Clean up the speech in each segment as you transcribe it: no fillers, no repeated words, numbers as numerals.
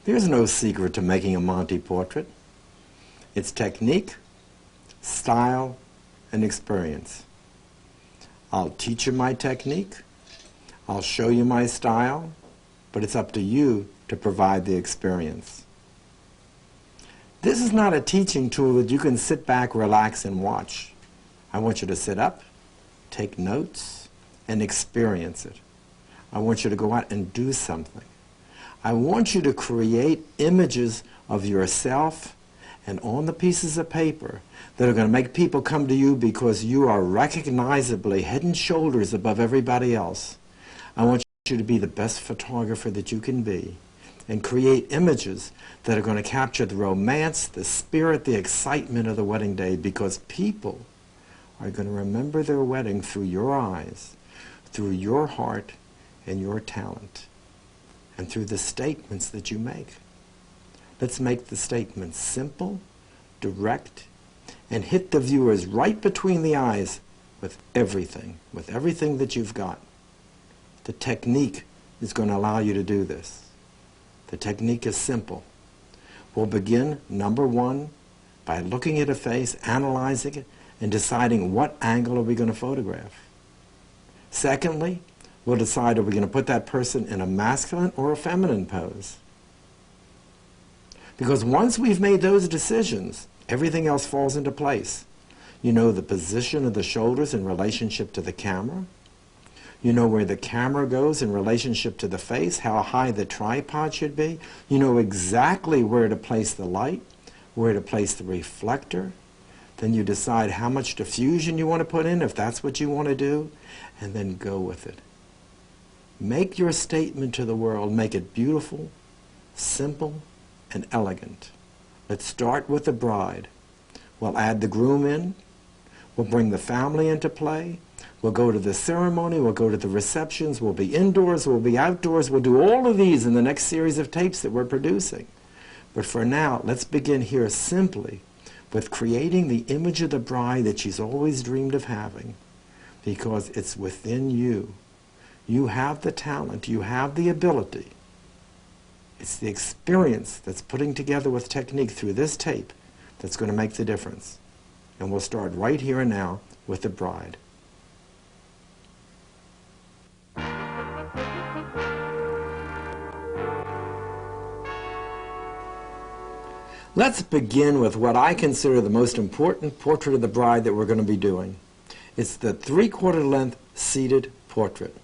There's no secret to making a Monte portrait. It's technique, style, and experience. I'll teach you my technique, I'll show you my style, but it's up to you to provide the experience. This is not a teaching tool that you can sit back, relax, and watch. I want you to sit up, take notes, and experience it. I want you to go out and do something. I want you to create images of yourself and on the pieces of paper that are going to make people come to you because you are recognizably head and shoulders above everybody else. I want you to be the best photographer that you can be and create images that are going to capture the romance, the spirit, the excitement of the wedding day, because people are going to remember their wedding through your eyes, through your heart and your talent, and through the statements that you make. Let's make the statements simple, direct, and hit the viewers right between the eyes with everything that you've got. The technique is going to allow you to do this. The technique is simple. We'll begin, number one, by looking at a face, analyzing it, and deciding what angle are we going to photograph. Secondly, we'll decide are we going to put that person in a masculine or a feminine pose. Because once we've made those decisions, everything else falls into place. You know the position of the shoulders in relationship to the camera. You know where the camera goes in relationship to the face, how high the tripod should be. You know exactly where to place the light, where to place the reflector. Then you decide how much diffusion you want to put in, if that's what you want to do, and then go with it. Make your statement to the world. Make it beautiful, simple, and elegant. Let's start with the bride. We'll add the groom in. We'll bring the family into play. We'll go to the ceremony. We'll go to the receptions. We'll be indoors. We'll be outdoors. We'll do all of these in the next series of tapes that we're producing. But for now, let's begin here simply with creating the image of the bride that she's always dreamed of having, because it's within you. You have the talent. You have the ability. It's the experience that's putting together with technique through this tape that's going to make the difference. And we'll start right here and now with the bride. Let's begin with what I consider the most important portrait of the bride that we're going to be doing. It's the 3/4 length seated portrait.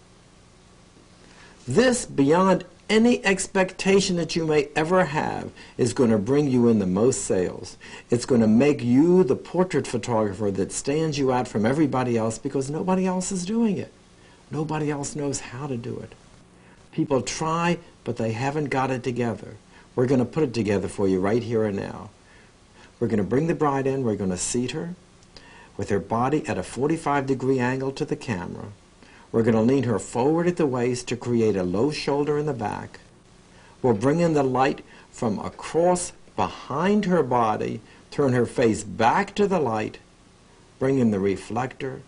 This, beyond any expectation that you may ever have, is going to bring you in the most sales. It's going to make you the portrait photographer that stands you out from everybody else because nobody else is doing it. Nobody else knows how to do it. People try, but they haven't got it together. We're going to put it together for you right here and now. We're going to bring the bride in. We're going to seat her with her body at a 45-degree angle to the camera. We're going to lean her forward at the waist to create a low shoulder in the back. We'll bring in the light from across behind her body, turn her face back to the light, bring in the reflector,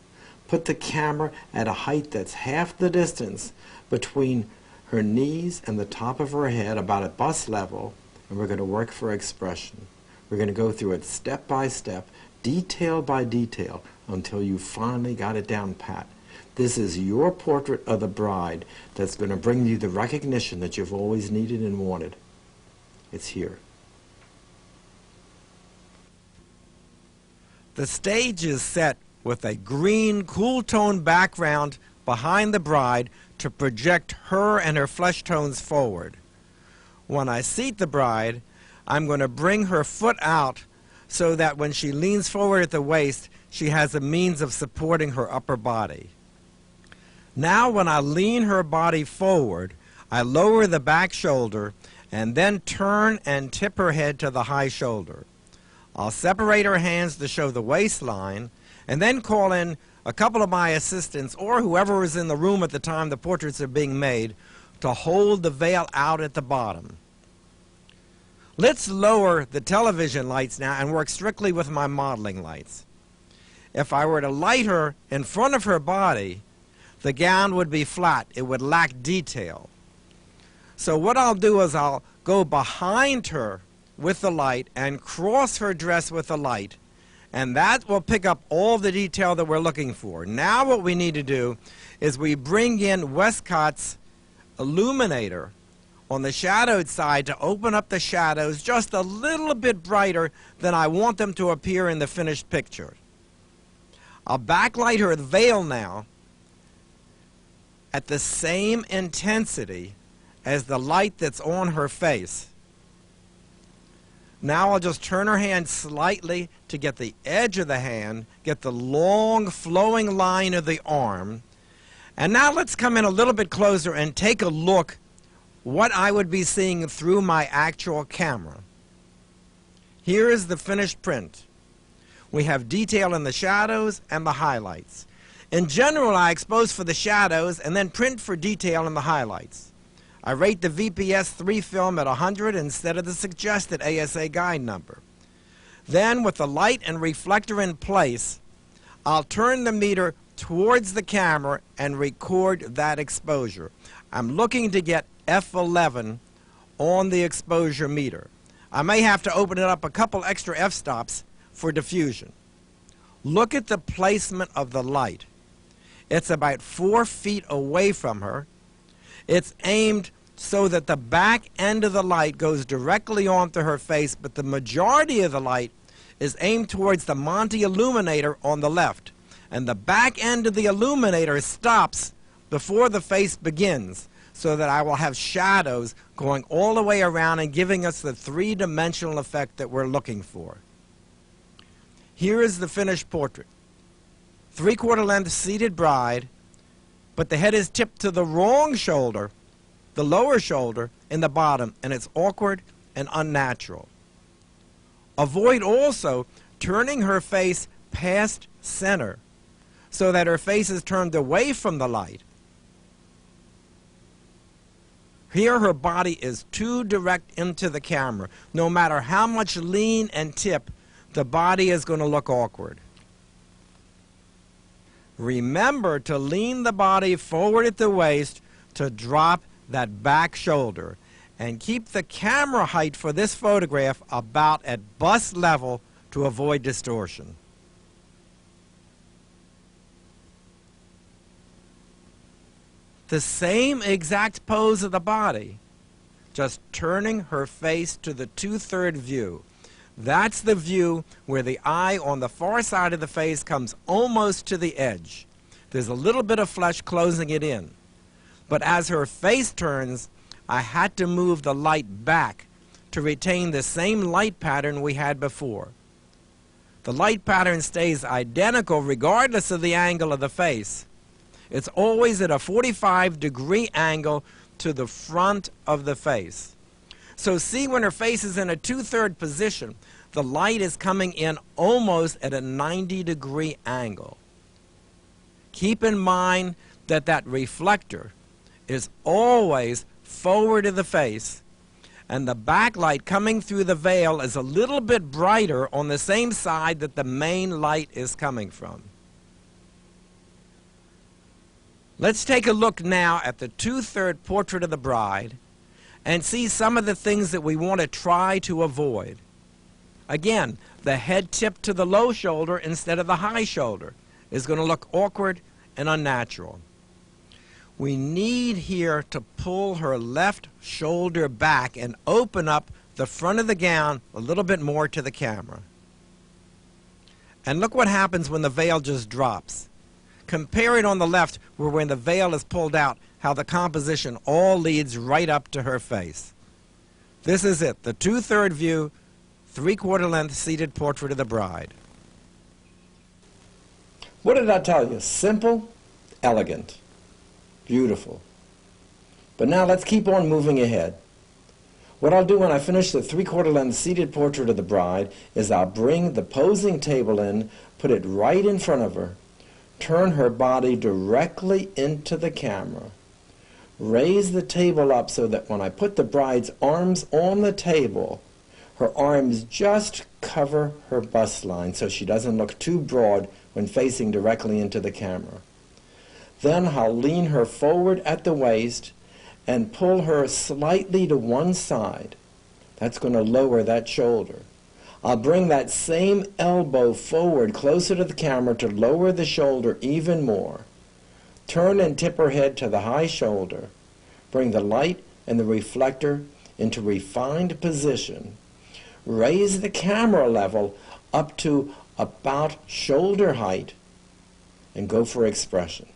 put the camera at a height that's half the distance between her knees and the top of her head, about at bust level, and we're going to work for expression. We're going to go through it step by step, detail by detail, until you finally got it down pat. This is your portrait of the bride that's going to bring you the recognition that you've always needed and wanted. It's here. The stage is set with a green, cool tone background behind the bride to project her and her flesh tones forward. When I seat the bride, I'm going to bring her foot out so that when she leans forward at the waist, she has a means of supporting her upper body. Now when I lean her body forward, I lower the back shoulder and then turn and tip her head to the high shoulder. I'll separate her hands to show the waistline and then call in a couple of my assistants or whoever is in the room at the time the portraits are being made to hold the veil out at the bottom. Let's lower the television lights now and work strictly with my modeling lights. If I were to light her in front of her body, the gown would be flat. It would lack detail. So what I'll do is I'll go behind her with the light and cross her dress with the light, and that will pick up all the detail that we're looking for. Now what we need to do is we bring in Westcott's illuminator on the shadowed side to open up the shadows just a little bit brighter than I want them to appear in the finished picture. I'll backlight her veil now at the same intensity as the light that's on her face. Now I'll just turn her hand slightly to get the edge of the hand, get the long flowing line of the arm. And now let's come in a little bit closer and take a look what I would be seeing through my actual camera. Here is the finished print. We have detail in the shadows and the highlights. In general, I expose for the shadows and then print for detail in the highlights. I rate the VPS 3 film at 100 instead of the suggested ASA guide number. Then, with the light and reflector in place, I'll turn the meter towards the camera and record that exposure. I'm looking to get F11 on the exposure meter. I may have to open it up a couple extra f-stops for diffusion. Look at the placement of the light. It's about 4 feet away from her. It's aimed so that the back end of the light goes directly onto her face, but the majority of the light is aimed towards the Monte illuminator on the left. And the back end of the illuminator stops before the face begins, so that I will have shadows going all the way around and giving us the three-dimensional effect that we're looking for. Here is the finished portrait. 3/4 length seated bride, but the head is tipped to the wrong shoulder, the lower shoulder, in the bottom, and it's awkward and unnatural. Avoid also turning her face past center so that her face is turned away from the light. Here her body is too direct into the camera. No matter how much lean and tip, the body is going to look awkward. Remember to lean the body forward at the waist to drop that back shoulder, and keep the camera height for this photograph about at bust level to avoid distortion. The same exact pose of the body, just turning her face to the 2/3 view. That's the view where the eye on the far side of the face comes almost to the edge. There's a little bit of flesh closing it in. But as her face turns, I had to move the light back to retain the same light pattern we had before. The light pattern stays identical regardless of the angle of the face. It's always at a 45-degree angle to the front of the face. So see, when her face is in a 2/3 position, the light is coming in almost at a 90-degree angle. Keep in mind that that reflector is always forward of the face, and the backlight coming through the veil is a little bit brighter on the same side that the main light is coming from. Let's take a look now at the 2/3 portrait of the bride and see some of the things that we want to try to avoid. Again, the head tipped to the low shoulder instead of the high shoulder is going to look awkward and unnatural. We need here to pull her left shoulder back and open up the front of the gown a little bit more to the camera. And look what happens when the veil just drops. Compare it on the left, where when the veil is pulled out, how the composition all leads right up to her face. This is it, the 2/3 view, 3/4 length seated portrait of the bride. What did I tell you? Simple, elegant, beautiful. But now let's keep on moving ahead. What I'll do when I finish the 3/4 length seated portrait of the bride is I'll bring the posing table in, put it right in front of her, turn her body directly into the camera, raise the table up so that when I put the bride's arms on the table, her arms just cover her bust line so she doesn't look too broad when facing directly into the camera. Then I'll lean her forward at the waist and pull her slightly to one side. That's going to lower that shoulder. I'll bring that same elbow forward closer to the camera to lower the shoulder even more. Turn and tip her head to the high shoulder. Bring the light and the reflector into refined position. Raise the camera level up to about shoulder height and go for expression.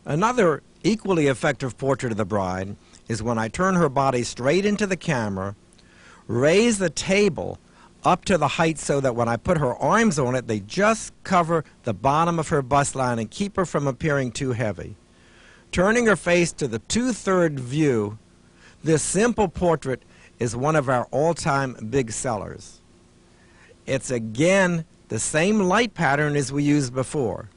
Another equally effective portrait of the bride is when I turn her body straight into the camera, raise the table up to the height so that when I put her arms on it, they just cover the bottom of her bust line and keep her from appearing too heavy. Turning her face to the 2/3 view, this simple portrait is one of our all-time big sellers. It's again the same light pattern as we used before.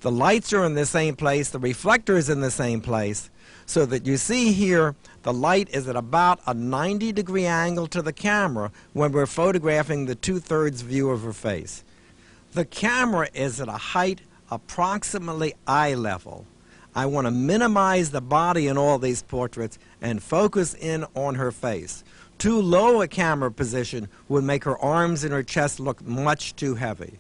The lights are in the same place, the reflector is in the same place, so that you see here the light is at about a 90-degree angle to the camera when we're photographing the 2/3 view of her face. The camera is at a height approximately eye level. I want to minimize the body in all these portraits and focus in on her face. Too low a camera position would make her arms and her chest look much too heavy.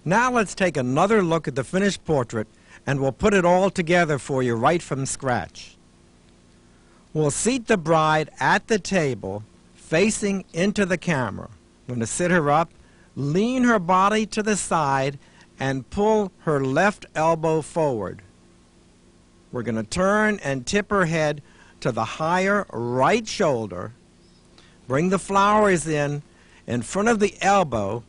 Now let's take another look at the finished portrait, and we'll put it all together for you right from scratch. We'll seat the bride at the table facing into the camera. I'm going to sit her up, lean her body to the side, and pull her left elbow forward. We're going to turn and tip her head to the higher right shoulder, bring the flowers in front of the elbow,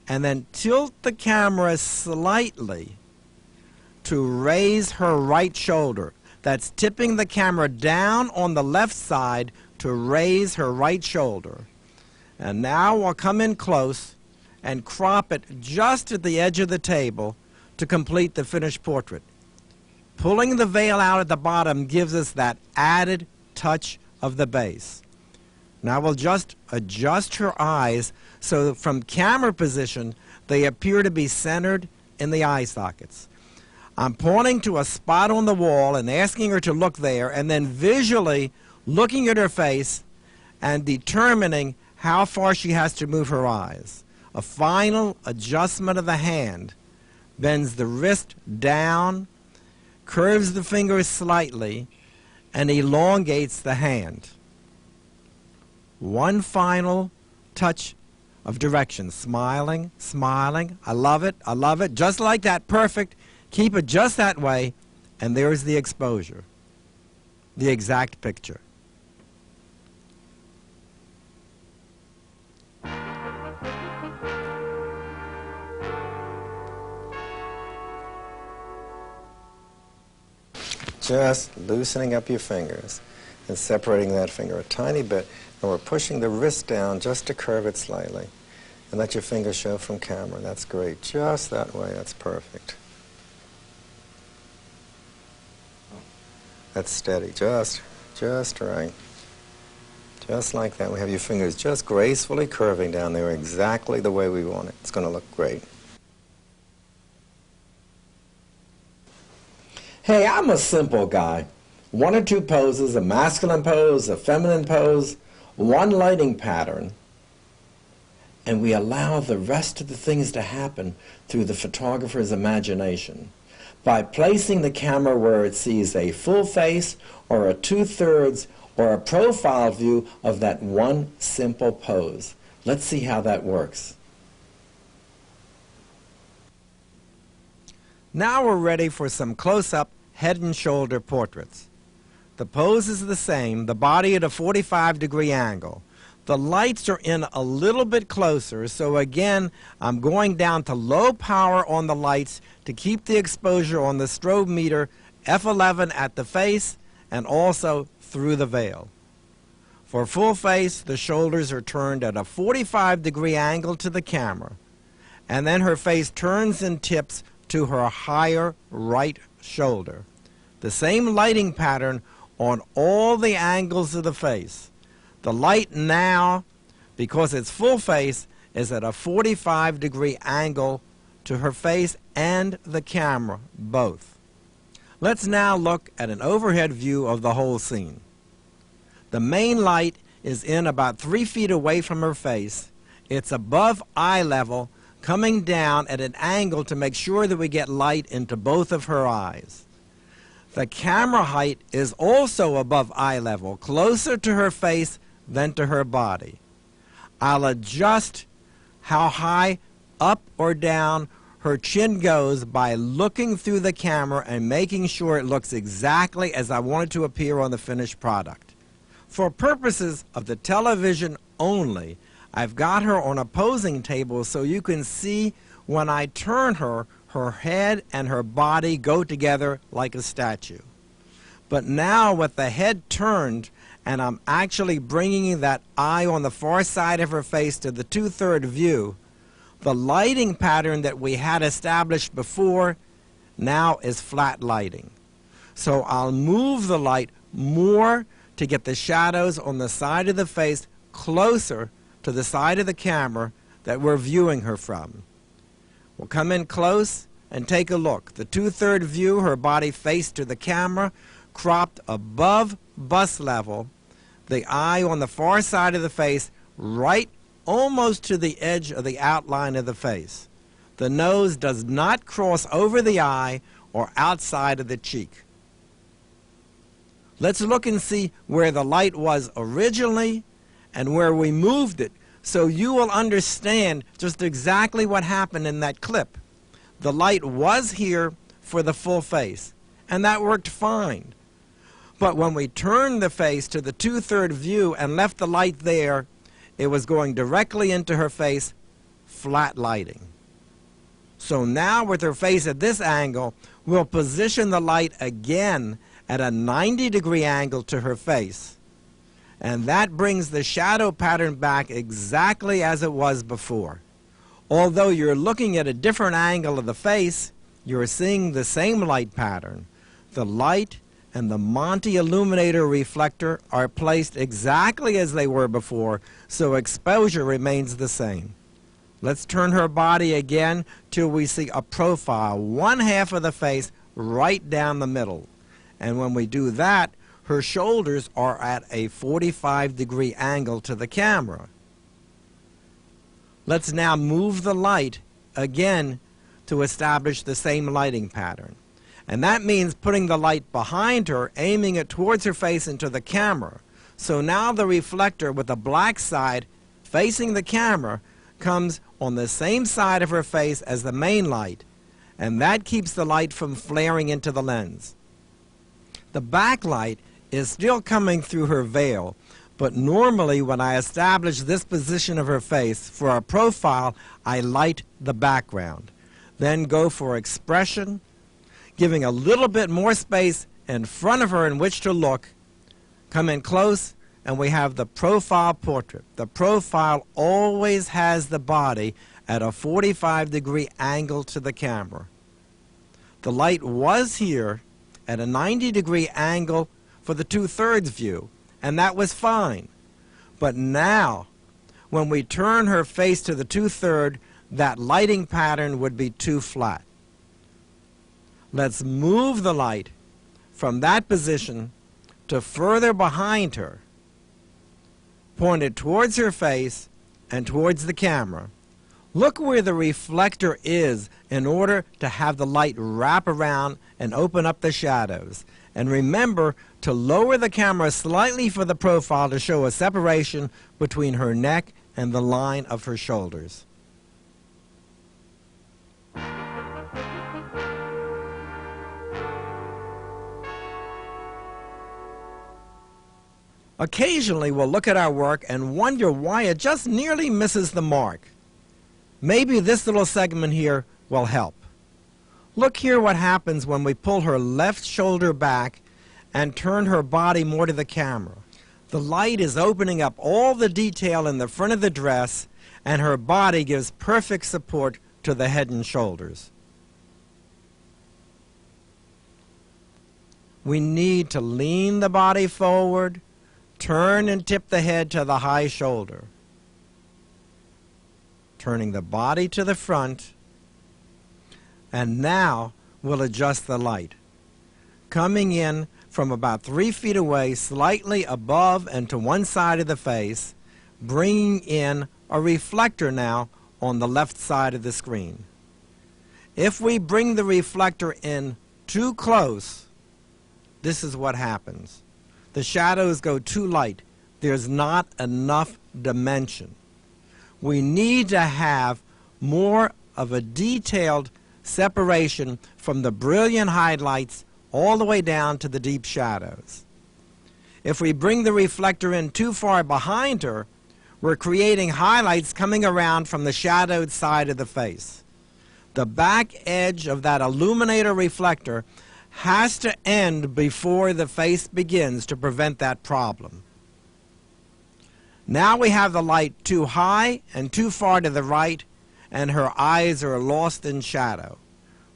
and then tilt the camera slightly to raise her right shoulder. That's tipping the camera down on the left side to raise her right shoulder. And now we'll come in close and crop it just at the edge of the table to complete the finished portrait. Pulling the veil out at the bottom gives us that added touch of the base. Now we'll just adjust her eyes so that from camera position they appear to be centered in the eye sockets. I'm pointing to a spot on the wall and asking her to look there, and then visually looking at her face and determining how far she has to move her eyes. A final adjustment of the hand bends the wrist down, curves the fingers slightly, and elongates the hand. One final touch of direction. Smiling, smiling. I love it, I love it. Just like that, perfect. Keep it just that way, and there's the exposure, the exact picture. Just loosening up your fingers and separating that finger a tiny bit, and we're pushing the wrist down just to curve it slightly. And let your fingers show from camera. That's great. Just that way. That's perfect. That's steady. Just right. Just like that. We have your fingers just gracefully curving down there exactly the way we want it. It's going to look great. Hey, I'm a simple guy. One or two poses, a masculine pose, a feminine pose, one lighting pattern, and we allow the rest of the things to happen through the photographer's imagination. By placing the camera where it sees a full face or a 2/3 or a profile view of that one simple pose. Let's see how that works. Now we're ready for some close-up head and shoulder portraits. The pose is the same, the body at a 45-degree angle. The lights are in a little bit closer, so again, I'm going down to low power on the lights to keep the exposure on the strobe meter F11 at the face and also through the veil. For full face, the shoulders are turned at a 45-degree angle to the camera, and then her face turns and tips to her higher right shoulder. The same lighting pattern on all the angles of the face. The light now, because it's full face, is at a 45-degree angle to her face and the camera, both. Let's now look at an overhead view of the whole scene. The main light is in about 3 feet away from her face. It's above eye level, coming down at an angle to make sure that we get light into both of her eyes. The camera height is also above eye level, closer to her face than to her body. I'll adjust how high up or down her chin goes by looking through the camera and making sure it looks exactly as I want it to appear on the finished product. For purposes of the television only, I've got her on a posing table so you can see when I turn her, her head and her body go together like a statue. But now with the head turned and I'm actually bringing that eye on the far side of her face to the 2/3 view, the lighting pattern that we had established before now is flat lighting. So I'll move the light more to get the shadows on the side of the face closer to the side of the camera that we're viewing her from. We'll come in close and take a look. The 2/3 view, her body face to the camera, cropped above bust level, the eye on the far side of the face, right almost to the edge of the outline of the face. The nose does not cross over the eye or outside of the cheek. Let's look and see where the light was originally and where we moved it so you will understand just exactly what happened in that clip. The light was here for the full face, and that worked fine. But when we turned the face to the 2/3 view and left the light there, it was going directly into her face, flat lighting. So now with her face at this angle, we'll position the light again at a 90-degree angle to her face. And that brings the shadow pattern back exactly as it was before. Although you're looking at a different angle of the face, you're seeing the same light pattern. The light and the Monte illuminator reflector are placed exactly as they were before, so exposure remains the same. Let's turn her body again till we see a profile, one half of the face right down the middle. And when we do that, her shoulders are at a 45-degree angle to the camera. Let's now move the light again to establish the same lighting pattern. And that means putting the light behind her, aiming it towards her face into the camera. So now the reflector with the black side facing the camera comes on the same side of her face as the main light, and that keeps the light from flaring into the lens. The backlight is still coming through her veil, but normally when I establish this position of her face for a profile, I light the background. Then go for expression, giving a little bit more space in front of her in which to look. Come in close, and we have the profile portrait. The profile always has the body at a 45-degree angle to the camera. The light was here at a 90-degree angle for the 2/3 view, and that was fine. But now, when we turn her face to the 2/3, that lighting pattern would be too flat. Let's move the light from that position to further behind her, pointed towards her face and towards the camera. Look where the reflector is in order to have the light wrap around and open up the shadows. And remember to lower the camera slightly for the profile to show a separation between her neck and the line of her shoulders. Occasionally we'll look at our work and wonder why it just nearly misses the mark. Maybe this little segment here will help. Look here what happens when we pull her left shoulder back and turn her body more to the camera. The light is opening up all the detail in the front of the dress, and her body gives perfect support to the head and shoulders. We need to lean the body forward, turn and tip the head to the high shoulder. Turning the body to the front, and now we'll adjust the light. coming in from about 3 feet away, slightly above and to one side of the face, bringing in a reflector now on the left side of the screen. If we bring the reflector in too close, this is what happens. The shadows go too light. There's not enough dimension. We need to have more of a detailed separation from the brilliant highlights all the way down to the deep shadows. If we bring the reflector in too far behind her, we're creating highlights coming around from the shadowed side of the face. The back edge of that illuminator reflector has to end before the face begins to prevent that problem. Now we have the light too high and too far to the right, and her eyes are lost in shadow.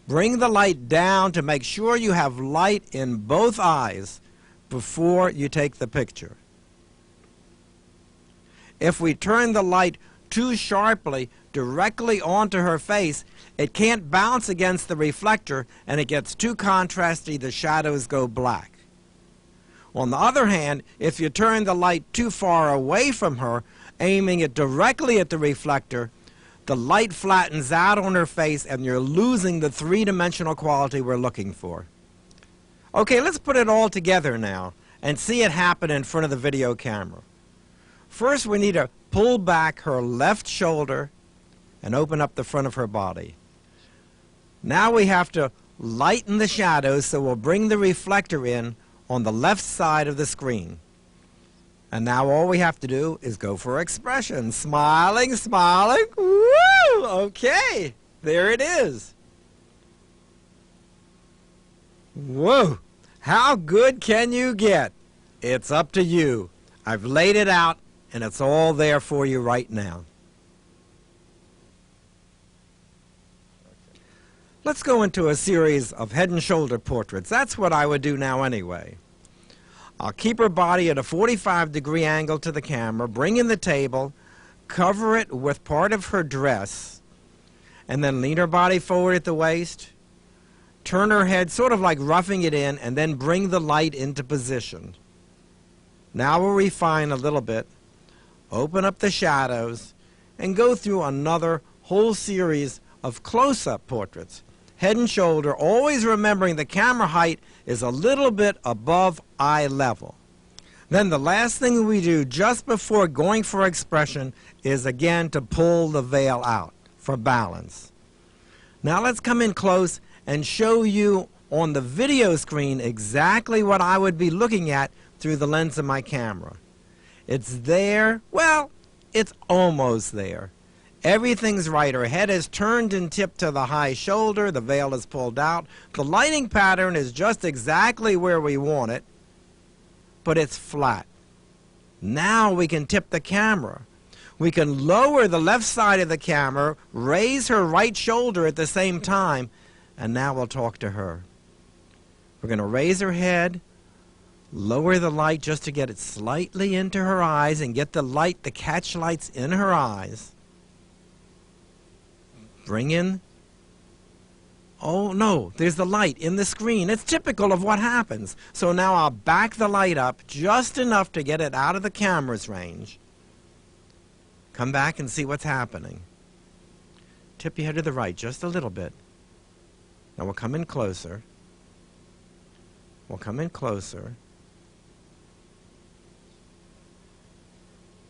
Bring the light down to make sure you have light in both eyes before you take the picture. If we turn the light too sharply directly onto her face, it can't bounce against the reflector and it gets too contrasty, the shadows go black. On the other hand, if you turn the light too far away from her, aiming it directly at the reflector, the light flattens out on her face and you're losing the three-dimensional quality we're looking for. Okay, let's put it all together now and see it happen in front of the video camera. First, we need to pull back her left shoulder and open up the front of her body. Now we have to lighten the shadows, so we'll bring the reflector in on the left side of the screen. And now all we have to do is go for expression. Smiling, smiling. Woo! Okay, there it is. Whoa! How good can you get? It's up to you. I've laid it out, and it's all there for you right now. Let's go into a series of head and shoulder portraits. That's what I would do now anyway. I'll keep her body at a 45-degree angle to the camera, bring in the table, cover it with part of her dress, and then lean her body forward at the waist, turn her head sort of like roughing it in, and then bring the light into position. Now we'll refine a little bit, open up the shadows, and go through another whole series of close-up portraits. Head and shoulder, always remembering the camera height is a little bit above eye level. Then the last thing we do just before going for expression is again to pull the veil out for balance. Now let's come in close and show you on the video screen exactly what I would be looking at through the lens of my camera. It's there, well, it's almost there. Everything's right. Her head is turned and tipped to the high shoulder. The veil is pulled out. The lighting pattern is just exactly where we want it, but it's flat. Now we can tip the camera. We can lower the left side of the camera, raise her right shoulder at the same time, and now we'll talk to her. We're going to raise her head, lower the light just to get it slightly into her eyes and get the light, the catch lights in her eyes. Bring in, oh no, there's the light in the screen. It's typical of what happens. So now I'll back the light up just enough to get it out of the camera's range. Come back and see what's happening. Tip your head to the right just a little bit. Now we'll come in closer. We'll come in closer.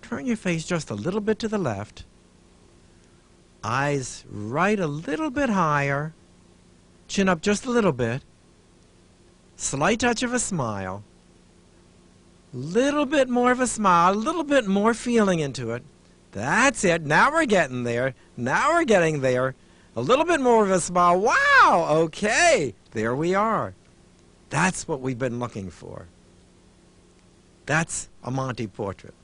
Turn your face just a little bit to the left. Eyes right a little bit higher, chin up just a little bit, slight touch of a smile, little bit more of a smile, a little bit more feeling into it. That's it. Now we're getting there. Now we're getting there. A little bit more of a smile. Wow, okay, there we are. That's what we've been looking for. That's a Monte portrait.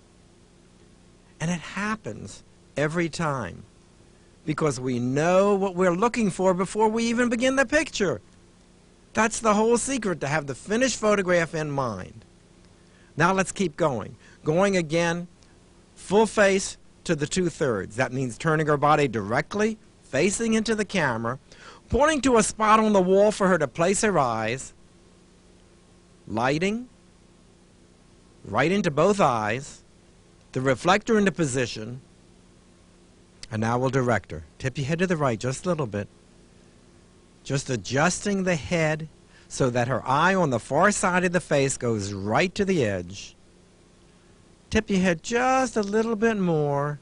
And it happens every time, because we know what we're looking for before we even begin the picture. That's the whole secret, to have the finished photograph in mind. Now let's keep going. Going again, full face to the 2/3. That means turning her body directly, facing into the camera, pointing to a spot on the wall for her to place her eyes, lighting, right into both eyes, the reflector into position, and now we'll direct her. Tip your head to the right just a little bit. Just adjusting the head so that her eye on the far side of the face goes right to the edge. Tip your head just a little bit more.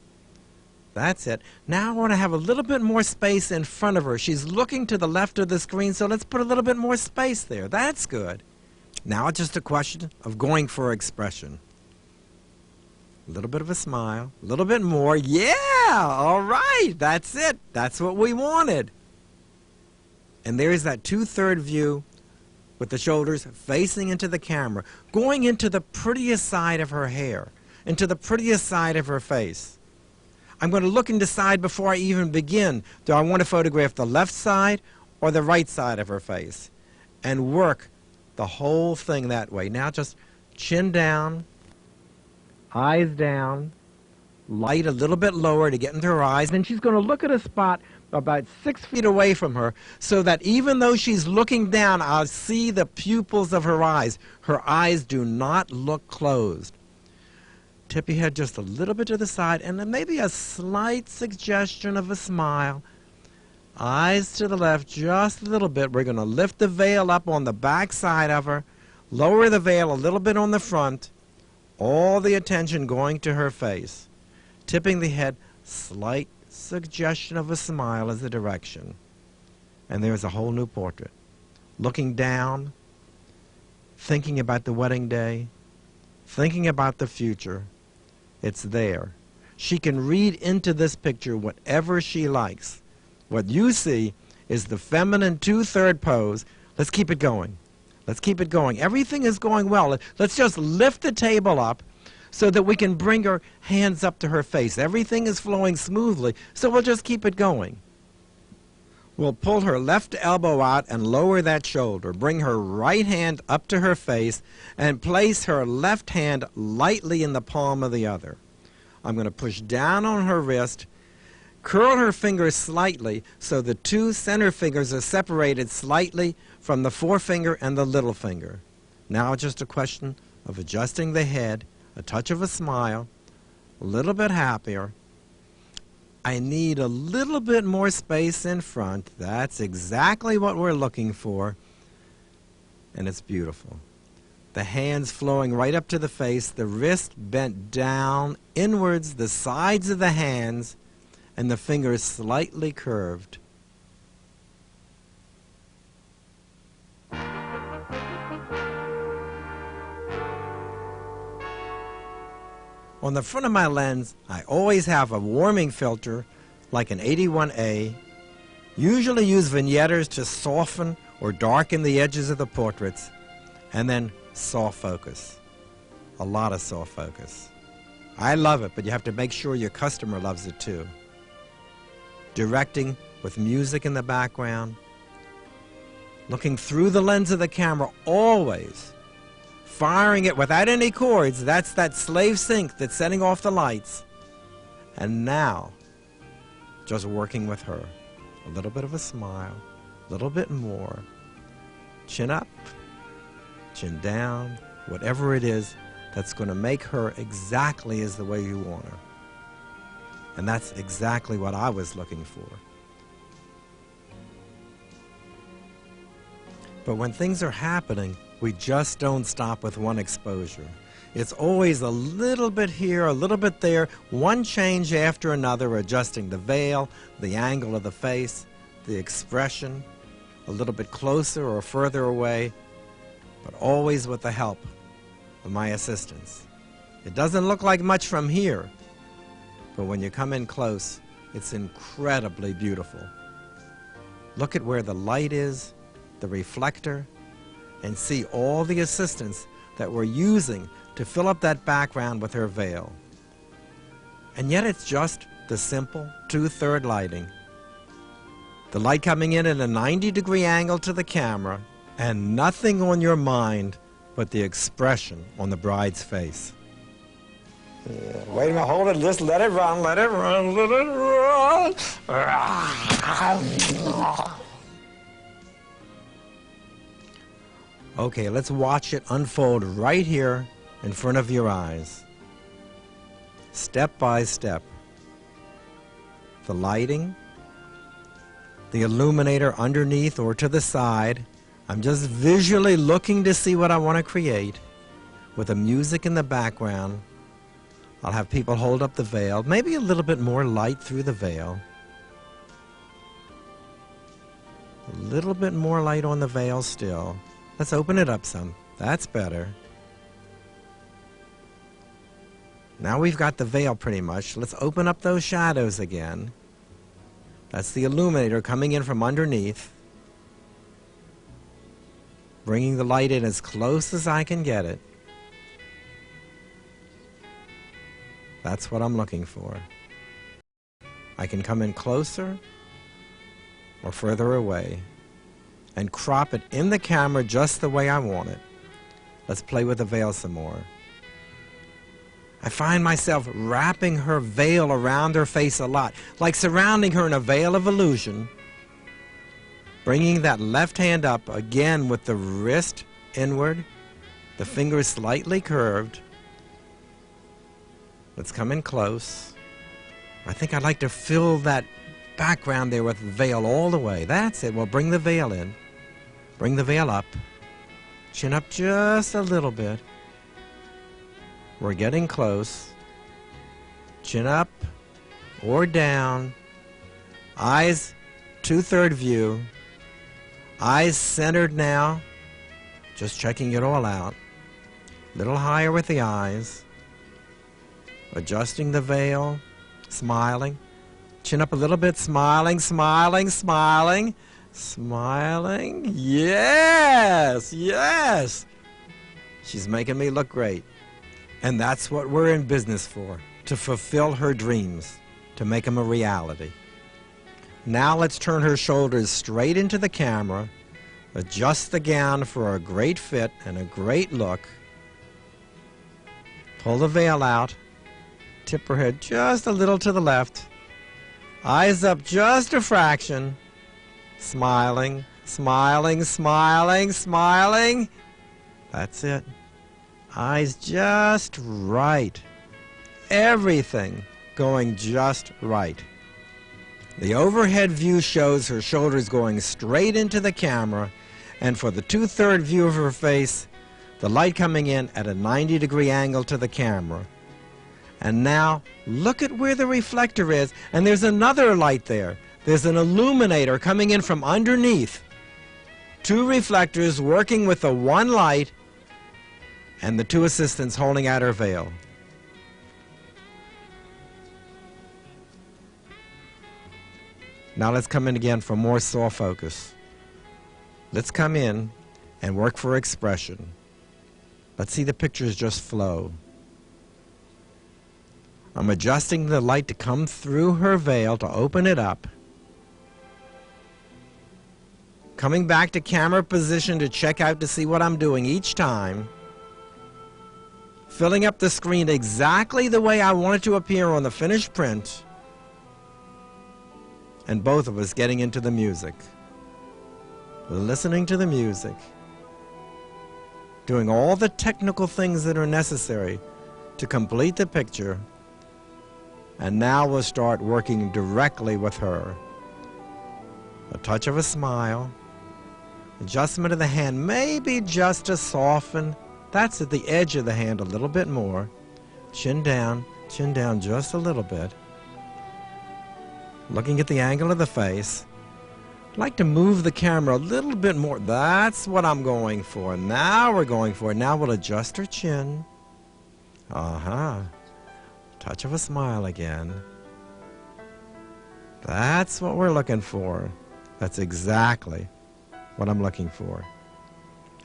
That's it. Now I want to have a little bit more space in front of her. She's looking to the left of the screen, so let's put a little bit more space there. That's good. Now it's just a question of going for expression. A little bit of a smile, a little bit more. Yeah, all right, that's it. That's what we wanted. And there's that 2/3 view with the shoulders facing into the camera, going into the prettiest side of her hair, into the prettiest side of her face. I'm going to look and decide before I even begin, do I want to photograph the left side or the right side of her face? And work the whole thing that way. Now just chin down, eyes down, light a little bit lower to get into her eyes. Then she's going to look at a spot about 6 feet away from her so that even though she's looking down, I'll see the pupils of her eyes. Her eyes do not look closed. Tip your head just a little bit to the side and then maybe a slight suggestion of a smile. Eyes to the left just a little bit. We're going to lift the veil up on the back side of her, lower the veil a little bit on the front, all the attention going to her face. Tipping the head, slight suggestion of a smile as the direction. And there's a whole new portrait. Looking down, thinking about the wedding day, thinking about the future. It's there. She can read into this picture whatever she likes. What you see is the feminine 2/3 pose. Let's keep it going. Let's keep it going. Everything is going well. Let's just lift the table up so that we can bring her hands up to her face. Everything is flowing smoothly, so we'll just keep it going. We'll pull her left elbow out and lower that shoulder. Bring her right hand up to her face and place her left hand lightly in the palm of the other. I'm going to push down on her wrist, curl her fingers slightly so the 2 center fingers are separated slightly from the forefinger and the little finger. Now it's just a question of adjusting the head, a touch of a smile, a little bit happier. I need a little bit more space in front. That's exactly what we're looking for. And it's beautiful. The hands flowing right up to the face, the wrist bent down inwards, the sides of the hands, and the fingers slightly curved. On the front of my lens, I always have a warming filter like an 81A. Usually use vignetters to soften or darken the edges of the portraits, and then soft focus. A lot of soft focus. I love it, but you have to make sure your customer loves it too. Directing with music in the background. Looking through the lens of the camera always. Firing it without any cords. That's that slave sync that's setting off the lights. And now, just working with her. A little bit of a smile, a little bit more. Chin up, chin down, whatever it is that's going to make her exactly as the way you want her. And that's exactly what I was looking for. But when things are happening, we just don't stop with one exposure. It's always a little bit here, a little bit there, one change after another, adjusting the veil, the angle of the face, the expression, a little bit closer or further away, but always with the help of my assistants. It doesn't look like much from here, but when you come in close, it's incredibly beautiful. Look at where the light is, the reflector, and see all the assistants that we're using to fill up that background with her veil. And yet it's just the simple 2/3 lighting. The light coming in at a 90-degree angle to the camera, and nothing on your mind but the expression on the bride's face. Yeah, wait a minute, hold it, just let it run, let it run, let it run. Okay, let's watch it unfold right here in front of your eyes. Step by step. The lighting, the illuminator underneath or to the side. I'm just visually looking to see what I want to create. With the music in the background, I'll have people hold up the veil, maybe a little bit more light through the veil. A little bit more light on the veil still. Let's open it up some. That's better. Now we've got the veil pretty much. Let's open up those shadows again. That's the illuminator coming in from underneath. Bringing the light in as close as I can get it. That's what I'm looking for. I can come in closer or further away and crop it in the camera just the way I want it. Let's play with the veil some more. I find myself wrapping her veil around her face a lot, like surrounding her in a veil of illusion. Bringing that left hand up again with the wrist inward, the fingers slightly curved. Let's come in close. I think I'd like to fill that background there with veil all the way. That's it. Well, bring the veil in. Bring the veil up. Chin up just a little bit. We're getting close. Chin up or down. Eyes 2/3 view. Eyes centered now. Just checking it all out. A little higher with the eyes. Adjusting the veil. Smiling. Chin up a little bit. Smiling, smiling, smiling. Smiling. Yes, yes. She's making me look great. And that's what we're in business for, to fulfill her dreams, to make them a reality. Now let's turn her shoulders straight into the camera, adjust the gown for a great fit and a great look. Pull the veil out, tip her head just a little to the left, eyes up just a fraction, smiling, smiling, smiling, smiling. That's it. Eyes just right. Everything going just right. The overhead view shows her shoulders going straight into the camera, and for the 2/3 view of her face, the light coming in at a 90-degree angle to the camera. And now, look at where the reflector is, and there's another light there. There's an illuminator coming in from underneath. 2 reflectors working with the one light, and the 2 assistants holding out her veil. Now let's come in again for more soft focus. Let's come in and work for expression. Let's see the pictures just flow. I'm adjusting the light to come through her veil to open it up. Coming back to camera position to check out to see what I'm doing each time. Filling up the screen exactly the way I want it to appear on the finished print. And both of us getting into the music. Listening to the music. Doing all the technical things that are necessary to complete the picture. And now we'll start working directly with her. A touch of a smile. Adjustment of the hand, maybe just to soften. That's at the edge of the hand a little bit more. Chin down just a little bit. Looking at the angle of the face. I'd like to move the camera a little bit more. That's what I'm going for. Now we're going for it. Now we'll adjust her chin. Touch of a smile again. That's what we're looking for. That's exactly what I'm looking for.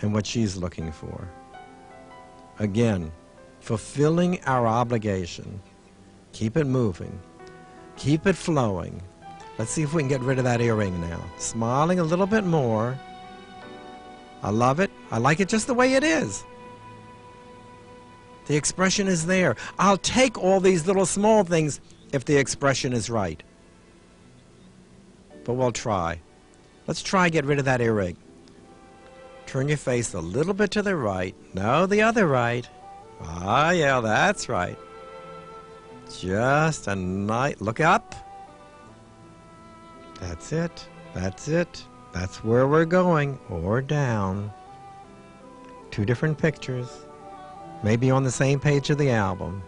And what she's looking for. Again, fulfilling our obligation. Keep it moving. Keep it flowing. Let's see if we can get rid of that earring now. Smiling a little bit more. I love it. I like it just the way it is. The expression is there. I'll take all these little small things if the expression is right. But we'll try. Let's try get rid of that earring. turn your face a little bit to the right. No, the other right. Ah, yeah, that's right. Just a nice look up. That's it. That's it. That's where we're going. Or down. 2 different pictures. Maybe on the same page of the album.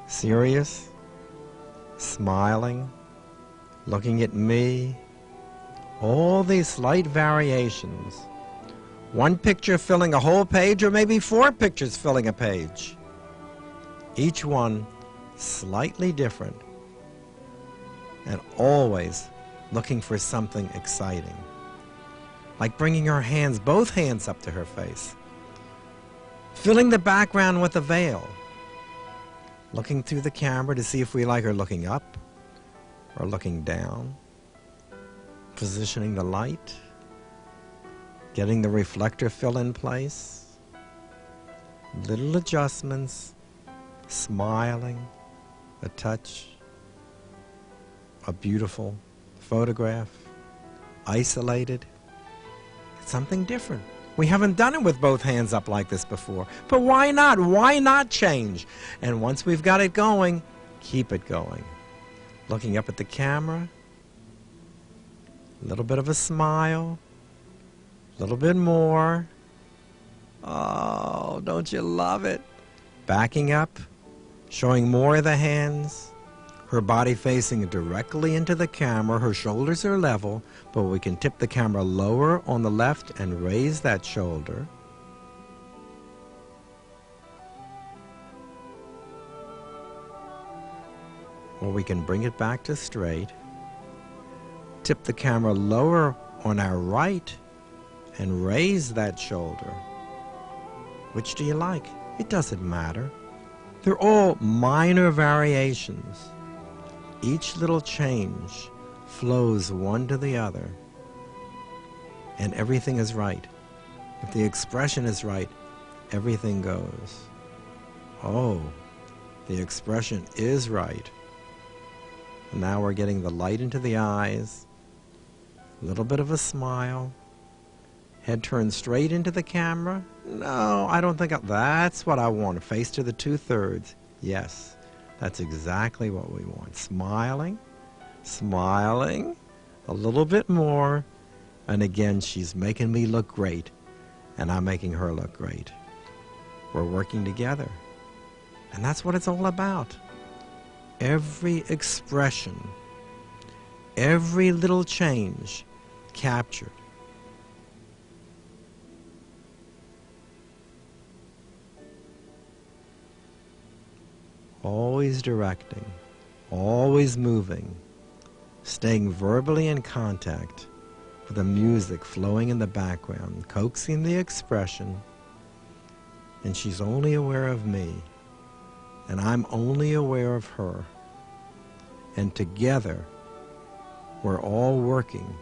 Serious. Smiling. Looking at me. All these slight variations. 1 picture filling a whole page, or maybe 4 pictures filling a page. Each one slightly different, and always looking for something exciting. Like bringing her hands, both hands up to her face. Filling the background with a veil. Looking through the camera to see if we like her looking up or looking down. Positioning the light. Getting the reflector fill in place. Little adjustments. Smiling. A touch. A beautiful photograph. Isolated. Something different. We haven't done it with both hands up like this before. But why not? Why not change? And once we've got it going, keep it going. Looking up at the camera. A little bit of a smile. A little bit more. Oh, don't you love it? Backing up. Showing more of the hands. Her body facing directly into the camera. Her shoulders are level, but we can tip the camera lower on the left and raise that shoulder. Or we can bring it back to straight. Tip the camera lower on our right and raise that shoulder. Which do you like? It doesn't matter. They're all minor variations. Each little change flows one to the other. And everything is right. If the expression is right, everything goes. Oh, the expression is right. And now we're getting the light into the eyes. A little bit of a smile. Head turned straight into the camera. No, I don't think that's what I want. Face to the 2/3. Yes, that's exactly what we want. Smiling, smiling, a little bit more. And again, she's making me look great, and I'm making her look great. We're working together. And that's what it's all about. Every expression, every little change captured. Always directing, always moving, staying verbally in contact with the music flowing in the background, coaxing the expression, and she's only aware of me, and I'm only aware of her. And together, we're all working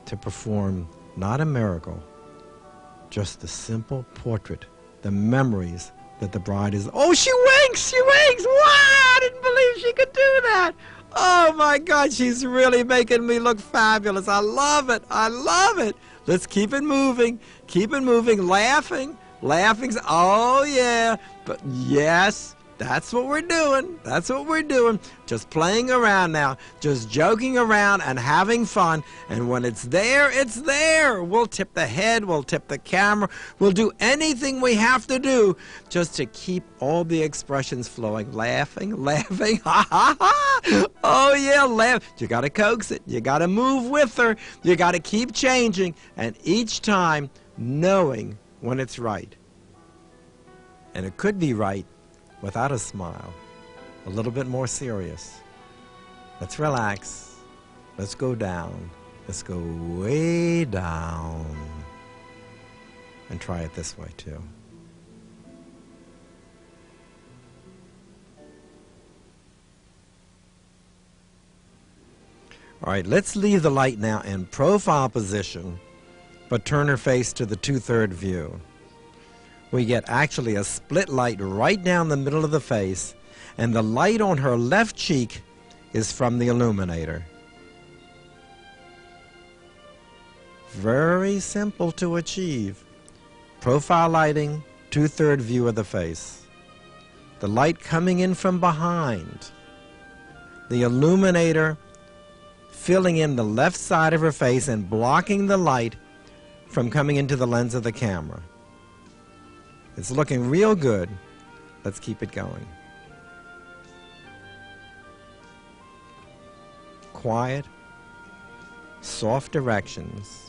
to perform not a miracle, just a simple portrait, the memories that the bride is. Oh, she winks! She winks! Wow! I didn't believe she could do that! Oh my God, she's really making me look fabulous. I love it. I love it. Let's keep it moving, laughing. Oh yeah, but yes, that's what we're doing. That's what we're doing. Just playing around now, just joking around and having fun. And when it's there, it's there. We'll tip the head, we'll tip the camera, we'll do anything we have to do just to keep all the expressions flowing. Laughing, ha ha ha. Oh yeah, laugh. You gotta coax it, you gotta move with her, you gotta keep changing, and each time knowing when it's right. And it could be right without a smile, a little bit more serious. Let's relax. Let's go down. Let's go way down. And try it this way too. All right, let's leave the light now in profile position, but turn her face to the 2/3 view. We get actually a split light right down the middle of the face, and the light on her left cheek is from the illuminator. Very simple to achieve. Profile lighting, 2/3 view of the face. The light coming in from behind. The illuminator filling in the left side of her face and blocking the light from coming into the lens of the camera. It's looking real good. Let's keep it going. Quiet, soft directions.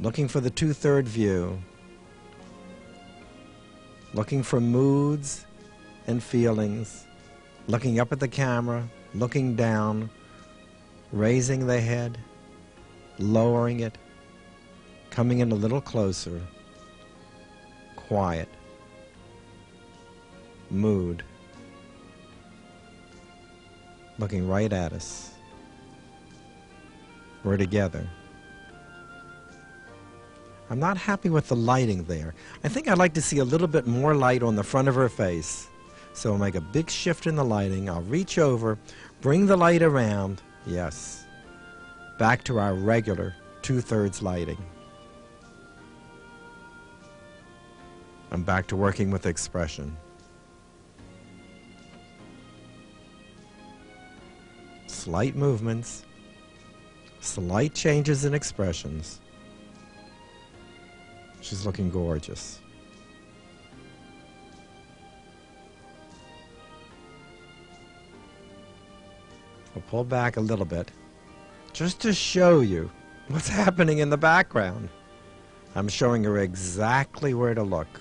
Looking for the 2/3 view. Looking for moods and feelings. Looking up at the camera, looking down, raising the head, lowering it, coming in a little closer. Quiet. Mood. Looking right at us. We're together. I'm not happy with the lighting there. I think I'd like to see a little bit more light on the front of her face. So I'll make a big shift in the lighting. I'll reach over, bring the light around. Yes. Back to our regular 2/3 lighting. I'm back to working with expression. Slight movements, slight changes in expressions. She's looking gorgeous. I'll pull back a little bit just to show you what's happening in the background. I'm showing her exactly where to look.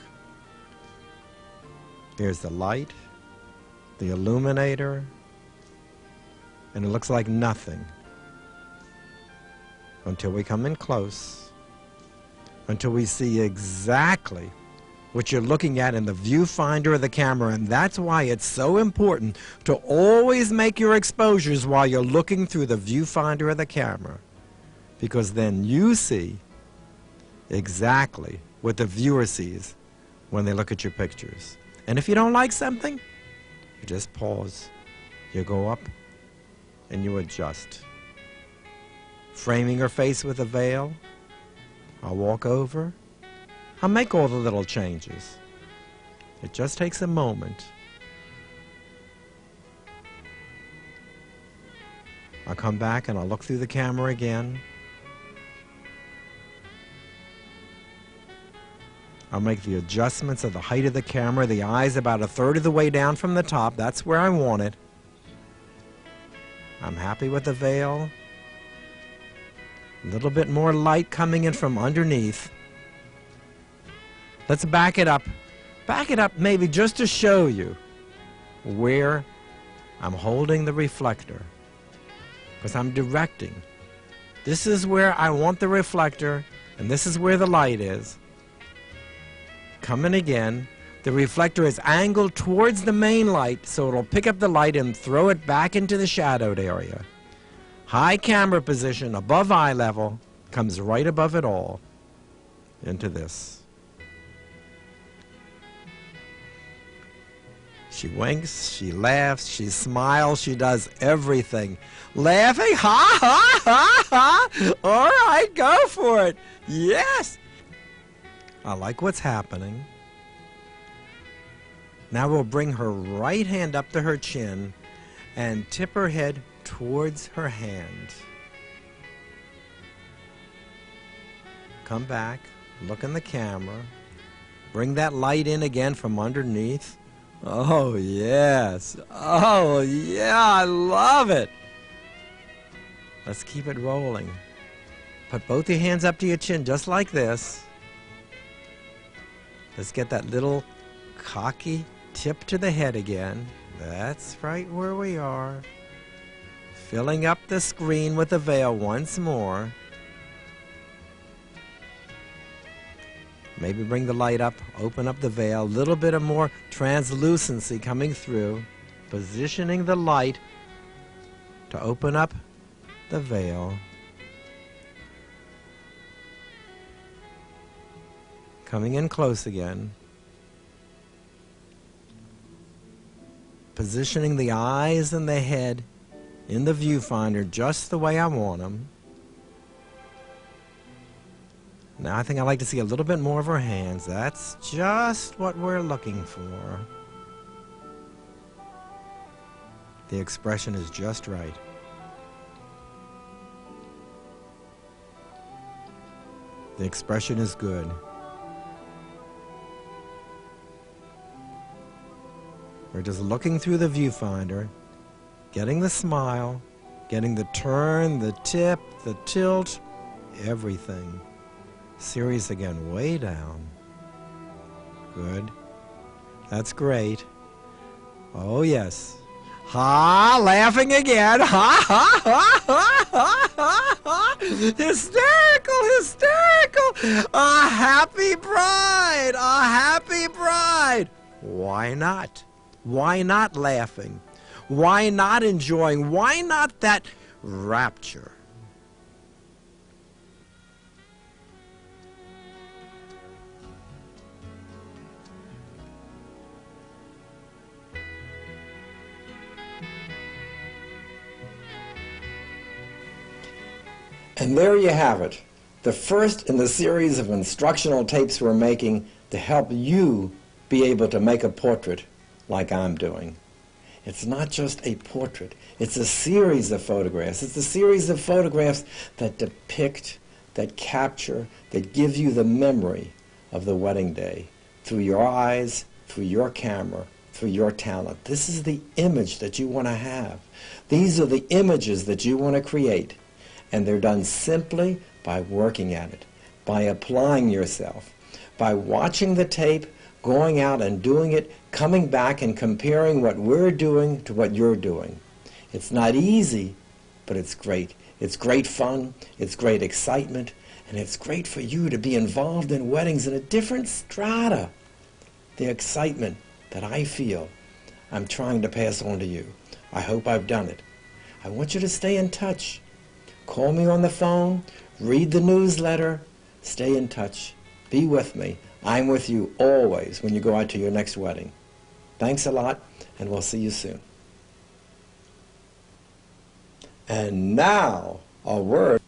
Here's the light, the illuminator, and it looks like nothing until we come in close, until we see exactly what you're looking at in the viewfinder of the camera. And that's why it's so important to always make your exposures while you're looking through the viewfinder of the camera, because then you see exactly what the viewer sees when they look at your pictures. And if you don't like something, you just pause, you go up, and you adjust. Framing her face with a veil, I'll walk over, I'll make all the little changes. It just takes a moment. I'll come back and I'll look through the camera again. I'll make the adjustments of the height of the camera. The eye's about 1/3 of the way down from the top. That's where I want it. I'm happy with the veil. A little bit more light coming in from underneath. Let's back it up. Back it up maybe just to show you where I'm holding the reflector, because I'm directing. This is where I want the reflector, and this is where the light is. Coming again. The reflector is angled towards the main light, so it'll pick up the light and throw it back into the shadowed area. High camera position above eye level, comes right above it all into this. She winks, she laughs, she smiles, she does everything. Laughing, ha, ha, ha, ha. All right, go for it. Yes. I like what's happening. Now we'll bring her right hand up to her chin and tip her head towards her hand. Come back, look in the camera, bring that light in again from underneath. Oh, yes. Oh, yeah, I love it. Let's keep it rolling. Put both your hands up to your chin just like this. Let's get that little cocky tip to the head again. That's right where we are. Filling up the screen with the veil once more. Maybe bring the light up, open up the veil, a little bit of more translucency coming through, positioning the light to open up the veil. Coming in close again. Positioning the eyes and the head in the viewfinder just the way I want them. Now I think I'd like to see a little bit more of her hands. That's just what we're looking for. The expression is just right. The expression is good. We're just looking through the viewfinder, getting the smile, getting the turn, the tip, the tilt, everything. Series again, way down. Good. That's great. Oh, yes. Ha, laughing again. Ha, ha, ha, ha, ha, ha, ha. Hysterical, hysterical. A happy bride, a happy bride. Why not? Why not laughing? Why not enjoying? Why not that rapture? And there you have it, the first in the series of instructional tapes we're making to help you be able to make a portrait like I'm doing. It's not just a portrait, it's a series of photographs. It's a series of photographs that depict, that capture, that give you the memory of the wedding day through your eyes, through your camera, through your talent. This is the image that you want to have. These are the images that you want to create. And they're done simply by working at it, by applying yourself, by watching the tape, going out and doing it, coming back and comparing what we're doing to what you're doing. It's not easy, but it's great. It's great fun, it's great excitement, and it's great for you to be involved in weddings in a different strata. The excitement that I feel, I'm trying to pass on to you. I hope I've done it. I want you to stay in touch. Call me on the phone, read the newsletter, stay in touch, be with me. I'm with you always when you go out to your next wedding. Thanks a lot, and we'll see you soon. And now, a word.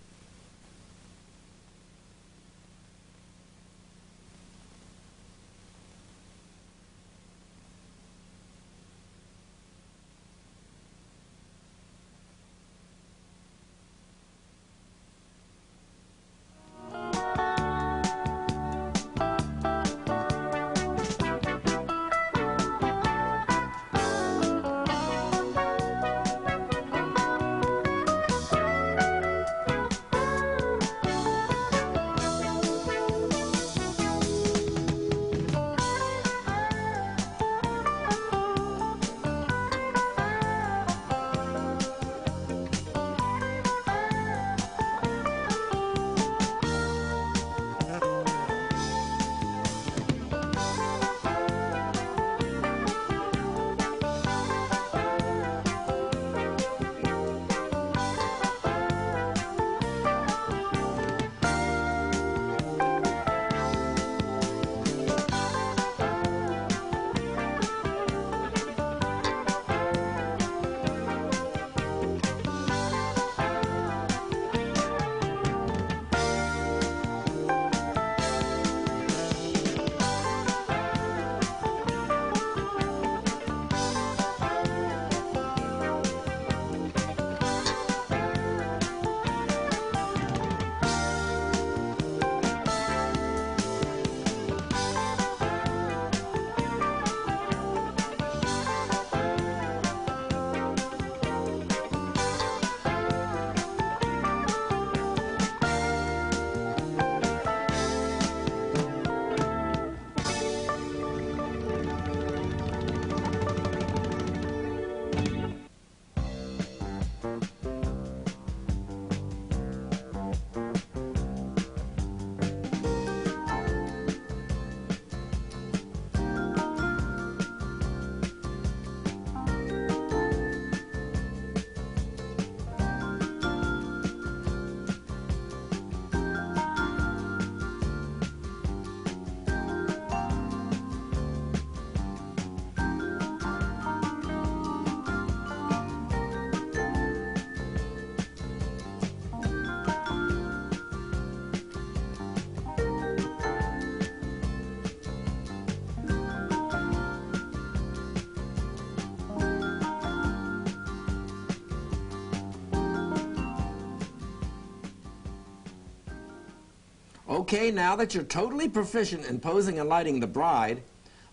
Okay, now that you're totally proficient in posing and lighting the bride,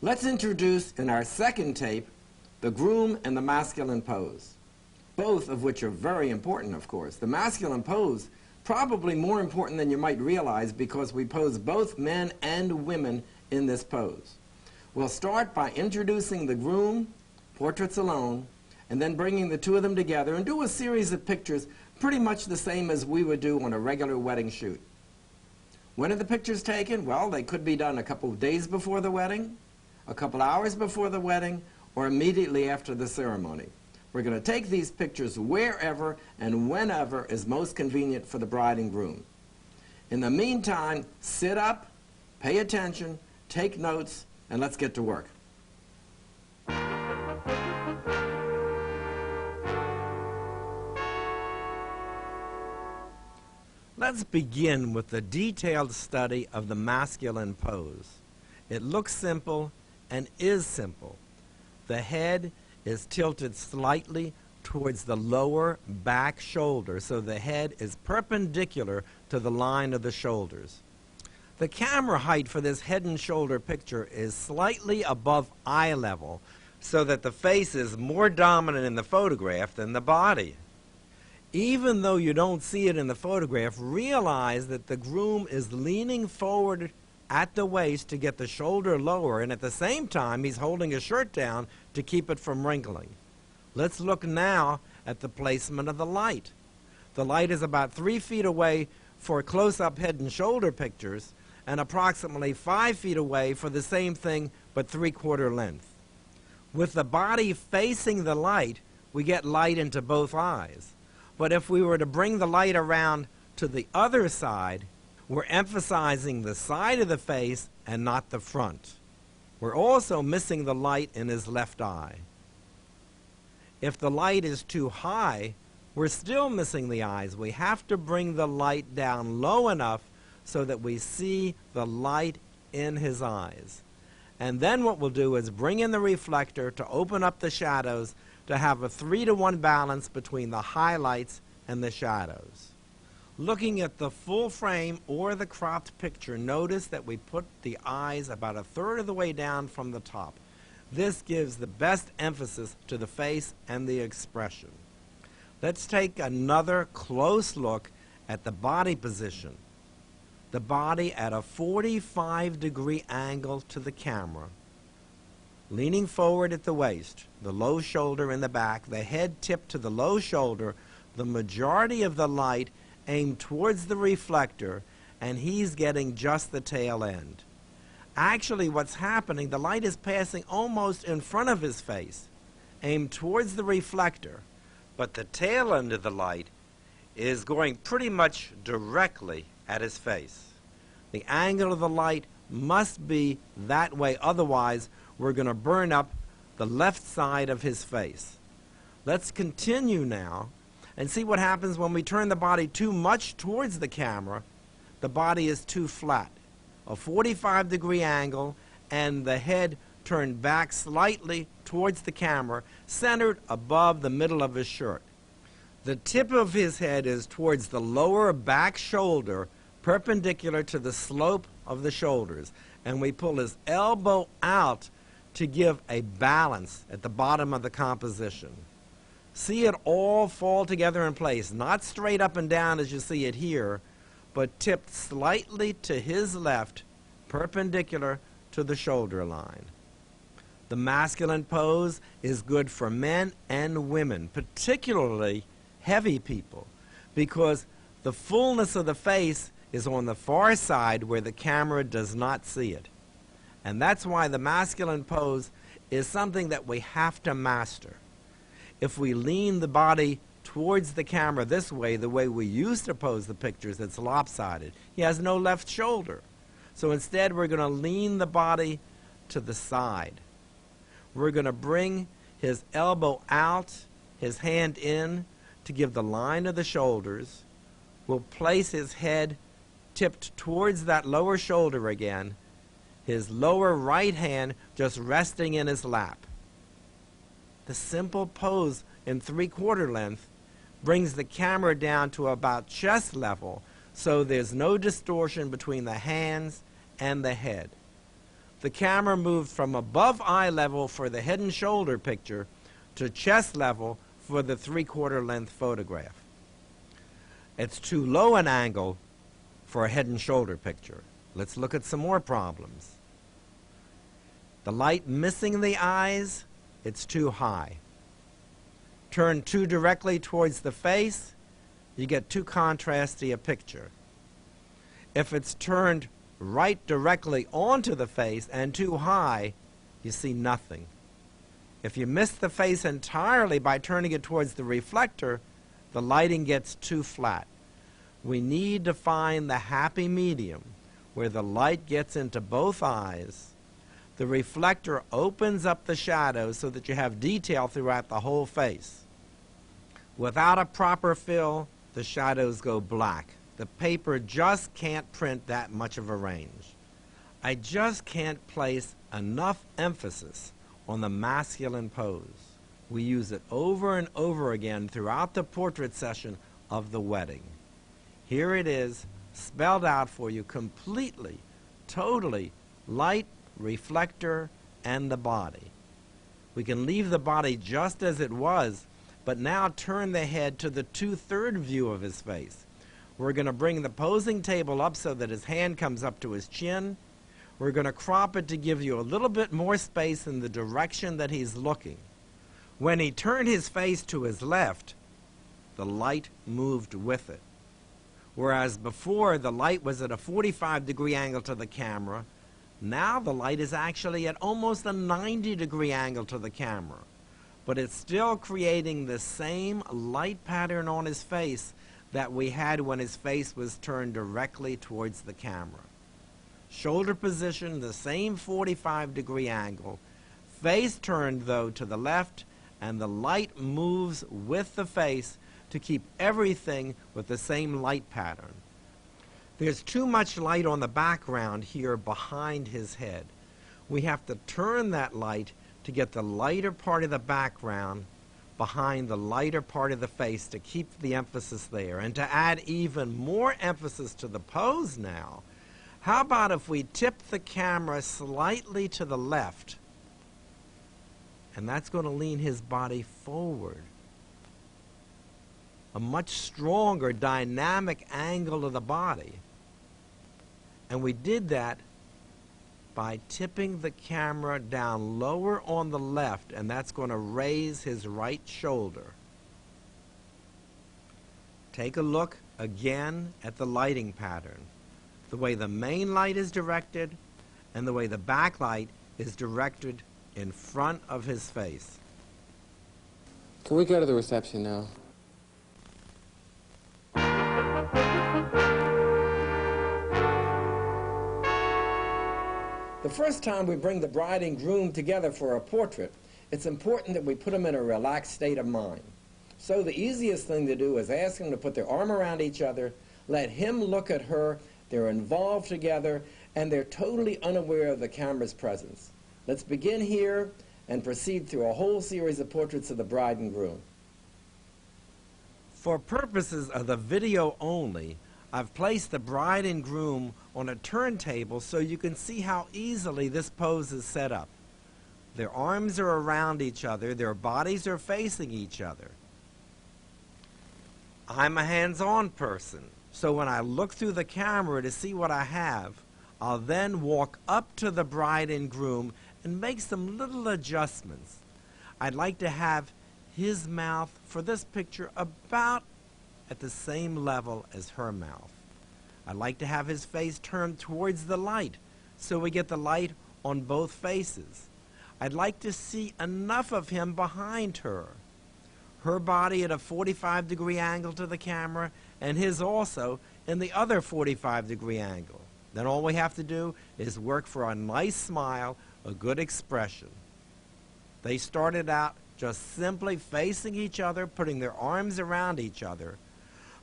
let's introduce in our second tape the groom and the masculine pose, both of which are very important, of course. The masculine pose, probably more important than you might realize because we pose both men and women in this pose. We'll start by introducing the groom, portraits alone, and then bringing the two of them together and do a series of pictures pretty much the same as we would do on a regular wedding shoot. When are the pictures taken? Well, they could be done a couple of days before the wedding, a couple hours before the wedding, or immediately after the ceremony. We're going to take these pictures wherever and whenever is most convenient for the bride and groom. In the meantime, sit up, pay attention, take notes, and let's get to work. Let's begin with the detailed study of the masculine pose. It looks simple and is simple. The head is tilted slightly towards the lower back shoulder, so the head is perpendicular to the line of the shoulders. The camera height for this head and shoulder picture is slightly above eye level, so that the face is more dominant in the photograph than the body. Even though you don't see it in the photograph, realize that the groom is leaning forward at the waist to get the shoulder lower, and at the same time he's holding his shirt down to keep it from wrinkling. Let's look now at the placement of the light. The light is about 3 feet away for close-up head and shoulder pictures and approximately 5 feet away for the same thing but 3/4 length. With the body facing the light, we get light into both eyes. But if we were to bring the light around to the other side, we're emphasizing the side of the face and not the front. We're also missing the light in his left eye. If the light is too high, we're still missing the eyes. We have to bring the light down low enough so that we see the light in his eyes. And then what we'll do is bring in the reflector to open up the shadows to have a 3-to-1 balance between the highlights and the shadows. Looking at the full frame or the cropped picture, notice that we put the eyes about 1/3 of the way down from the top. This gives the best emphasis to the face and the expression. Let's take another close look at the body position. The body at a 45-degree angle to the camera, leaning forward at the waist, the low shoulder in the back, the head tipped to the low shoulder, the majority of the light aimed towards the reflector, and he's getting just the tail end. Actually, what's happening, the light is passing almost in front of his face, aimed towards the reflector, but the tail end of the light is going pretty much directly at his face. The angle of the light must be that way, otherwise we're going to burn up the left side of his face. Let's continue now and see what happens when we turn the body too much towards the camera. The body is too flat, a 45-degree angle, and the head turned back slightly towards the camera, centered above the middle of his shirt. The tip of his head is towards the lower back shoulder, perpendicular to the slope of the shoulders, and we pull his elbow out to give a balance at the bottom of the composition. See it all fall together in place, not straight up and down as you see it here, but tipped slightly to his left, perpendicular to the shoulder line. The masculine pose is good for men and women, particularly heavy people, because the fullness of the face is on the far side where the camera does not see it. And that's why the masculine pose is something that we have to master. If we lean the body towards the camera this way, the way we used to pose the pictures, it's lopsided. He has no left shoulder. So instead, we're going to lean the body to the side. We're going to bring his elbow out, his hand in to give the line of the shoulders. We'll place his head tipped towards that lower shoulder again, his lower right hand just resting in his lap. The simple pose in 3/4 length brings the camera down to about chest level so there's no distortion between the hands and the head. The camera moved from above eye level for the head and shoulder picture to chest level for the 3/4 length photograph. It's too low an angle for a head and shoulder picture. Let's look at some more problems. The light missing the eyes, it's too high. Turn too directly towards the face, you get too contrasty a picture. If it's turned right directly onto the face and too high, you see nothing. If you miss the face entirely by turning it towards the reflector, the lighting gets too flat. We need to find the happy medium where the light gets into both eyes. The reflector opens up the shadows so that you have detail throughout the whole face. Without a proper fill, the shadows go black. The paper just can't print that much of a range. I just can't place enough emphasis on the masculine pose. We use it over and over again throughout the portrait session of the wedding. Here it is, spelled out for you completely, totally, light, reflector, and the body. We can leave the body just as it was, but now turn the head to the 2/3 view of his face. We're going to bring the posing table up so that his hand comes up to his chin. We're going to crop it to give you a little bit more space in the direction that he's looking. When he turned his face to his left, the light moved with it. Whereas before the light was at a 45-degree angle to the camera, now the light is actually at almost a 90-degree angle to the camera. But it's still creating the same light pattern on his face that we had when his face was turned directly towards the camera. Shoulder position, the same 45-degree angle. Face turned, though, to the left, and the light moves with the face to keep everything with the same light pattern. There's too much light on the background here behind his head. We have to turn that light to get the lighter part of the background behind the lighter part of the face to keep the emphasis there. And to add even more emphasis to the pose now, how about if we tip the camera slightly to the left? And that's going to lean his body forward. A much stronger dynamic angle of the body. And we did that by tipping the camera down lower on the left, and that's going to raise his right shoulder. Take a look again at the lighting pattern. The way the main light is directed and the way the backlight is directed in front of his face. Can we go to the reception now? The first time we bring the bride and groom together for a portrait, it's important that we put them in a relaxed state of mind. So the easiest thing to do is ask them to put their arm around each other, let him look at her, they're involved together, and they're totally unaware of the camera's presence. Let's begin here and proceed through a whole series of portraits of the bride and groom. For purposes of the video only, I've placed the bride and groom on a turntable so you can see how easily this pose is set up. Their arms are around each other, their bodies are facing each other. I'm a hands-on person, so when I look through the camera to see what I have, I'll then walk up to the bride and groom and make some little adjustments. I'd like to have his mouth for this picture about at the same level as her mouth. I'd like to have his face turned towards the light so we get the light on both faces. I'd like to see enough of him behind her. Her body at a 45-degree angle to the camera and his also in the other 45-degree angle. Then all we have to do is work for a nice smile, a good expression. They started out just simply facing each other, putting their arms around each other,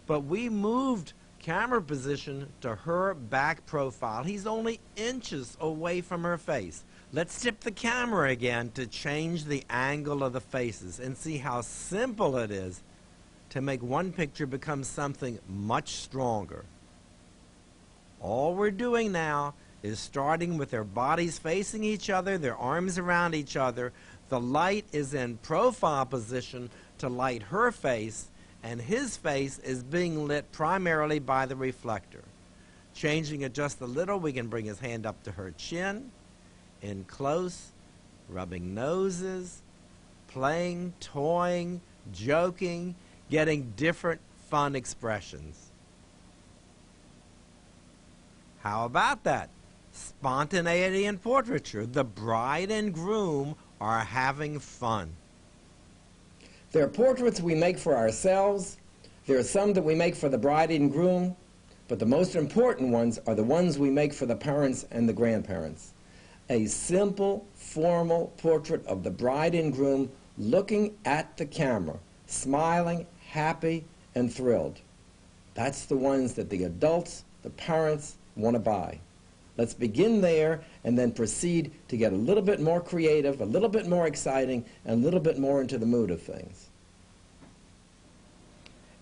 but we moved camera position to her back profile. He's only inches away from her face. Let's tip the camera again to change the angle of the faces and see how simple it is to make one picture become something much stronger. All we're doing now is starting with their bodies facing each other, their arms around each other. The light is in profile position to light her face, and his face is being lit primarily by the reflector. Changing it just a little, we can bring his hand up to her chin, in close, rubbing noses, playing, toying, joking, getting different fun expressions. How about that? Spontaneity in portraiture. The bride and groom are having fun. There are portraits we make for ourselves. There are some that we make for the bride and groom. But the most important ones are the ones we make for the parents and the grandparents. A simple, formal portrait of the bride and groom looking at the camera, smiling, happy, and thrilled. That's the ones that the adults, the parents, want to buy. Let's begin there and then proceed to get a little bit more creative, a little bit more exciting, and a little bit more into the mood of things.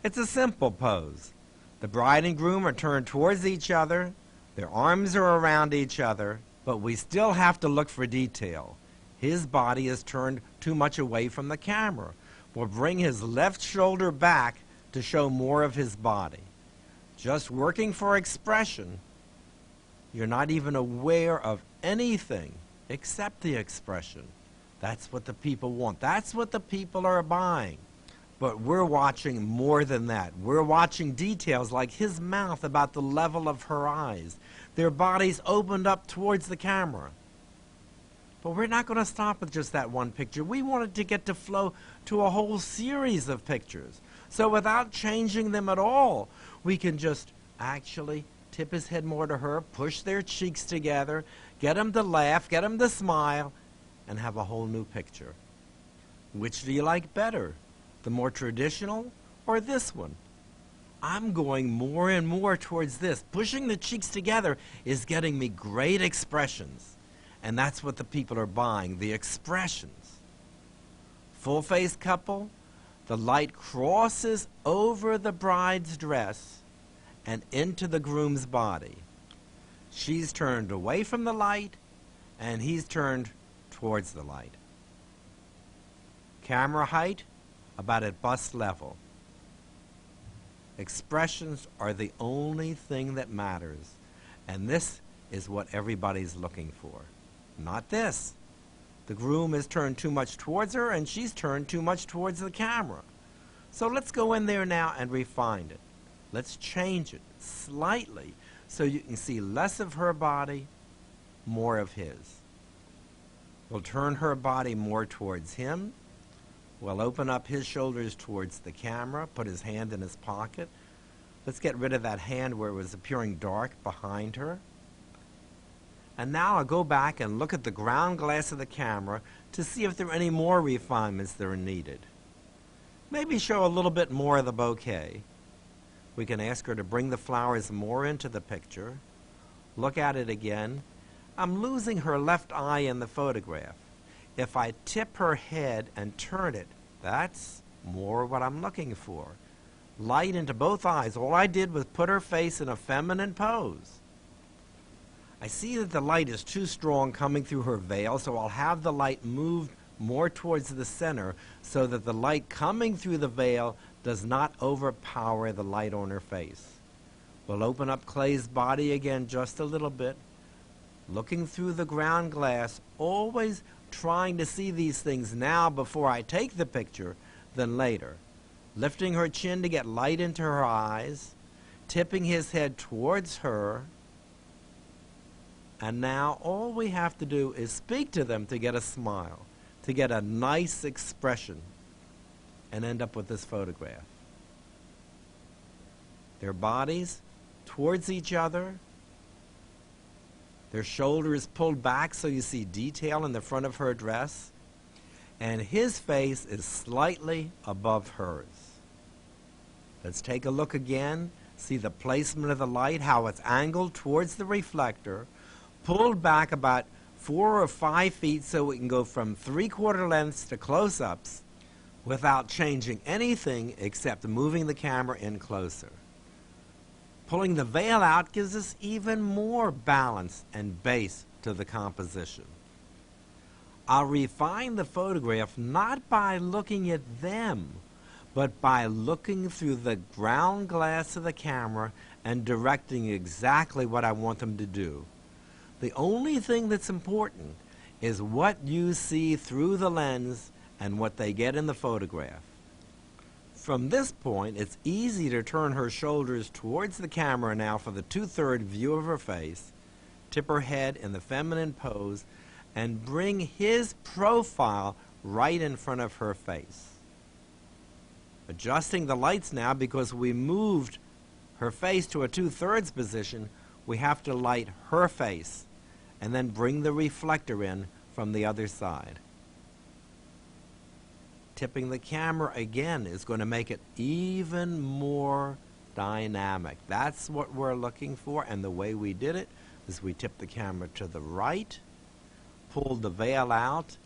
It's a simple pose. The bride and groom are turned towards each other, their arms are around each other, but we still have to look for detail. His body is turned too much away from the camera. We'll bring his left shoulder back to show more of his body. Just working for expression, you're not even aware of anything except the expression. That's what the people want. That's what the people are buying. But we're watching more than that. We're watching details like his mouth about the level of her eyes, their bodies opened up towards the camera. But we're not going to stop with just that one picture. We wanted to get to flow to a whole series of pictures. So without changing them at all, we can just actually tip his head more to her, push their cheeks together, get him to laugh, get him to smile, and have a whole new picture. Which do you like better? The more traditional or this one? I'm going more and more towards this. Pushing the cheeks together is getting me great expressions. And that's what the people are buying, the expressions. Full-face couple, the light crosses over the bride's dress and into the groom's body. She's turned away from the light, and he's turned towards the light. Camera height, about at bust level. Expressions are the only thing that matters, and this is what everybody's looking for. Not this. The groom is turned too much towards her, and she's turned too much towards the camera. So let's go in there now and refine it. Let's change it slightly so you can see less of her body, more of his. We'll turn her body more towards him. We'll open up his shoulders towards the camera, put his hand in his pocket. Let's get rid of that hand where it was appearing dark behind her. And now I'll go back and look at the ground glass of the camera to see if there are any more refinements that are needed. Maybe show a little bit more of the bouquet. We can ask her to bring the flowers more into the picture. Look at it again. I'm losing her left eye in the photograph. If I tip her head and turn it, that's more what I'm looking for. Light into both eyes. All I did was put her face in a feminine pose. I see that the light is too strong coming through her veil, so I'll have the light moved more towards the center so that the light coming through the veil does not overpower the light on her face. We'll open up Clay's body again just a little bit, looking through the ground glass, always trying to see these things now before I take the picture than later. Lifting her chin to get light into her eyes, tipping his head towards her, and now all we have to do is speak to them to get a smile, to get a nice expression, and end up with this photograph. Their bodies towards each other, their shoulders pulled back so you see detail in the front of her dress, and his face is slightly above hers. Let's take a look again, see the placement of the light, how it's angled towards the reflector, pulled back about 4 or 5 feet so we can go from 3/4 lengths to close-ups without changing anything except moving the camera in closer. Pulling the veil out gives us even more balance and base to the composition. I'll refine the photograph not by looking at them, but by looking through the ground glass of the camera and directing exactly what I want them to do. The only thing that's important is what you see through the lens and what they get in the photograph. From this point, it's easy to turn her shoulders towards the camera now for the 2/3 view of her face, tip her head in the feminine pose, and bring his profile right in front of her face. Adjusting the lights now, because we moved her face to a 2/3 position, we have to light her face and then bring the reflector in from the other side. Tipping the camera again is going to make it even more dynamic. That's what we're looking for, and the way we did it is we tipped the camera to the right, pulled the veil out,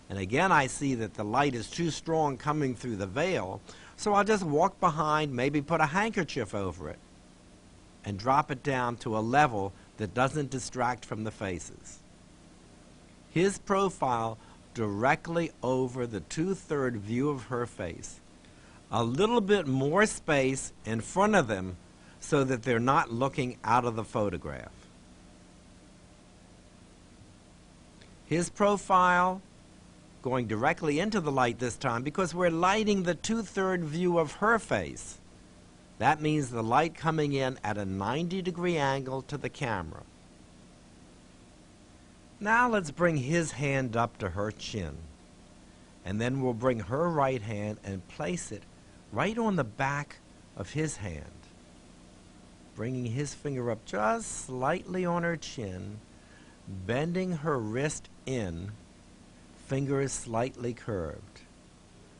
and again I see that the light is too strong coming through the veil, so I'll just walk behind, maybe put a handkerchief over it, and drop it down to a level that doesn't distract from the faces. His profile directly over the 2/3 view of her face. A little bit more space in front of them so that they're not looking out of the photograph. His profile going directly into the light this time because we're lighting the 2/3 view of her face. That means the light coming in at a 90-degree angle to the camera. Now let's bring his hand up to her chin. And then we'll bring her right hand and place it right on the back of his hand. Bringing his finger up just slightly on her chin, bending her wrist in, finger is slightly curved.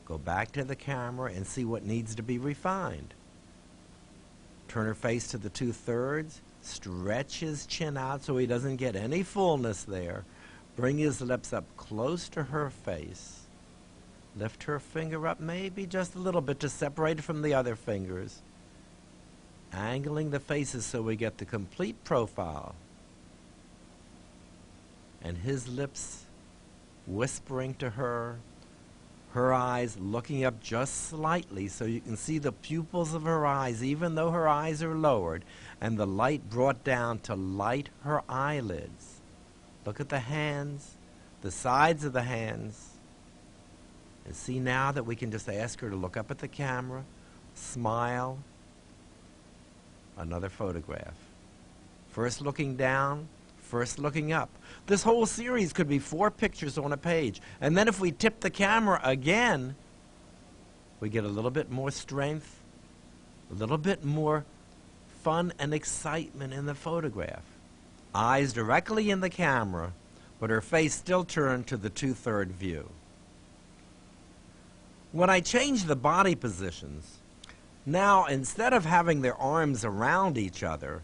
Go back to the camera and see what needs to be refined. Turn her face to the 2/3. Stretch his chin out so he doesn't get any fullness there. Bring his lips up close to her face. Lift her finger up maybe just a little bit to separate it from the other fingers. Angling the faces so we get the complete profile. And his lips whispering to her. Her eyes looking up just slightly so you can see the pupils of her eyes even though her eyes are lowered, and the light brought down to light her eyelids. Look at the hands, the sides of the hands, and see now that we can just ask her to look up at the camera, smile. Another photograph. First looking down, first looking up. This whole series could be 4 pictures on a page. And then if we tip the camera again, we get a little bit more strength, a little bit more fun and excitement in the photograph. Eyes directly in the camera, but her face still turned to the 2/3 view. When I change the body positions, now instead of having their arms around each other,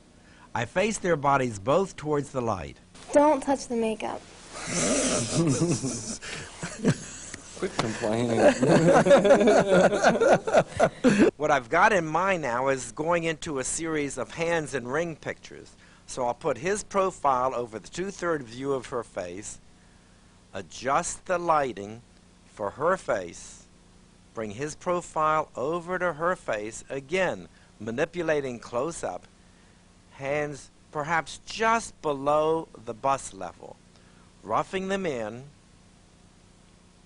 I face their bodies both towards the light. Don't touch the makeup. Quit complaining. What I've got in mind now is going into a series of hands and ring pictures. So I'll put his profile over the 2/3 view of her face, adjust the lighting for her face, bring his profile over to her face, again manipulating close up, hands perhaps just below the bust level, roughing them in,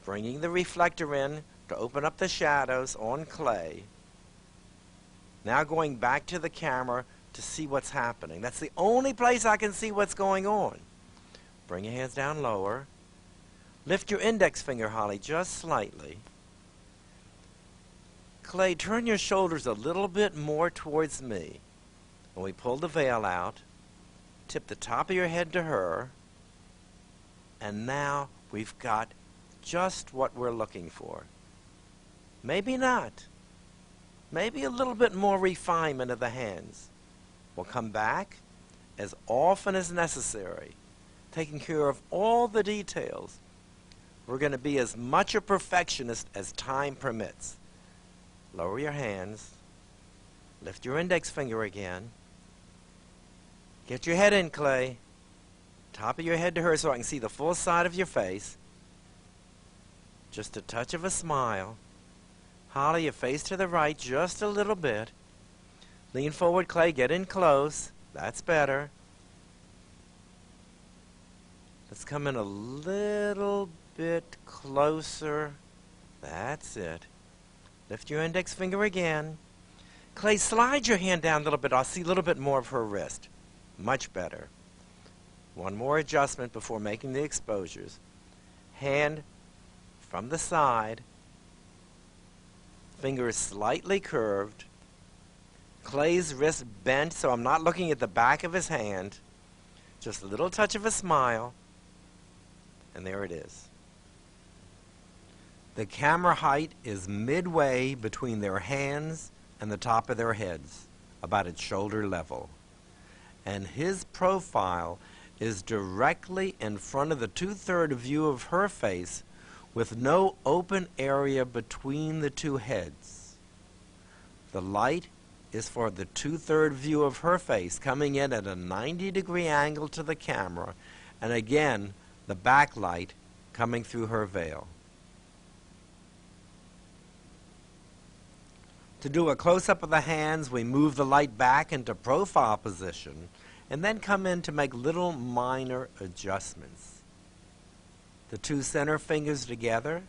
bringing the reflector in to open up the shadows on clay. Now going back to the camera to see what's happening. That's the only place I can see what's going on. Bring your hands down lower. Lift your index finger, Holly, just slightly. Clay, turn your shoulders a little bit more towards me. When we pull the veil out, tip the top of your head to her, and now we've got just what we're looking for. Maybe not. Maybe a little bit more refinement of the hands. We'll come back as often as necessary, taking care of all the details. We're going to be as much a perfectionist as time permits. Lower your hands. Lift your index finger again. Get your head in, Clay. Top of your head to her so I can see the full side of your face. Just a touch of a smile. Holly, your face to the right just a little bit. Lean forward, Clay. Get in close. That's better. Let's come in a little bit closer. That's it. Lift your index finger again. Clay, slide your hand down a little bit. I'll see a little bit more of her wrist. Much better. One more adjustment before making the exposures. Hand from the side. Finger slightly curved. Clay's wrist bent, so I'm not looking at the back of his hand. Just a little touch of a smile. And there it is. The camera height is midway between their hands and the top of their heads, about at shoulder level. And his profile is directly in front of the 2/3 view of her face with no open area between the two heads. The light is for the 2/3 view of her face, coming in at a 90-degree angle to the camera, and again, the backlight coming through her veil. To do a close-up of the hands, we move the light back into profile position and then come in to make little minor adjustments. The two center fingers together,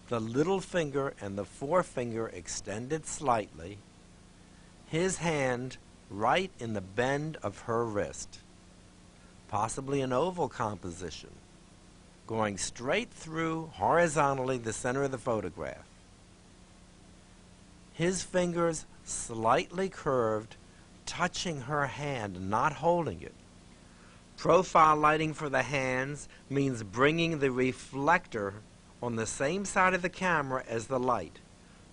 the little finger and the forefinger extended slightly, his hand right in the bend of her wrist, possibly an oval composition, going straight through horizontally the center of the photograph. His fingers slightly curved, touching her hand, not holding it. Profile lighting for the hands means bringing the reflector on the same side of the camera as the light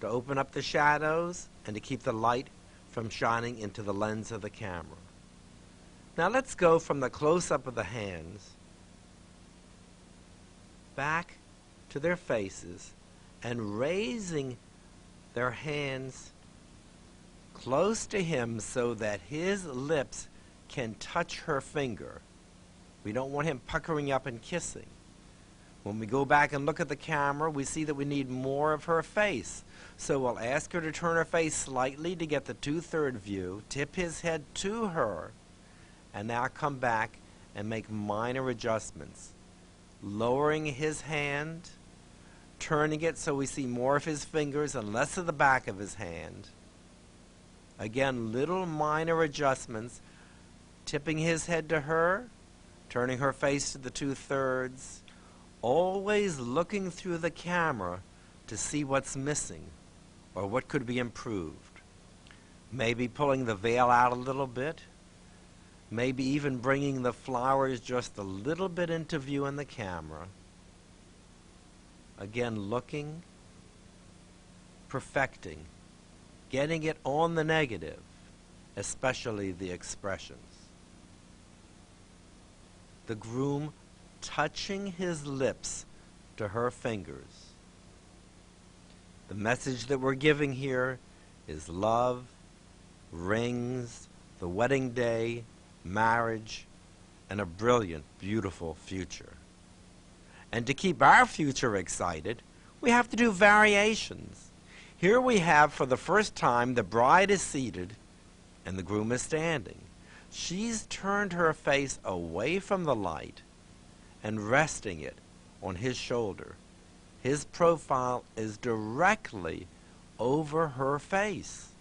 to open up the shadows and to keep the light from shining into the lens of the camera. Now let's go from the close-up of the hands back to their faces and raising their hands close to him so that his lips can touch her finger. We don't want him puckering up and kissing. When we go back and look at the camera, we see that we need more of her face. So we'll ask her to turn her face slightly to get the 2/3 view, tip his head to her, and now come back and make minor adjustments. Lowering his hand, turning it so we see more of his fingers and less of the back of his hand. Again, little minor adjustments, tipping his head to her, turning her face to the 2/3, always looking through the camera to see what's missing or what could be improved. Maybe pulling the veil out a little bit, maybe even bringing the flowers just a little bit into view in the camera. Again, looking, perfecting, getting it on the negative, especially the expressions. The groom touching his lips to her fingers. The message that we're giving here is love, rings, the wedding day, marriage, and a brilliant, beautiful future. And to keep our future excited, we have to do variations. Here we have, for the first time, the bride is seated and the groom is standing. She's turned her face away from the light and resting it on his shoulder. His profile is directly over her face.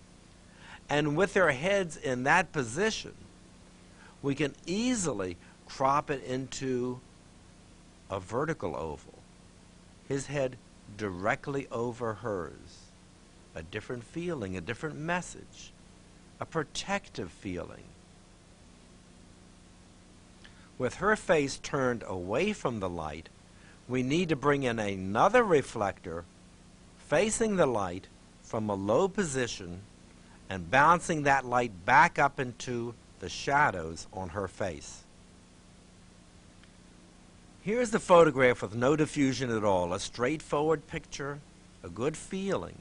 And with their heads in that position, we can easily crop it into a vertical oval. His head directly over hers. A different feeling, a different message, a protective feeling. With her face turned away from the light, we need to bring in another reflector facing the light from a low position and bouncing that light back up into the shadows on her face. Here's the photograph with no diffusion at all, a straightforward picture, a good feeling.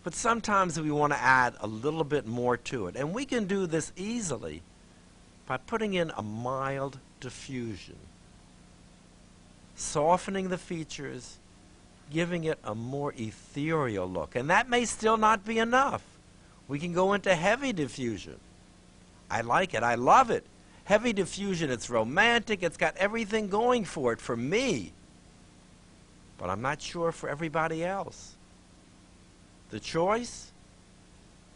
But sometimes we want to add a little bit more to it, and we can do this easily by putting in a mild diffusion, softening the features, giving it a more ethereal look. And that may still not be enough. We can go into heavy diffusion. I like it. I love it. Heavy diffusion, it's romantic. It's got everything going for it for me. But I'm not sure for everybody else. The choice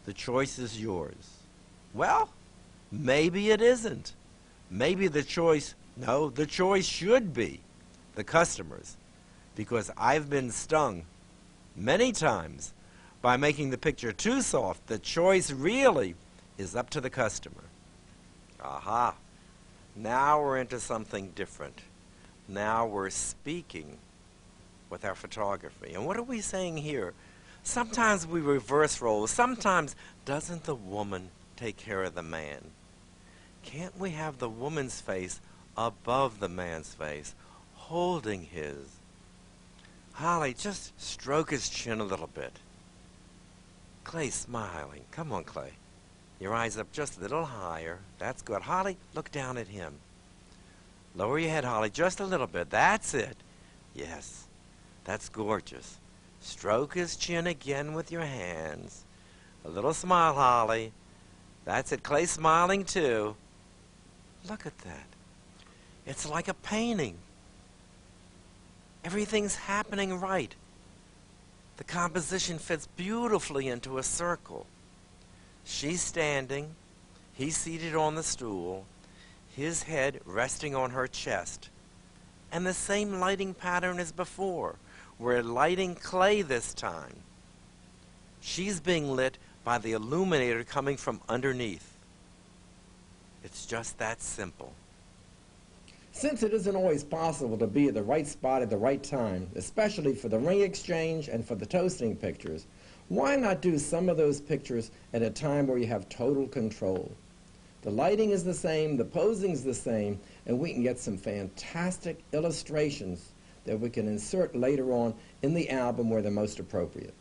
is yours. Well, maybe it isn't. Maybe the choice should be the customer's, because I've been stung many times by making the picture too soft. The choice really is up to the customer. Aha. Now we're into something different. Now we're speaking with our photography. And what are we saying here? Sometimes we reverse roles. Sometimes doesn't the woman take care of the man? Can't we have the woman's face above the man's face, holding his? Holly, just stroke his chin a little bit. Clay smiling. Come on, Clay. Your eyes up just a little higher. That's good. Holly, look down at him. Lower your head, Holly, just a little bit. That's it. Yes, that's gorgeous. Stroke his chin again with your hands. A little smile, Holly. That's it. Clay smiling too. Look at that. It's like a painting. Everything's happening right. The composition fits beautifully into a circle. She's standing. He's seated on the stool. His head resting on her chest. And the same lighting pattern as before. We're lighting Clay this time. She's being lit by the illuminator coming from underneath. It's just that simple. Since it isn't always possible to be at the right spot at the right time, especially for the ring exchange and for the toasting pictures, why not do some of those pictures at a time where you have total control? The lighting is the same, the posing is the same, and we can get some fantastic illustrations that we can insert later on in the album where they're most appropriate.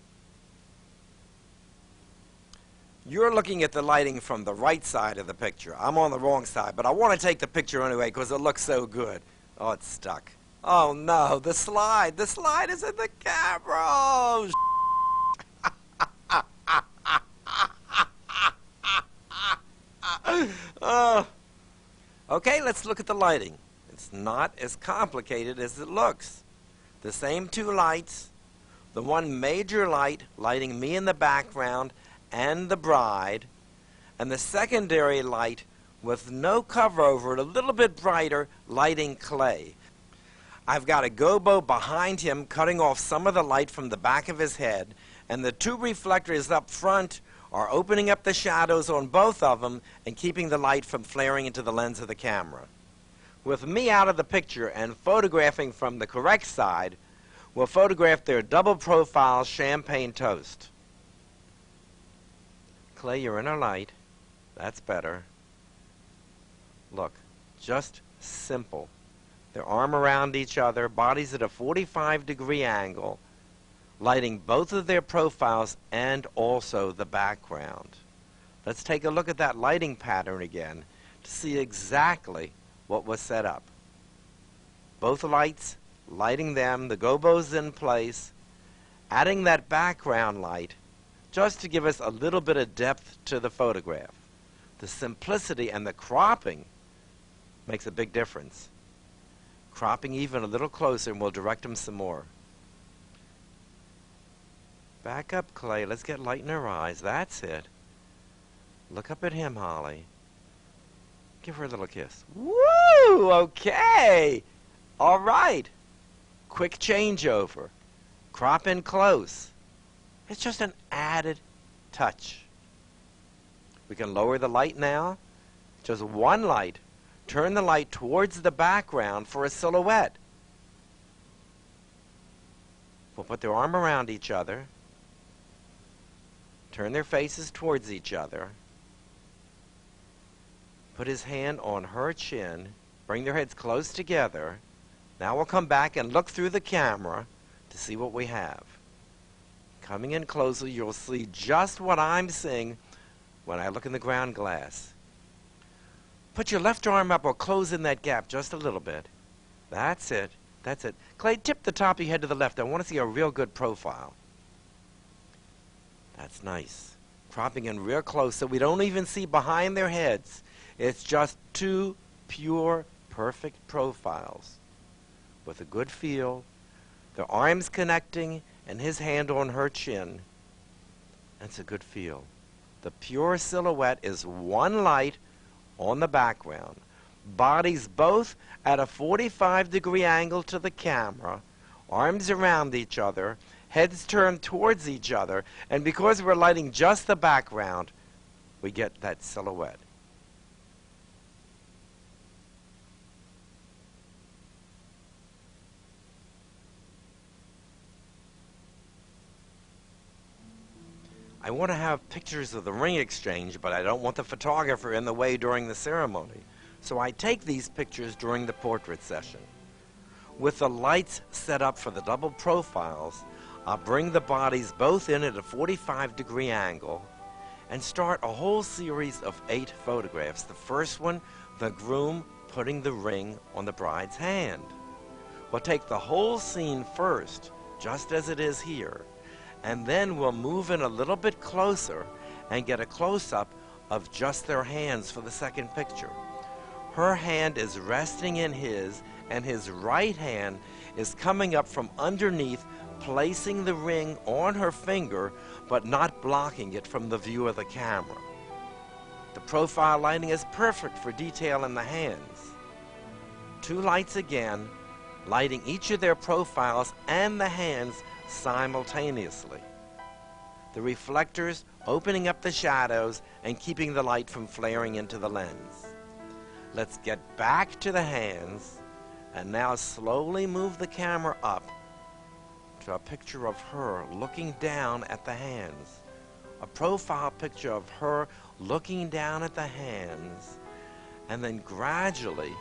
You're looking at the lighting from the right side of the picture. I'm on the wrong side, but I want to take the picture anyway because it looks so good. Oh, it's stuck. Oh, no, the slide. The slide is in the camera. Oh, Okay, let's look at the lighting. It's not as complicated as it looks. The same two lights, the one major light lighting me in the background and the bride, and the secondary light with no cover over it, a little bit brighter, lighting Clay. I've got a gobo behind him cutting off some of the light from the back of his head, and the two reflectors up front are opening up the shadows on both of them and keeping the light from flaring into the lens of the camera. With me out of the picture and photographing from the correct side, we'll photograph their double profile champagne toast. Clay, you're in our light. That's better. Look, just simple. Their arm around each other, bodies at a 45-degree angle, lighting both of their profiles and also the background. Let's take a look at that lighting pattern again to see exactly what was set up. Both lights, lighting them, the gobos in place, adding that background light just to give us a little bit of depth to the photograph. The simplicity and the cropping makes a big difference. Cropping even a little closer and we'll direct them some more. Back up, Clay. Let's get light in her eyes. That's it. Look up at him, Holly. Give her a little kiss. Woo! Okay. All right. Quick changeover. Crop in close. It's just an added touch. We can lower the light now. Just one light. Turn the light towards the background for a silhouette. We'll put their arm around each other. Turn their faces towards each other. Put his hand on her chin. Bring their heads close together. Now we'll come back and look through the camera to see what we have. Coming in closer, you'll see just what I'm seeing when I look in the ground glass. Put your left arm up or close in that gap just a little bit. That's it. That's it. Clay, tip the top of your head to the left. I want to see a real good profile. That's nice. Cropping in real close so we don't even see behind their heads. It's just two pure, perfect profiles with a good feel, their arms connecting and his hand on her chin. That's a good feel. The pure silhouette is one light on the background. Bodies both at a 45-degree angle to the camera, arms around each other, heads turned towards each other, and because we're lighting just the background, we get that silhouette. I want to have pictures of the ring exchange, but I don't want the photographer in the way during the ceremony. So I take these pictures during the portrait session. With the lights set up for the double profiles, I'll bring the bodies both in at a 45-degree angle and start a whole series of 8 photographs. The first one, the groom putting the ring on the bride's hand. We'll take the whole scene first, just as it is here, and then we'll move in a little bit closer and get a close-up of just their hands for the second picture. Her hand is resting in his, and his right hand is coming up from underneath, placing the ring on her finger, but not blocking it from the view of the camera. The profile lighting is perfect for detail in the hands. 2 lights again, lighting each of their profiles and the hands simultaneously. The reflectors opening up the shadows and keeping the light from flaring into the lens. Let's get back to the hands and now slowly move the camera up to a picture of her looking down at the hands. A profile picture of her looking down at the hands, and then gradually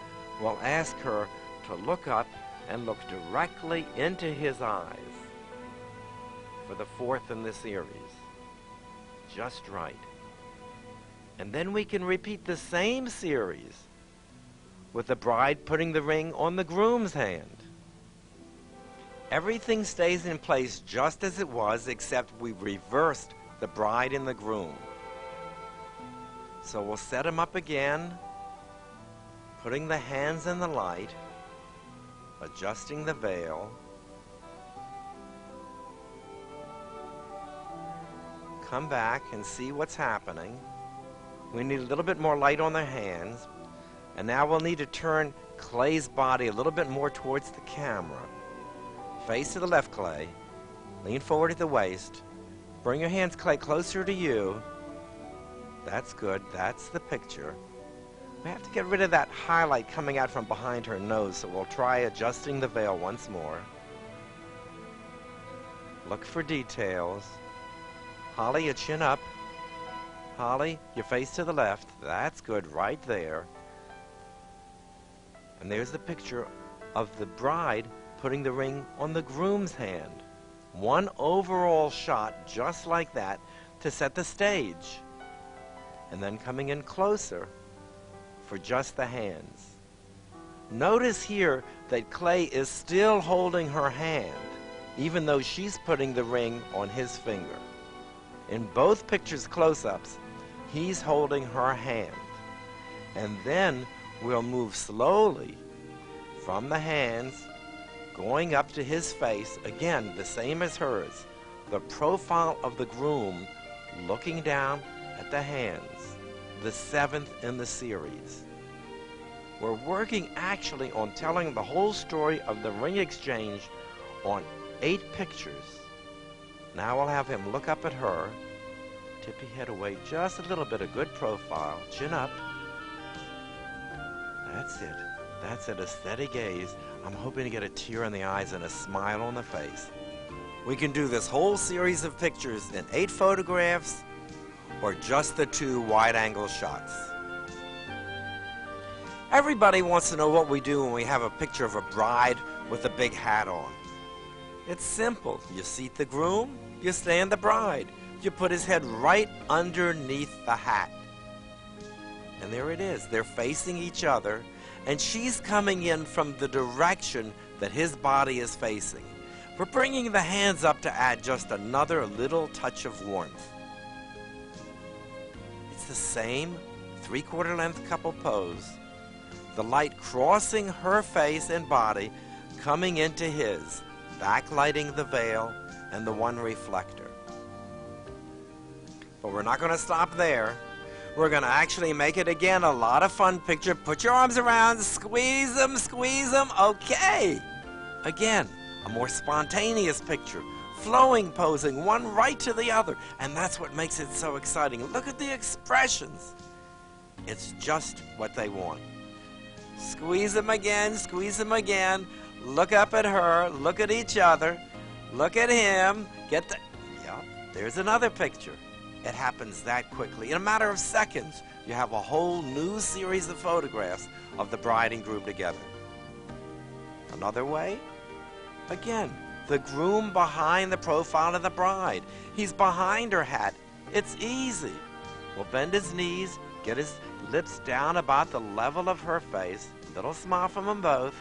we'll ask her to look up and look directly into his eyes for the 4th in the series. Just right. And then we can repeat the same series with the bride putting the ring on the groom's hand. Everything stays in place just as it was, except we reversed the bride and the groom. So we'll set them up again, putting the hands in the light, adjusting the veil, come back and see what's happening. We need a little bit more light on their hands, and now we'll need to turn Clay's body a little bit more towards the camera. Face to the left, Clay. Lean forward at the waist. Bring your hands, Clay, closer to you. That's good. That's the picture. We have to get rid of that highlight coming out from behind her nose, so we'll try adjusting the veil once more. Look for details. Holly, your chin up. Holly, your face to the left. That's good, right there. And there's the picture of the bride putting the ring on the groom's hand. One overall shot just like that to set the stage. And then coming in closer for just the hands. Notice here that Clay is still holding her hand, even though she's putting the ring on his finger. In both pictures close-ups, he's holding her hand. And then we'll move slowly from the hands, going up to his face, again, the same as hers, the profile of the groom looking down at the hands, the 7th in the series. We're working actually on telling the whole story of the ring exchange on 8 pictures. Now we'll have him look up at her, tip your head away just a little bit, a good profile, chin up. That's it. That's it, a steady gaze. I'm hoping to get a tear in the eyes and a smile on the face. We can do this whole series of pictures in 8 photographs or just the 2 wide-angle shots. Everybody wants to know what we do when we have a picture of a bride with a big hat on. It's simple. You seat the groom, you stand the bride. You put his head right underneath the hat. And there it is. They're facing each other, and she's coming in from the direction that his body is facing. We're bringing the hands up to add just another little touch of warmth. It's the same 3/4 length couple pose. The light crossing her face and body, coming into his, backlighting the veil and the one reflector. But we're not going to stop there. We're going to actually make it again a lot of fun picture. Put your arms around, squeeze them, okay. Again, a more spontaneous picture, flowing posing, one right to the other. And that's what makes it so exciting. Look at the expressions. It's just what they want. Squeeze them again, look up at her, look at each other, look at him, yeah, there's another picture. It happens that quickly. In a matter of seconds, you have a whole new series of photographs of the bride and groom together. Another way, again, the groom behind the profile of the bride. He's behind her hat. It's easy. We'll bend his knees, get his lips down about the level of her face. Little smile from them both.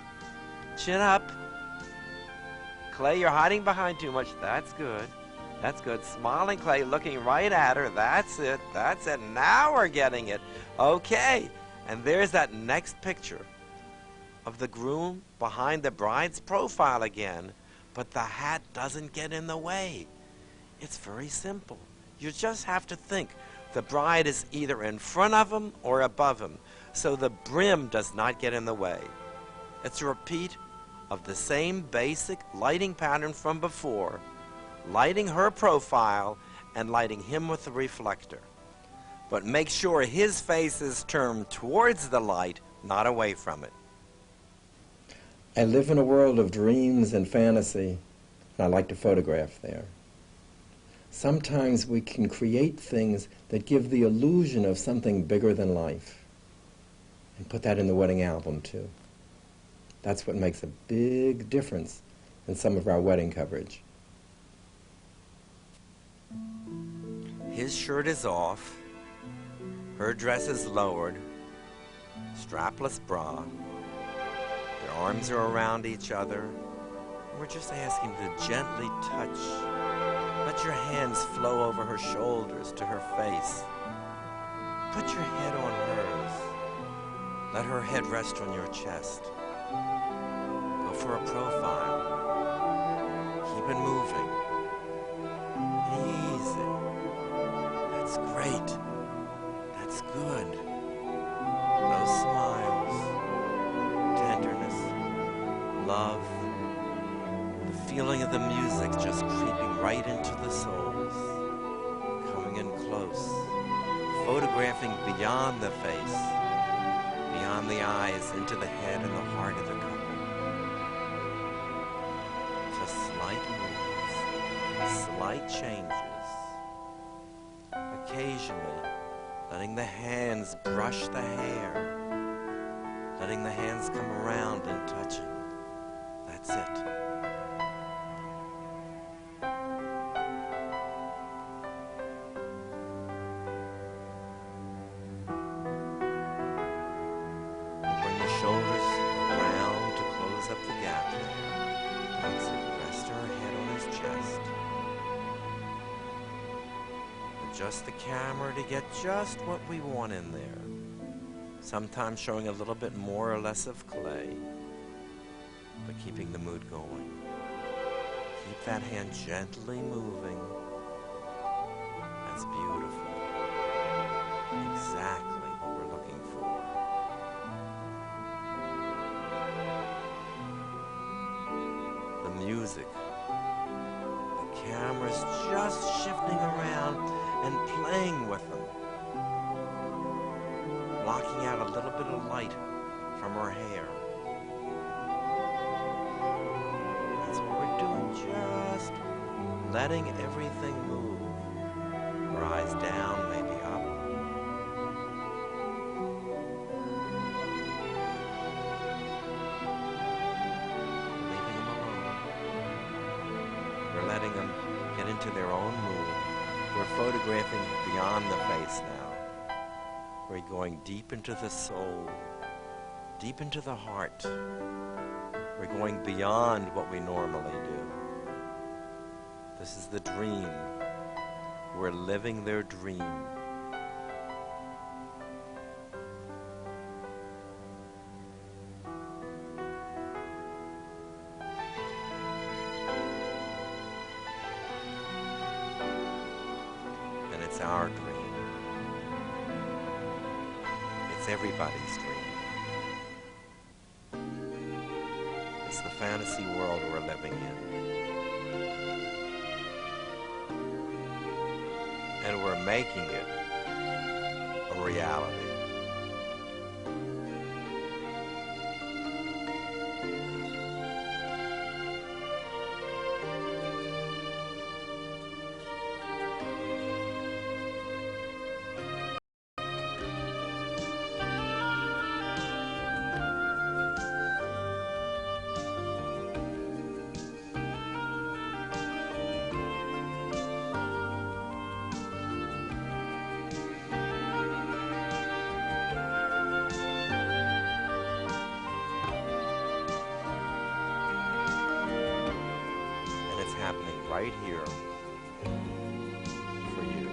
Chin up. Clay, you're hiding behind too much. That's good. That's good. Smiling, Clay, looking right at her. That's it. That's it. Now we're getting it. Okay. And there's that next picture of the groom behind the bride's profile again, but the hat doesn't get in the way. It's very simple. You just have to think. The bride is either in front of him or above him, so the brim does not get in the way. It's a repeat of the same basic lighting pattern from before, lighting her profile and lighting him with the reflector. But make sure his face is turned towards the light, not away from it. I live in a world of dreams and fantasy, and I like to photograph there. Sometimes we can create things that give the illusion of something bigger than life, and put that in the wedding album too. That's what makes a big difference in some of our wedding coverage. His shirt is off, her dress is lowered, strapless bra. Their arms are around each other. We're just asking to gently touch. Let your hands flow over her shoulders to her face. Put your head on hers. Let her head rest on your chest. Go for a profile. Keep it moving. Easy. That's great. That's good. Those smiles. Tenderness. Love. The feeling of the music just creeping right into the souls. Coming in close. Photographing beyond the face. Beyond the eyes, into the head and the heart of the couple. Just slight movements, slight changes. Occasionally, letting the hands brush the hair. Letting the hands come around and touching. That's it. Shoulders around to close up the gap there. That's it. Rest her head on his chest. Adjust the camera to get just what we want in there. Sometimes showing a little bit more or less of Clay, but keeping the mood going. Keep that hand gently moving. That's beautiful. Exactly what we're looking for. Music. The camera's just shifting around and playing with them, blocking out a little bit of light from her hair. That's what we're doing, just letting everything move. Her eyes down, maybe up. We're letting them get into their own mood. We're photographing beyond the face now. We're going deep into the soul, deep into the heart. We're going beyond what we normally do. This is the dream. We're living their dream. And it's our dream. It's everybody's dream. It's the fantasy world we're living in. And we're making it a reality. Happening right here for you.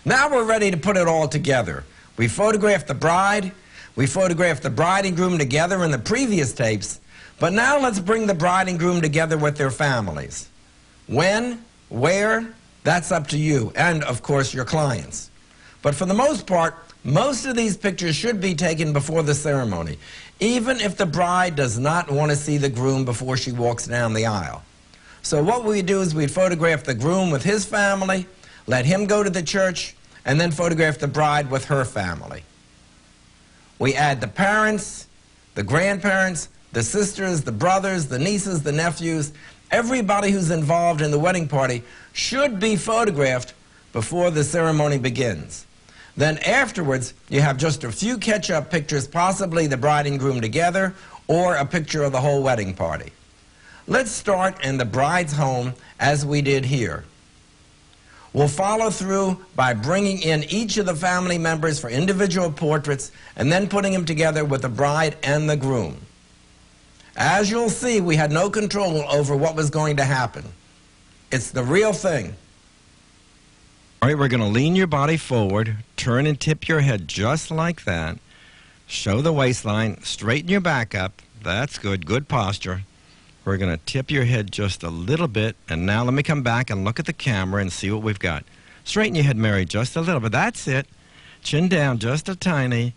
Now we're ready to put it all together. We photographed the bride, we photographed the bride and groom together in the previous tapes, but now let's bring the bride and groom together with their families. When, where, that's up to you, and of course your clients. But for the most part, most of these pictures should be taken before the ceremony, even if the bride does not want to see the groom before she walks down the aisle. So what we do is we'd photograph the groom with his family, let him go to the church, and then photograph the bride with her family. We add the parents, the grandparents, the sisters, the brothers, the nieces, the nephews. Everybody who's involved in the wedding party should be photographed before the ceremony begins. Then afterwards, you have just a few catch-up pictures, possibly the bride and groom together, or a picture of the whole wedding party. Let's start in the bride's home as we did here. We'll follow through by bringing in each of the family members for individual portraits and then putting them together with the bride and the groom. As you'll see, we had no control over what was going to happen. It's the real thing. All right, we're going to lean your body forward, turn and tip your head just like that. Show the waistline, straighten your back up. That's good, good posture. We're going to tip your head just a little bit, and now let me come back and look at the camera and see what we've got. Straighten your head, Mary, just a little bit. That's it. Chin down just a tiny.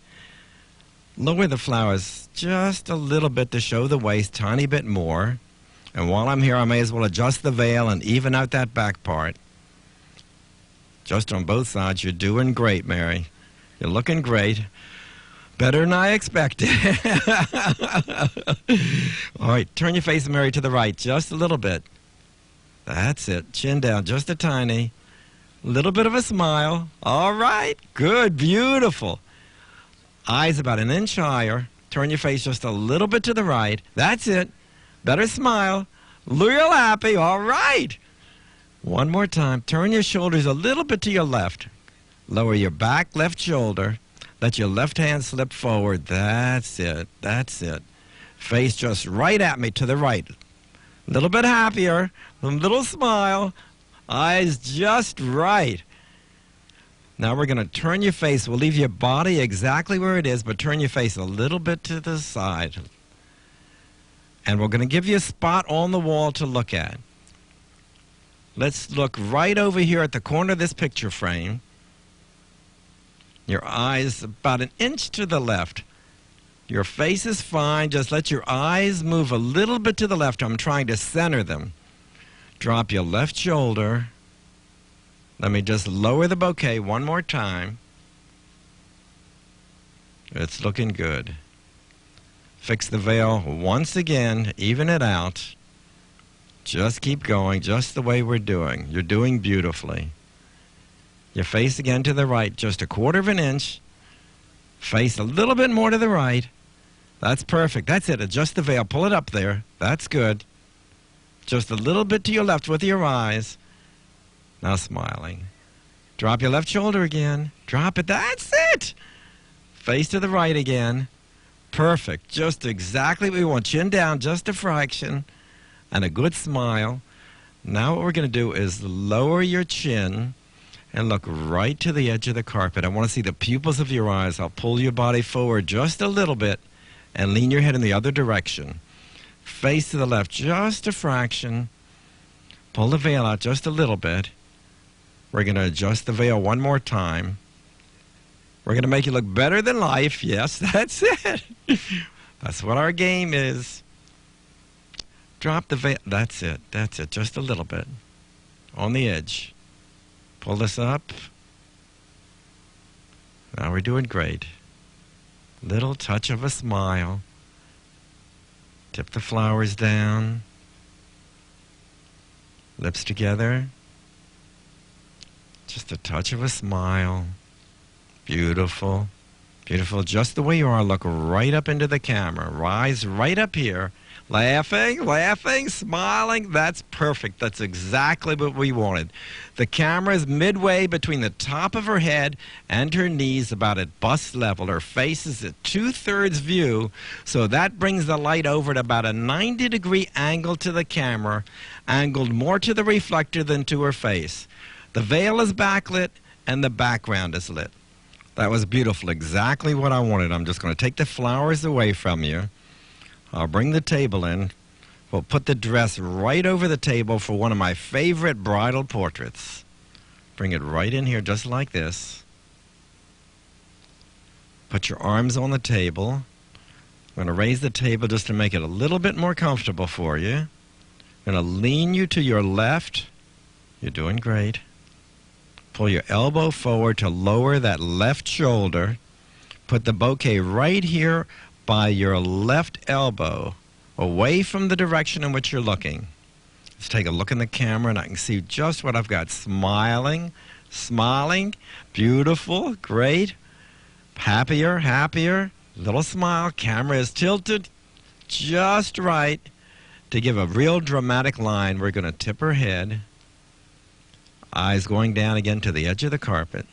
Lower the flowers just a little bit to show the waist, tiny bit more. And while I'm here, I may as well adjust the veil and even out that back part. Just on both sides. You're doing great, Mary. You're looking great. Better than I expected. All right, turn your face, Mary, to the right just a little bit. That's it. Chin down just a tiny. Little bit of a smile. All right, good, beautiful. Eyes about an inch higher. Turn your face just a little bit to the right. That's it. Better smile. Real happy. All right. One more time. Turn your shoulders a little bit to your left. Lower your back left shoulder. Let your left hand slip forward. That's it. That's it. Face just right at me to the right. A little bit happier. A little smile. Eyes just right. Now we're going to turn your face. We'll leave your body exactly where it is, but turn your face a little bit to the side. And we're going to give you a spot on the wall to look at. Let's look right over here at the corner of this picture frame. Your eyes about an inch to the left. Your face is fine. Just let your eyes move a little bit to the left. I'm trying to center them. Drop your left shoulder. Let me just lower the bouquet one more time. It's looking good. Fix the veil once again. Even it out. Just keep going, just the way we're doing. You're doing beautifully. Your face again to the right, just a quarter of an inch. Face a little bit more to the right. That's perfect. That's it. Adjust the veil. Pull it up there. That's good. Just a little bit to your left with your eyes. Now smiling. Drop your left shoulder again. Drop it. That's it. Face to the right again. Perfect. Just exactly what we want. Chin down just a fraction. And a good smile. Now what we're going to do is lower your chin and look right to the edge of the carpet. I want to see the pupils of your eyes. I'll pull your body forward just a little bit and lean your head in the other direction. Face to the left just a fraction. Pull the veil out just a little bit. We're going to adjust the veil one more time. We're going to make you look better than life. Yes, that's it. That's what our game is. Drop the veil. That's it. That's it. Just a little bit. On the edge. Pull this up. Now we're doing great. Little touch of a smile. Tip the flowers down. Lips together. Just a touch of a smile. Beautiful. Beautiful. Just the way you are. Look right up into the camera. Rise right up here. Laughing, laughing, smiling. That's perfect. That's exactly what we wanted. The camera is midway between the top of her head and her knees, about at bust level. Her face is at 2/3 view, so that brings the light over at about a 90-degree angle to the camera, angled more to the reflector than to her face. The veil is backlit and the background is lit. That was beautiful. Exactly what I wanted. I'm just going to take the flowers away from you. I'll bring the table in. We'll put the dress right over the table for one of my favorite bridal portraits. Bring it right in here just like this. Put your arms on the table. I'm going to raise the table just to make it a little bit more comfortable for you. I'm going to lean you to your left. You're doing great. Pull your elbow forward to lower that left shoulder. Put the bouquet right here by your left elbow, away from the direction in which you're looking. Let's take a look in the camera and I can see just what I've got. Smiling, smiling, beautiful, great, happier, happier, little smile. Camera is tilted just right to give a real dramatic line. We're going to tip her head. Eyes going down again to the edge of the carpet.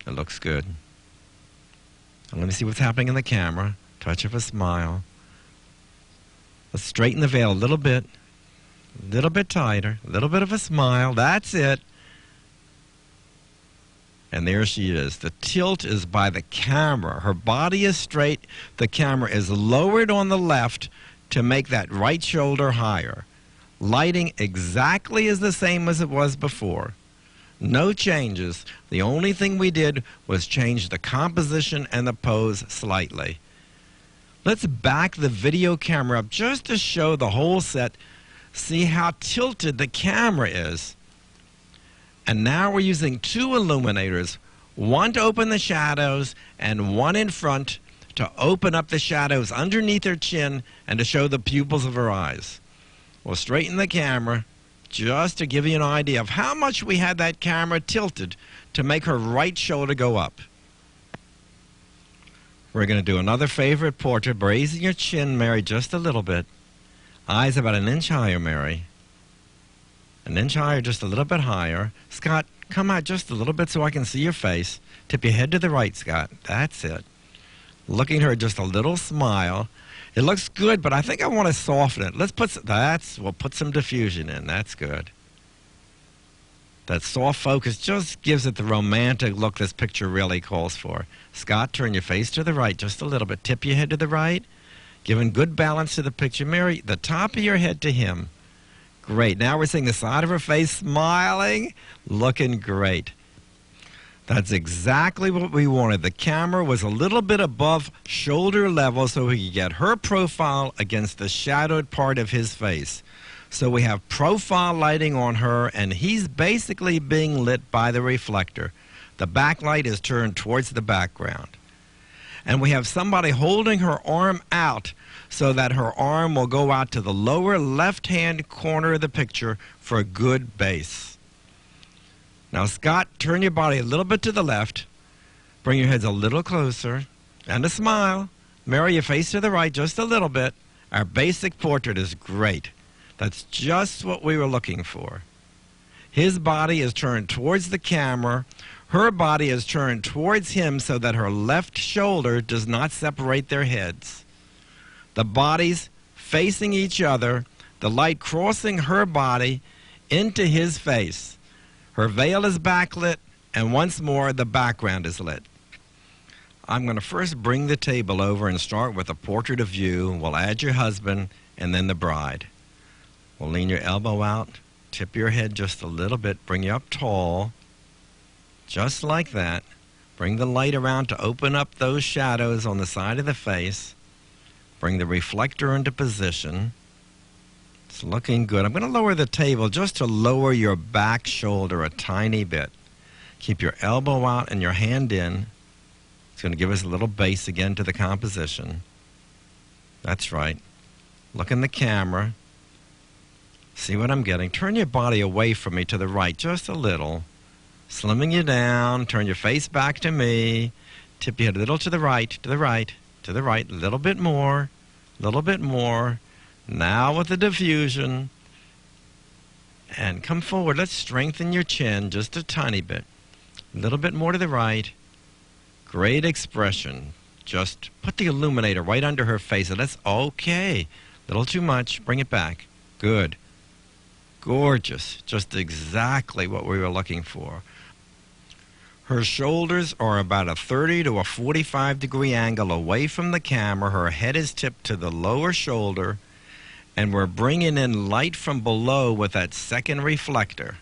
It looks good. And let me see what's happening in the camera. Touch of a smile. Let's straighten the veil a little bit tighter. A little bit of a smile. That's it. And there she is. The tilt is by the camera. Her body is straight. The camera is lowered on the left to make that right shoulder higher. Lighting exactly is the same as it was before. No changes. The only thing we did was change the composition and the pose slightly. Let's back the video camera up just to show the whole set. See how tilted the camera is. And now we're using two illuminators, one to open the shadows and one in front to open up the shadows underneath her chin and to show the pupils of her eyes. We'll straighten the camera just to give you an idea of how much we had that camera tilted to make her right shoulder go up. We're going to do another favorite portrait, raising your chin, Mary, just a little bit. Eyes about an inch higher, Mary. An inch higher, just a little bit higher. Scott, come out just a little bit so I can see your face. Tip your head to the right, Scott. That's it. Looking at her, just a little smile. It looks good, but I think I want to soften it. Let's put we'll put some diffusion in. That's good. That soft focus just gives it the romantic look this picture really calls for. Scott, turn your face to the right just a little bit. Tip your head to the right. Giving good balance to the picture. Mary, the top of your head to him. Great. Now we're seeing the side of her face smiling, looking great. That's exactly what we wanted. The camera was a little bit above shoulder level so we could get her profile against the shadowed part of his face. So we have profile lighting on her, and he's basically being lit by the reflector. The backlight is turned towards the background. And we have somebody holding her arm out so that her arm will go out to the lower left-hand corner of the picture for a good base. Now, Scott, turn your body a little bit to the left. Bring your heads a little closer. And a smile. Mary, your face to the right just a little bit. Our basic portrait is great. That's just what we were looking for. His body is turned towards the camera. Her body is turned towards him so that her left shoulder does not separate their heads. The bodies facing each other, the light crossing her body into his face. Her veil is backlit, and once more the background is lit. I'm going to first bring the table over and start with a portrait of you. We'll add your husband and then the bride. We'll lean your elbow out, tip your head just a little bit, bring you up tall. Just like that. Bring the light around to open up those shadows on the side of the face. Bring the reflector into position. It's looking good. I'm going to lower the table just to lower your back shoulder a tiny bit. Keep your elbow out and your hand in. It's going to give us a little base again to the composition. That's right. Look in the camera. See what I'm getting. Turn your body away from me to the right just a little. Slimming you down, turn your face back to me, tip your head a little to the right, to the right, to the right, a little bit more, Now with the diffusion. And come forward. Let's strengthen your chin just a tiny bit. A little bit more to the right. Great expression. Just put the illuminator right under her face. And that's okay. A little too much. Bring it back. Good. Gorgeous. Just exactly what we were looking for. Her shoulders are about a 30 to a 45 degree angle away from the camera. Her head is tipped to the lower shoulder, and we're bringing in light from below with that second reflector.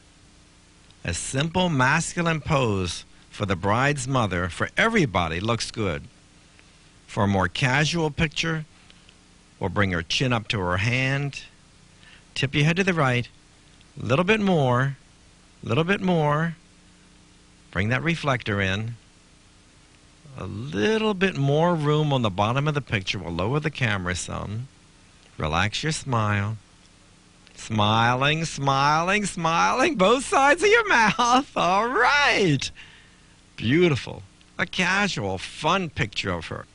A simple masculine pose for the bride's mother, for everybody, looks good. For a more casual picture, we'll bring her chin up to her hand, tip your head to the right, a little bit more, Bring that reflector in. A little bit more room on the bottom of the picture. We'll lower the camera some. Relax your smile. Smiling, smiling, smiling. Both sides of your mouth. All right. Beautiful. A casual, fun picture of her.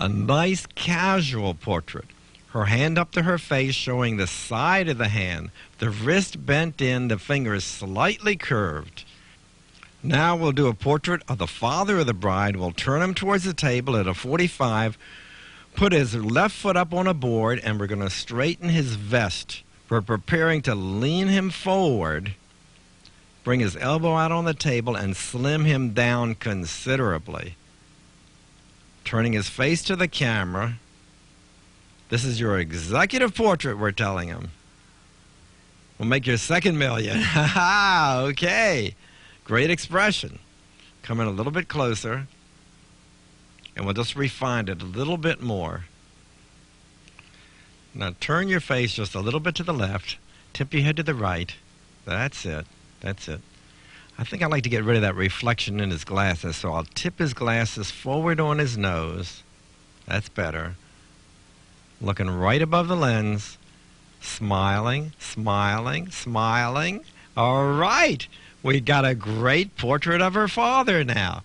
A nice casual portrait. Her hand up to her face, showing the side of the hand. The wrist bent in, the fingers slightly curved. Now we'll do a portrait of the father of the bride. We'll turn him towards the table at a 45, put his left foot up on a board, and we're going to straighten his vest. We're preparing to lean him forward Bring his elbow out on the table and slim him down considerably. Turning his face to the camera. This is your executive portrait, we're telling him. We'll make your second million. Okay. Great expression. Come in a little bit closer. And we'll just refine it a little bit more. Now turn your face just a little bit to the left. Tip your head to the right. That's it. That's it. I think I'd like to get rid of that reflection in his glasses, so I'll tip his glasses forward on his nose. That's better. Looking right above the lens. Smiling, smiling, smiling. All right. We got a great portrait of her father now.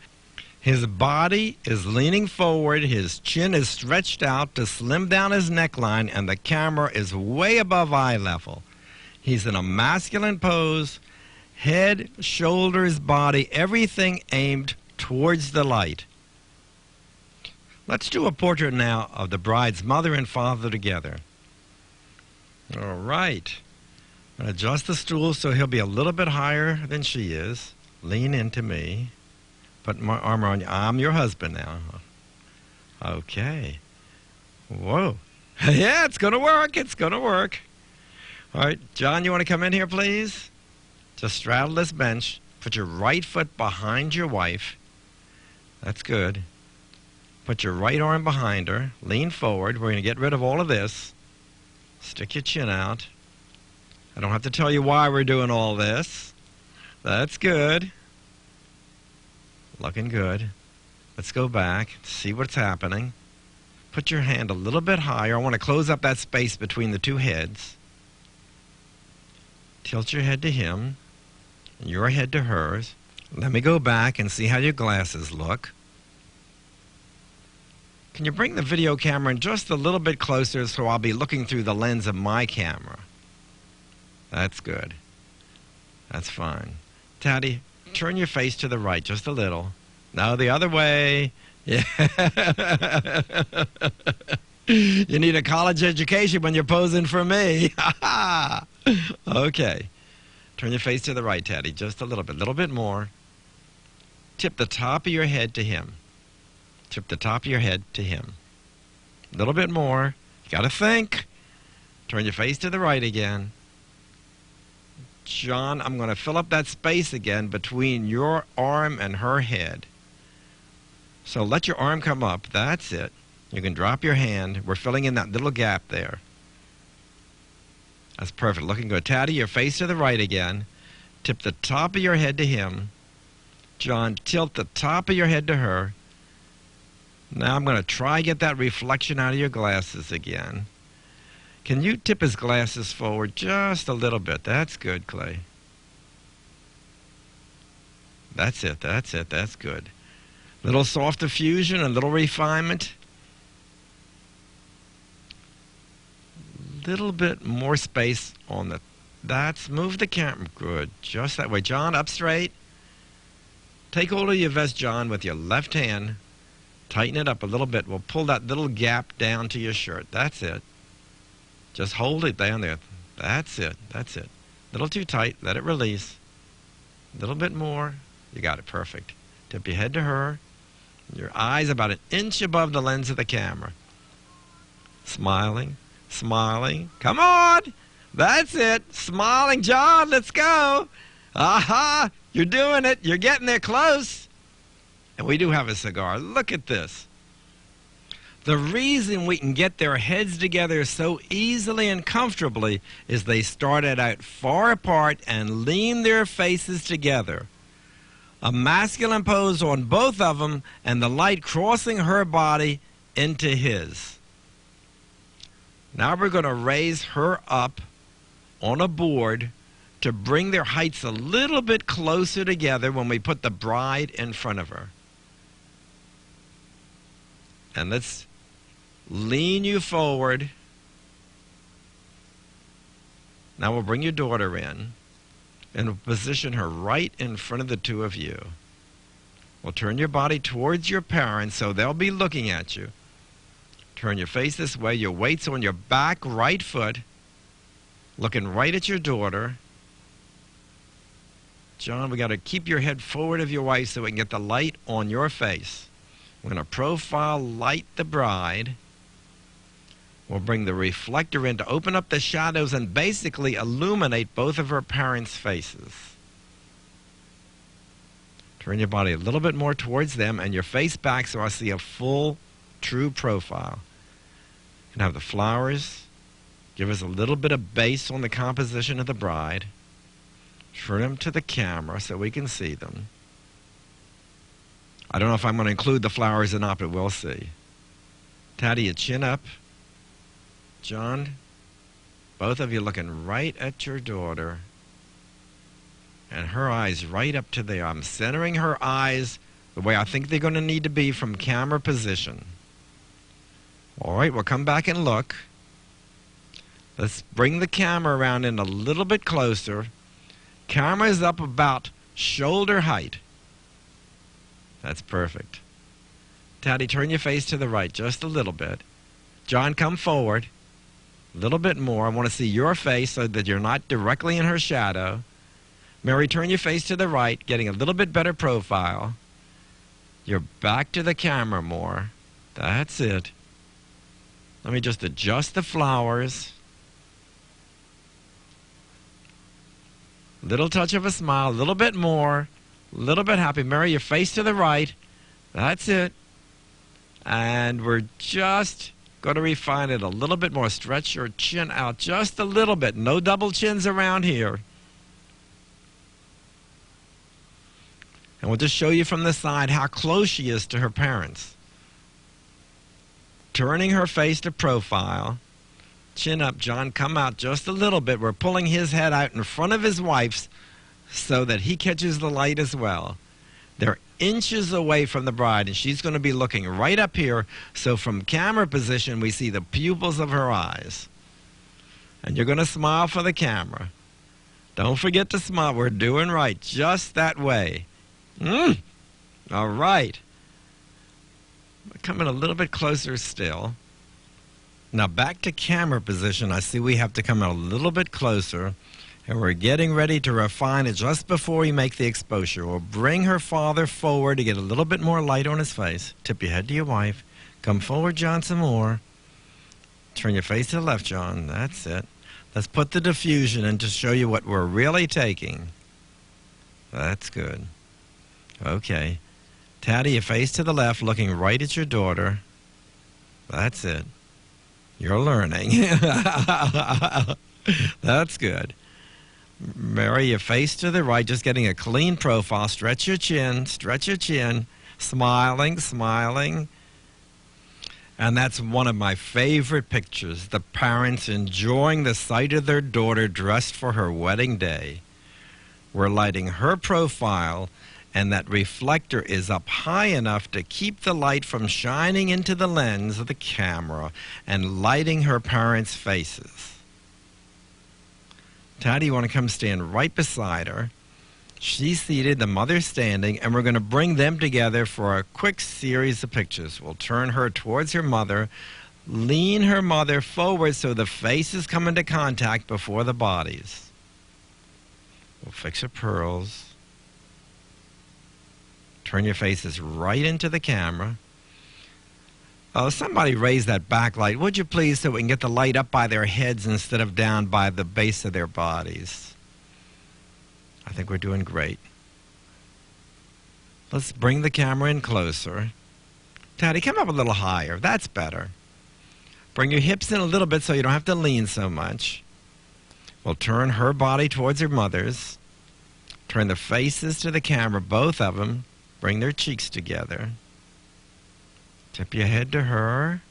His body is leaning forward, his chin is stretched out to slim down his neckline, and the camera is way above eye level. He's in a masculine pose, head, shoulders, body, everything aimed towards the light. Let's do a portrait now of the bride's mother and father together. All right. I'm going to adjust the stool so he'll be a little bit higher than she is. Lean into me. Put my arm around you. I'm your husband now. Okay. Whoa. Yeah, it's going to work. It's going to work. All right, John, you want to come in here, please? Just straddle this bench. Put your right foot behind your wife. That's good. Put your right arm behind her. Lean forward. We're going to get rid of all of this. Stick your chin out. I don't have to tell you why we're doing all this. That's good. Looking good. Let's go back, see what's happening. Put your hand a little bit higher. I want to close up that space between the two heads. Tilt your head to him, and your head to hers. Let me go back and see how your glasses look. Can you bring the video camera in just a little bit closer so I'll be looking through the lens of my camera? That's good. That's fine. Taddy, turn your face to the right just a little. No, the other way. Yeah. You need a college education when you're posing for me. Okay. Turn your face to the right, Taddy, just a little bit more. Tip the top of your head to him. Tip the top of your head to him. A little bit more. You got to think. Turn your face to the right again. John, I'm going to fill up that space again between your arm and her head. So let your arm come up. That's it. You can drop your hand. We're filling in that little gap there. That's perfect. Looking good. Taddy, your face to the right again. Tip the top of your head to him. John, tilt the top of your head to her. Now I'm going to try get that reflection out of your glasses again. Can you tip his glasses forward just a little bit? That's good, Clay. That's it, that's it, that's good. Little soft diffusion, a little refinement. Little bit more space on the... That's... Move the camera. Good. Just that way. John, up straight. Take hold of your vest, John, with your left hand. Tighten it up a little bit. We'll pull that little gap down to your shirt. That's it. Just hold it down there. That's it. That's it. A little too tight. Let it release. A little bit more. You got it. Perfect. Tip your head to her. Your eyes about an inch above the lens of the camera. Smiling. Smiling. Come on. That's it. Smiling, John. Let's go. Aha. You're doing it. You're getting there close. And we do have a cigar. Look at this. The reason we can get their heads together so easily and comfortably is they started out far apart and leaned their faces together. A masculine pose on both of them and the light crossing her body into his. Now we're going to raise her up on a board to bring their heights a little bit closer together when we put the bride in front of her. And let's lean you forward. Now we'll bring your daughter in and we'll position her right in front of the two of you. We'll turn your body towards your parents so they'll be looking at you. Turn your face this way. Your weight's on your back right foot, looking right at your daughter. John, we got to keep your head forward of your wife so we can get the light on your face. We're going to profile light the bride. We'll bring the reflector in to open up the shadows and basically illuminate both of her parents' faces. Turn your body a little bit more towards them and your face back so I see a full, true profile. And have the flowers give us a little bit of base on the composition of the bride. Turn them to the camera so we can see them. I don't know if I'm going to include the flowers or not, but we'll see. Taddy, your chin up. John, both of you looking right at your daughter. And her eyes right up to there. I'm centering her eyes the way I think they're going to need to be from camera position. All right, we'll come back and look. Let's bring the camera around in a little bit closer. Camera is up about shoulder height. That's perfect. Taddy, turn your face to the right just a little bit. John, come forward. A little bit more. I want to see your face so that you're not directly in her shadow. Mary, turn your face to the right, getting a little bit better profile. You're back to the camera more. That's it. Let me just adjust the flowers. Little touch of a smile, a little bit more, a little bit happy. Mary, your face to the right. That's it. And we're just going to refine it a little bit more. Stretch your chin out just a little bit. No double chins around here. And we'll just show you from the side how close she is to her parents. Turning her face to profile. Chin up, John. Come out just a little bit. We're pulling his head out in front of his wife's so that he catches the light as well. They're inches away from the bride, and she's going to be looking right up here. So from camera position, we see the pupils of her eyes. And you're going to smile for the camera. Don't forget to smile. We're doing right. Just that way. All right. Coming a little bit closer still. Now back to camera position. I see we have to come a little bit closer. And we're getting ready to refine it just before we make the exposure. We'll bring her father forward to get a little bit more light on his face. Tip your head to your wife. Come forward, John, some more. Turn your face to the left, John. That's it. Let's put the diffusion in to show you what we're really taking. That's good. Okay. Taddy, your face to the left, looking right at your daughter. That's it. You're learning. That's good. Mary, your face to the right, just getting a clean profile. Stretch your chin, smiling, smiling. And that's one of my favorite pictures, the parents enjoying the sight of their daughter dressed for her wedding day. We're lighting her profile, and that reflector is up high enough to keep the light from shining into the lens of the camera and lighting her parents' faces. Taddy, you want to come stand right beside her. She's seated, the mother's standing, and we're going to bring them together for a quick series of pictures. We'll turn her towards her mother, lean her mother forward so the faces come into contact before the bodies. We'll fix her pearls. Turn your faces right into the camera. Oh, somebody raise that backlight, would you please, so we can get the light up by their heads instead of down by the base of their bodies. I think we're doing great. Let's bring the camera in closer. Taddy, come up a little higher. That's better. Bring your hips in a little bit so you don't have to lean so much. We'll turn her body towards her mother's. Turn the faces to the camera, both of them. Bring their cheeks together. Tip your head to her.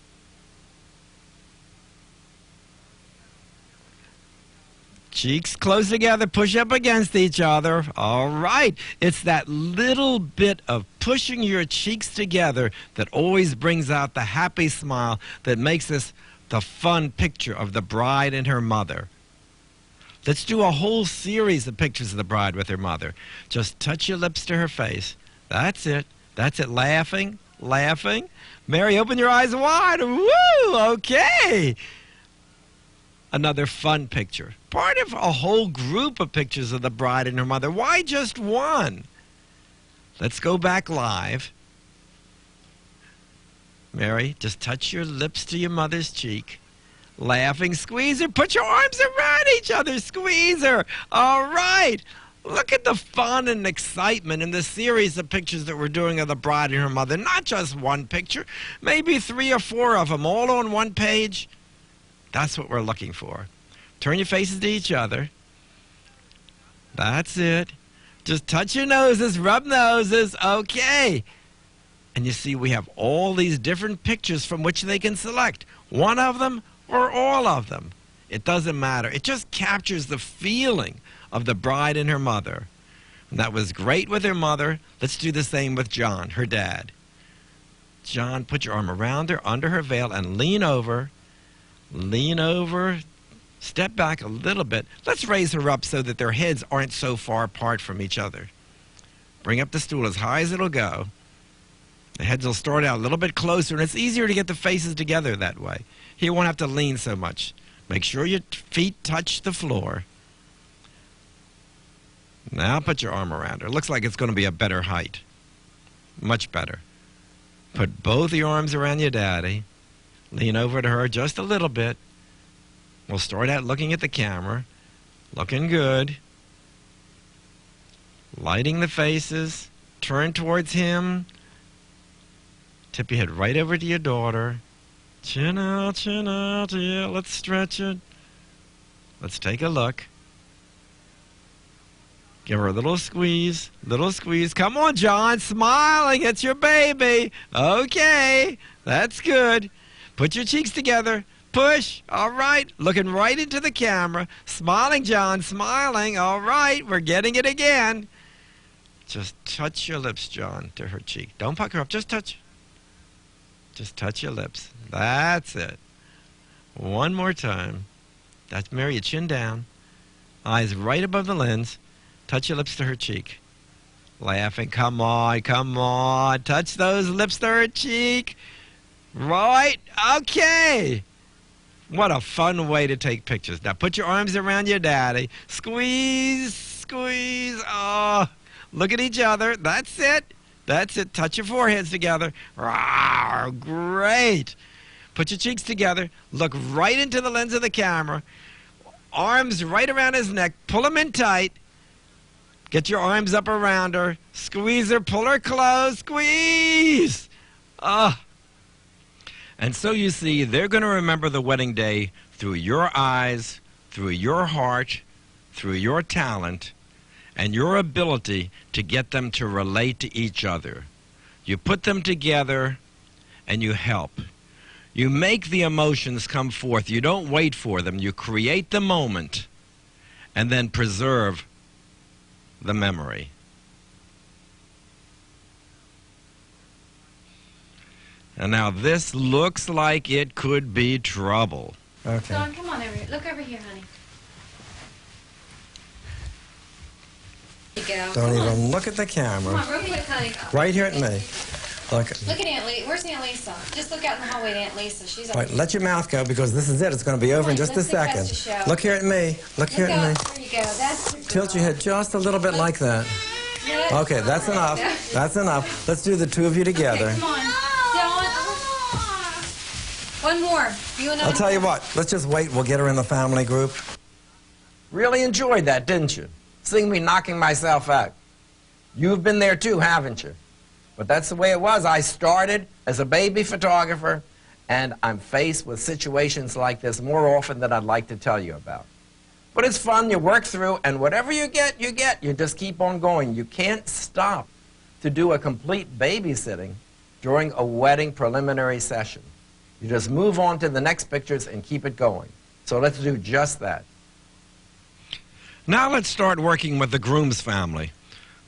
Cheeks close together, push up against each other. All right. It's that little bit of pushing your cheeks together that always brings out the happy smile that makes this the fun picture of the bride and her mother. Let's do a whole series of pictures of the bride with her mother. Just touch your lips to her face. That's it. That's it. Laughing, laughing. Mary, open your eyes wide. Woo! Okay. another fun picture. Part of a whole group of pictures of the bride and her mother. Why just one? Let's go back live. Mary, just touch your lips to your mother's cheek. Laughing, squeeze her. Put your arms around each other. Squeeze her. All right. Look at the fun and excitement in the series of pictures that we're doing of the bride and her mother. Not just one picture, maybe 3 or 4 of them, all on one page. That's what we're looking for. Turn your faces to each other. That's it. Just touch your noses, rub noses. Okay. And you see we have all these different pictures from which they can select. One of them or all of them. It doesn't matter. It just captures the feeling of the bride and her mother. And that was great with her mother. Let's do the same with John, her dad. John, put your arm around her, under her veil, and lean over. Lean over. Step back a little bit. Let's raise her up so that their heads aren't so far apart from each other. Bring up the stool as high as it'll go. The heads will start out a little bit closer, and it's easier to get the faces together that way. He won't have to lean so much. Make sure your feet touch the floor. Now put your arm around her. Looks like it's going to be a better height. Much better. Put both your arms around your daddy. Lean over to her just a little bit. We'll start out looking at the camera. Looking good. Lighting the faces. Turn towards him. Tip your head right over to your daughter. Chin out, yeah. Let's stretch it. Let's take a look. Give her a little squeeze, little squeeze. Come on, John, smiling. It's your baby. Okay, that's good. Put your cheeks together. Push. All right. Looking right into the camera. Smiling, John, smiling. All right, we're getting it again. Just touch your lips, John, to her cheek. Don't pucker up. Just touch. Just touch your lips. That's it. One more time. That's Mary, your chin down. Eyes right above the lens. Touch your lips to her cheek. Laughing. Come on, come on. Touch those lips to her cheek. Right. Okay. What a fun way to take pictures. Now put your arms around your daddy. Squeeze, squeeze. Oh, look at each other. That's it. That's it. Touch your foreheads together. Rawr, great. Put your cheeks together. Look right into the lens of the camera. Arms right around his neck. Pull him in tight. Get your arms up around her. Squeeze her. Pull her close. Squeeze. Ah. And so you see, they're going to remember the wedding day through your eyes, through your heart, through your talent, and your ability to get them to relate to each other. You put them together and you help. You make the emotions come forth. You don't wait for them. You create the moment and then preserve the memory. And now this looks like it could be trouble. Okay. Dawn, come on over here. Look over here, honey. There you go. Don't Come on. even look at the Come camera. on, real quick, honey. Right here at me. Look. Look at Aunt Lisa. Where's Aunt Lisa? Just look out in the hallway at Aunt Lisa. She's up Right, here. let your mouth go because this is it. It's going to be over in Come on, just a let's see second. Best to show. Look here at me. Look here Look at me. out. There you go. That's the Tilt your head just a little bit like that. Good. Okay, that's enough. That's enough. Let's do the two of you Okay, together. come on. Dawn. One more. You and I. I'll tell you what. Let's just wait. We'll get her in the family group. Really enjoyed that, didn't you? Seeing me knocking myself out. You've been there too, haven't you? But that's the way it was. I started as a baby photographer, and I'm faced with situations like this more often than I'd like to tell you about. But it's fun. You work through, and whatever you get, you get. You just keep on going. You can't stop to do a complete babysitting during a wedding preliminary session. You just move on to the next pictures and keep it going. So let's do just that. Now let's start working with the groom's family.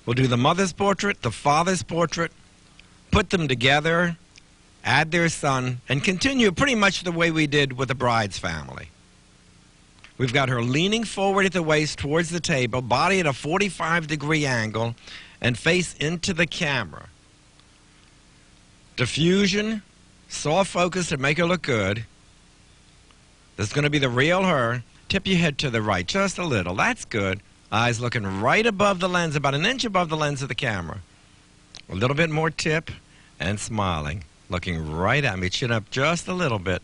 We'll do the mother's portrait, the father's portrait, put them together, add their son, and continue pretty much the way we did with the bride's family. We've got her leaning forward at the waist towards the table, body at a 45-degree angle, and face into the camera. Diffusion, soft focus to make her look good. This is going to be the real her. Tip your head to the right just a little. That's good. Eyes looking right above the lens, about an inch above the lens of the camera. A little bit more tip and smiling. Looking right at me. Chin up just a little bit.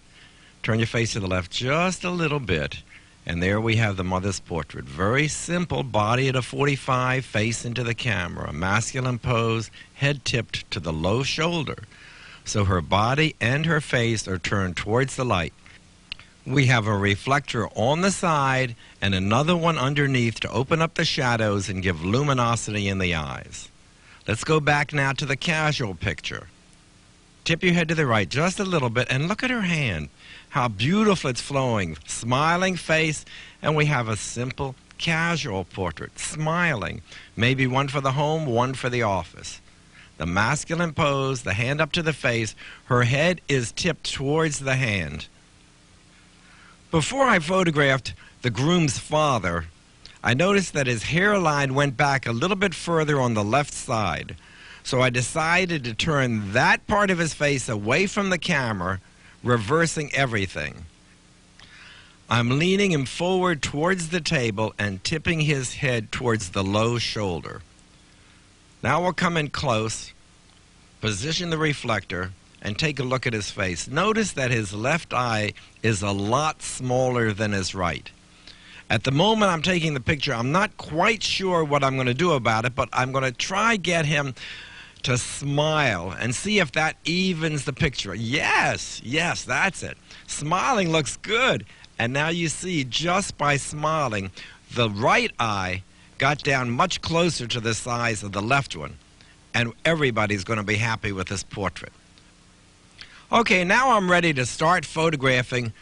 Turn your face to the left just a little bit. And there we have the mother's portrait. Very simple, body at a 45, face into the camera. Masculine pose, head tipped to the low shoulder. So her body and her face are turned towards the light. We have a reflector on the side and another one underneath to open up the shadows and give luminosity in the eyes. Let's go back now to the casual picture. Tip your head to the right just a little bit and look at her hand. How beautiful it's flowing. Smiling face, and we have a simple casual portrait. Smiling. Maybe one for the home, one for the office. The masculine pose, the hand up to the face. Her head is tipped towards the hand. Before I photographed the groom's father, I noticed that his hairline went back a little bit further on the left side. So I decided to turn that part of his face away from the camera, reversing everything. I'm leaning him forward towards the table and tipping his head towards the low shoulder. Now we'll come in close, position the reflector, and take a look at his face. Notice that his left eye is a lot smaller than his right. At the moment I'm taking the picture, I'm not quite sure what I'm going to do about it, but I'm going to try get him to smile and see if that evens the picture. Yes, that's it. Smiling looks good. And now you see, just by smiling, the right eye got down much closer to the size of the left one. And everybody's going to be happy with this portrait. Okay, now I'm ready to start photographing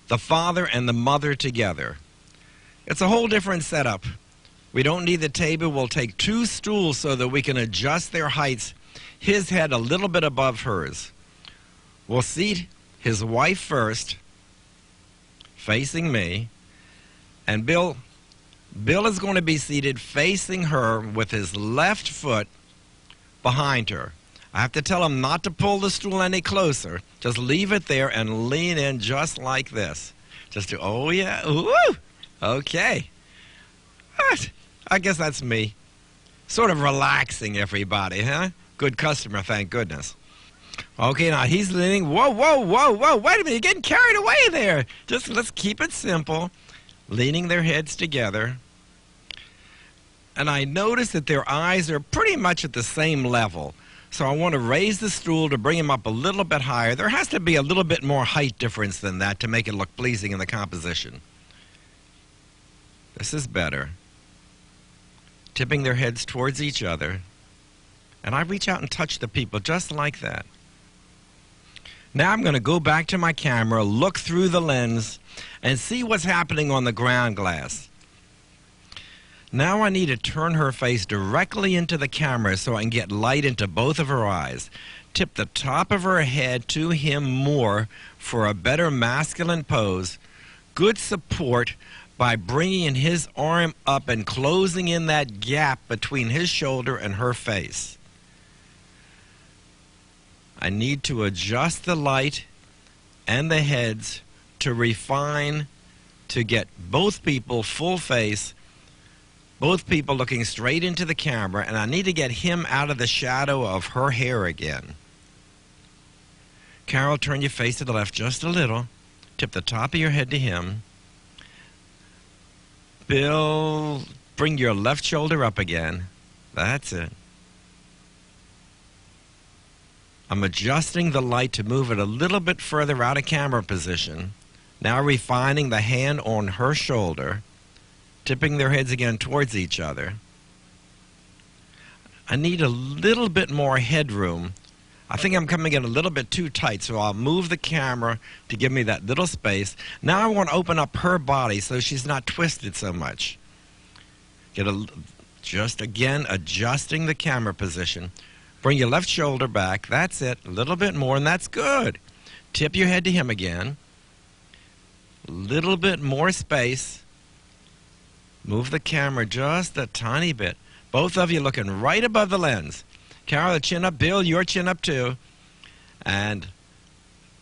the father and the mother together. It's a whole different setup. We don't need the table. We'll take 2 stools so that we can adjust their heights. His head a little bit above hers. We'll seat his wife first, facing me, and Bill is going to be seated facing her with his left foot behind her. I have to tell him not to pull the stool any closer. Just leave it there and lean in just like this. Just do, oh yeah, ooh, okay. I guess that's me. Sort of relaxing everybody, huh? Good customer, thank goodness. Okay, now he's leaning. Whoa, wait a minute, you're getting carried away there. Just let's keep it simple. Leaning their heads together. And I notice that their eyes are pretty much at the same level. So I want to raise the stool to bring him up a little bit higher. There has to be a little bit more height difference than that to make it look pleasing in the composition. This is better. Tipping their heads towards each other. And I reach out and touch the people just like that. Now I'm going to go back to my camera, look through the lens, and see what's happening on the ground glass. Now I need to turn her face directly into the camera so I can get light into both of her eyes. Tip the top of her head to him more for a better masculine pose. Good support by bringing his arm up and closing in that gap between his shoulder and her face. I need to adjust the light and the heads to refine, to get both people full face, both people looking straight into the camera, and I need to get him out of the shadow of her hair again. Carol, turn your face to the left just a little. Tip the top of your head to him. Bill, bring your left shoulder up again. That's it. I'm adjusting the light to move it a little bit further out of camera position. Now refining the hand on her shoulder, tipping their heads again towards each other. I need a little bit more headroom. I think I'm coming in a little bit too tight, so I'll move the camera to give me that little space. Now I want to open up her body so she's not twisted so much. Just again adjusting the camera position. Bring your left shoulder back. That's it. A little bit more, and that's good. Tip your head to him again. A little bit more space. Move the camera just a tiny bit. Both of you looking right above the lens. Carol, the chin up. Bill, your chin up too. And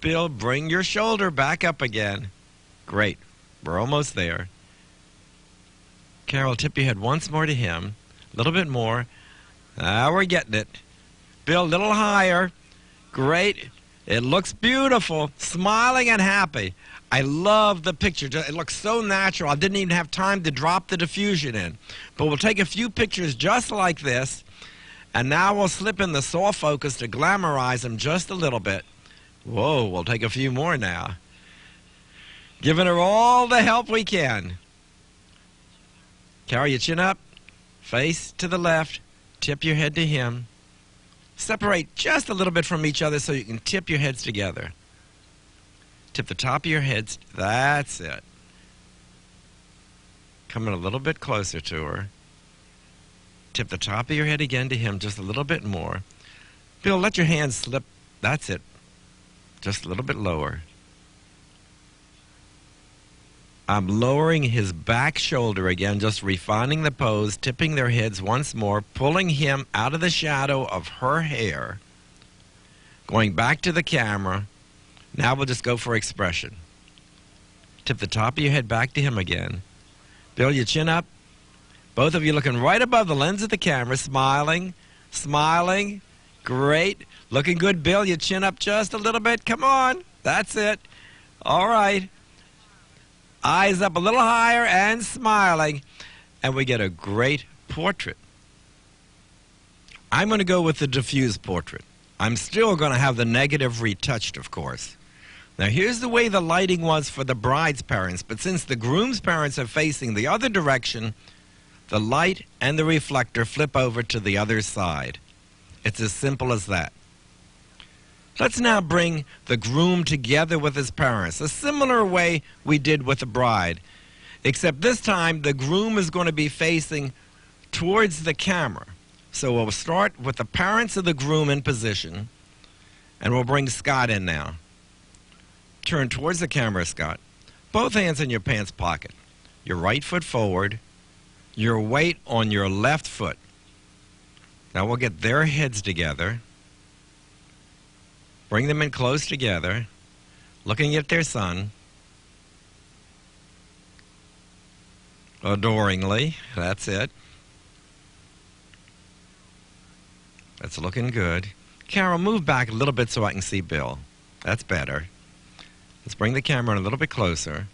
Bill, bring your shoulder back up again. Great. We're almost there. Carol, tip your head once more to him. A little bit more. Now we're getting it. Bill, a little higher. Great. It looks beautiful. Smiling and happy. I love the picture. It looks so natural. I didn't even have time to drop the diffusion in. But we'll take a few pictures just like this. And now we'll slip in the soft focus to glamorize them just a little bit. Whoa, we'll take a few more now. Giving her all the help we can. Carry your chin up. Face to the left. Tip your head to him. Separate just a little bit from each other so you can tip your heads together. Tip the top of your heads. That's it. Coming a little bit closer to her. Tip the top of your head again to him just a little bit more. Bill, let your hands slip. That's it. Just a little bit lower. I'm lowering his back shoulder again, just refining the pose, tipping their heads once more, pulling him out of the shadow of her hair. Going back to the camera. Now we'll just go for expression. Tip the top of your head back to him again. Bill, your chin up. Both of you looking right above the lens of the camera, smiling, smiling. Great. Looking good, Bill. Your chin up just a little bit. Come on. That's it. All right. Eyes up a little higher and smiling. And we get a great portrait. I'm going to go with the diffused portrait. I'm still going to have the negative retouched, of course. Now, here's the way the lighting was for the bride's parents. But since the groom's parents are facing the other direction, the light and the reflector flip over to the other side. It's as simple as that. Let's now bring the groom together with his parents, a similar way we did with the bride, except this time the groom is going to be facing towards the camera. So we'll start with the parents of the groom in position, and we'll bring Scott in now. Turn towards the camera, Scott. Both hands in your pants pocket. Your right foot forward, your weight on your left foot. Now we'll get their heads together. Bring them in close together, looking at their son. Adoringly, that's it. That's looking good. Carol, move back a little bit so I can see Bill. That's better. Let's bring the camera in a little bit closer.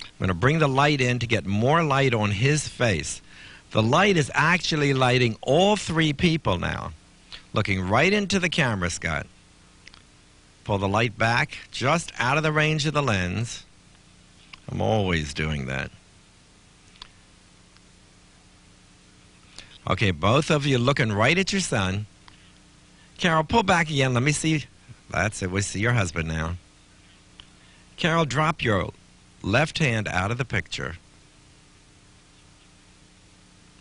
I'm going to bring the light in to get more light on his face. The light is actually lighting all three people now. Looking right into the camera, Scott. Pull the light back just out of the range of the lens. I'm always doing that. Okay, both of you looking right at your son. Carol, pull back again. Let me see. That's it. We see your husband now. Carol, drop your left hand out of the picture.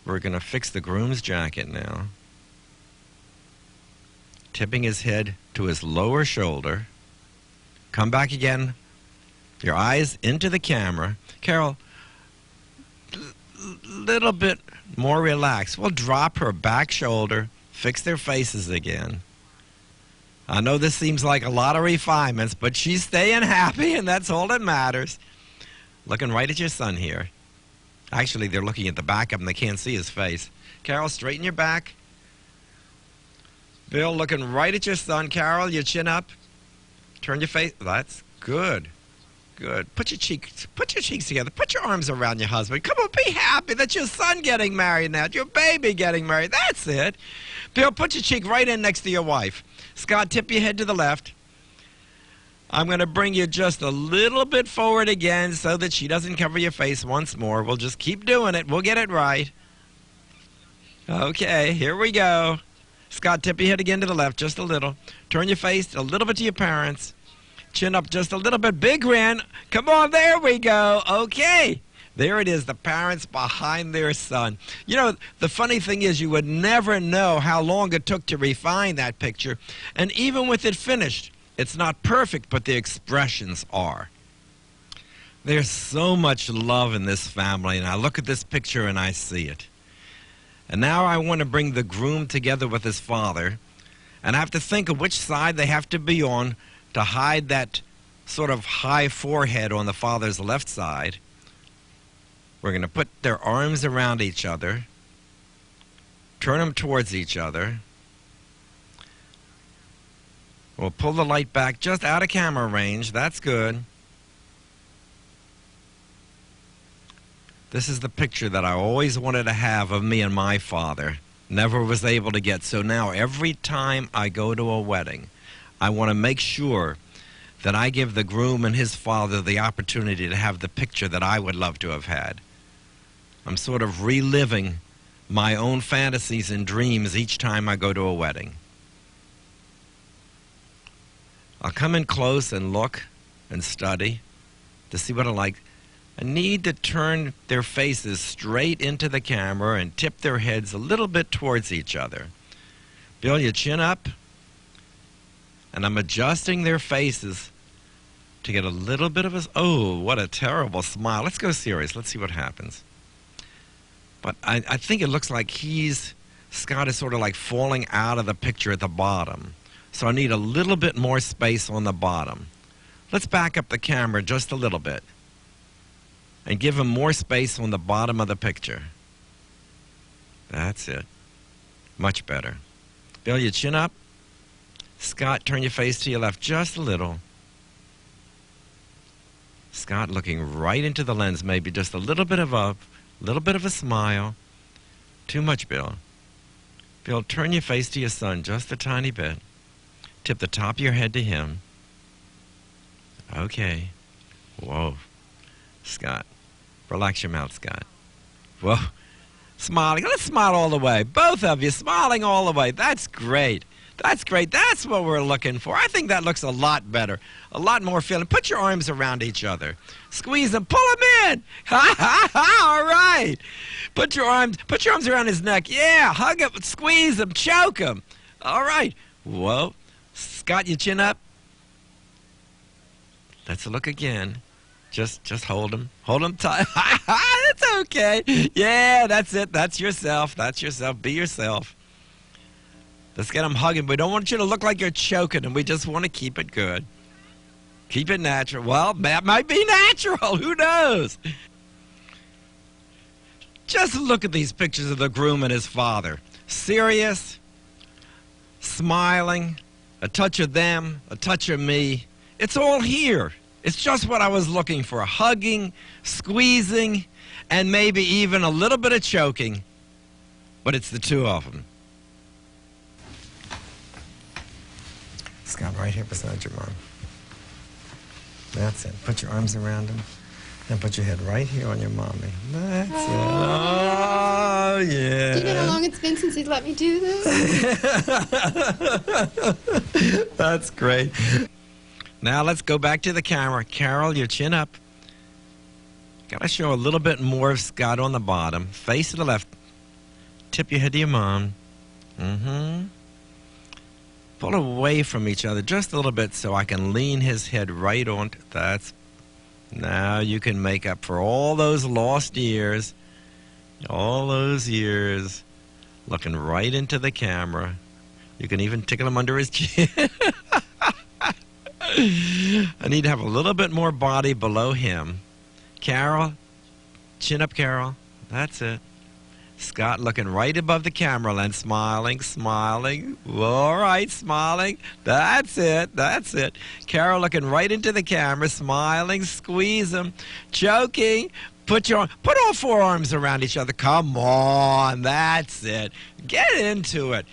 We're going to fix the groom's jacket now. Tipping his head to his lower shoulder. Come back again. Your eyes into the camera. Carol, little bit more relaxed. We'll drop her back shoulder, fix their faces again. I know this seems like a lot of refinements, but she's staying happy, and that's all that matters. Looking right at your son here. Actually, they're looking at the back of him. They can't see his face. Carol, straighten your back. Bill, looking right at your son. Carol, your chin up. Turn your face. That's good. Good. Put your cheeks together. Put your arms around your husband. Come on, be happy that your son getting married now. Your baby getting married. That's it. Bill, put your cheek right in next to your wife. Scott, tip your head to the left. I'm going to bring you just a little bit forward again so that she doesn't cover your face once more. We'll just keep doing it. We'll get it right. Okay, here we go. Scott, tip your head again to the left, just a little. Turn your face a little bit to your parents. Chin up just a little bit. Big grin. Come on, there we go. Okay. There it is, the parents behind their son. You know, the funny thing is you would never know how long it took to refine that picture. And even with it finished, it's not perfect, but the expressions are. There's so much love in this family, and I look at this picture and I see it. And now I want to bring the groom together with his father, and I have to think of which side they have to be on to hide that sort of high forehead on the father's left side. We're going to put their arms around each other, turn them towards each other. We'll pull the light back just out of camera range. That's good. This is the picture that I always wanted to have of me and my father. Never was able to get. So now every time I go to a wedding, I want to make sure that I give the groom and his father the opportunity to have the picture that I would love to have had. I'm sort of reliving my own fantasies and dreams each time I go to a wedding. I'll come in close and look and study to see what I like. I need to turn their faces straight into the camera and tip their heads a little bit towards each other. Build your chin up, and I'm adjusting their faces to get a little bit of a... Oh, what a terrible smile. Let's go serious. Let's see what happens. But I think it looks like Scott is sort of like falling out of the picture at the bottom. So I need a little bit more space on the bottom. Let's back up the camera just a little bit and give him more space on the bottom of the picture. That's it. Much better. Build your chin up. Scott, turn your face to your left just a little. Scott looking right into the lens, maybe just a little bit of a smile. Too much, Bill. Bill, turn your face to your son just a tiny bit. Tip the top of your head to him. Okay. Whoa. Scott. Relax your mouth, Scott. Whoa. Smiling. Let's smile all the way. Both of you smiling all the way. That's great. That's great. That's what we're looking for. I think that looks a lot better. A lot more feeling. Put your arms around each other. Squeeze them. Pull them in. Ha, ha, ha. All right. Put your arms around his neck. Yeah. Hug him. Squeeze him. Choke him. All right. Whoa. Scott, your chin up. Let's look again. Just hold him. Hold him tight. That's okay. Yeah, that's it. That's yourself. That's yourself. Be yourself. Let's get him hugging. We don't want you to look like you're choking him. We just want to keep it good. Keep it natural. Well, that might be natural. Who knows? Just look at these pictures of the groom and his father. Serious, smiling, a touch of them, a touch of me. It's all here. It's just what I was looking for. Hugging, squeezing, and maybe even a little bit of choking. But it's the two of them. Scott, right here beside your mom. That's it. Put your arms around him. And put your head right here on your mommy. That's it. Oh, yeah. Do you know how long it's been since he's let me do this? That's great. Now let's go back to the camera. Carol, your chin up. Got to show a little bit more of Scott on the bottom. Face to the left. Tip your head to your mom. Mm-hmm. Pull away from each other just a little bit so I can lean his head right on. That's... Now you can make up for all those lost years. All those years. Looking right into the camera. You can even tickle him under his chin. I need to have a little bit more body below him. Carol, chin up, Carol. That's it. Scott looking right above the camera lens, smiling, smiling. All right, smiling. That's it, that's it. Carol looking right into the camera, smiling, squeeze him, choking. Put all four arms around each other. Come on, that's it. Get into it.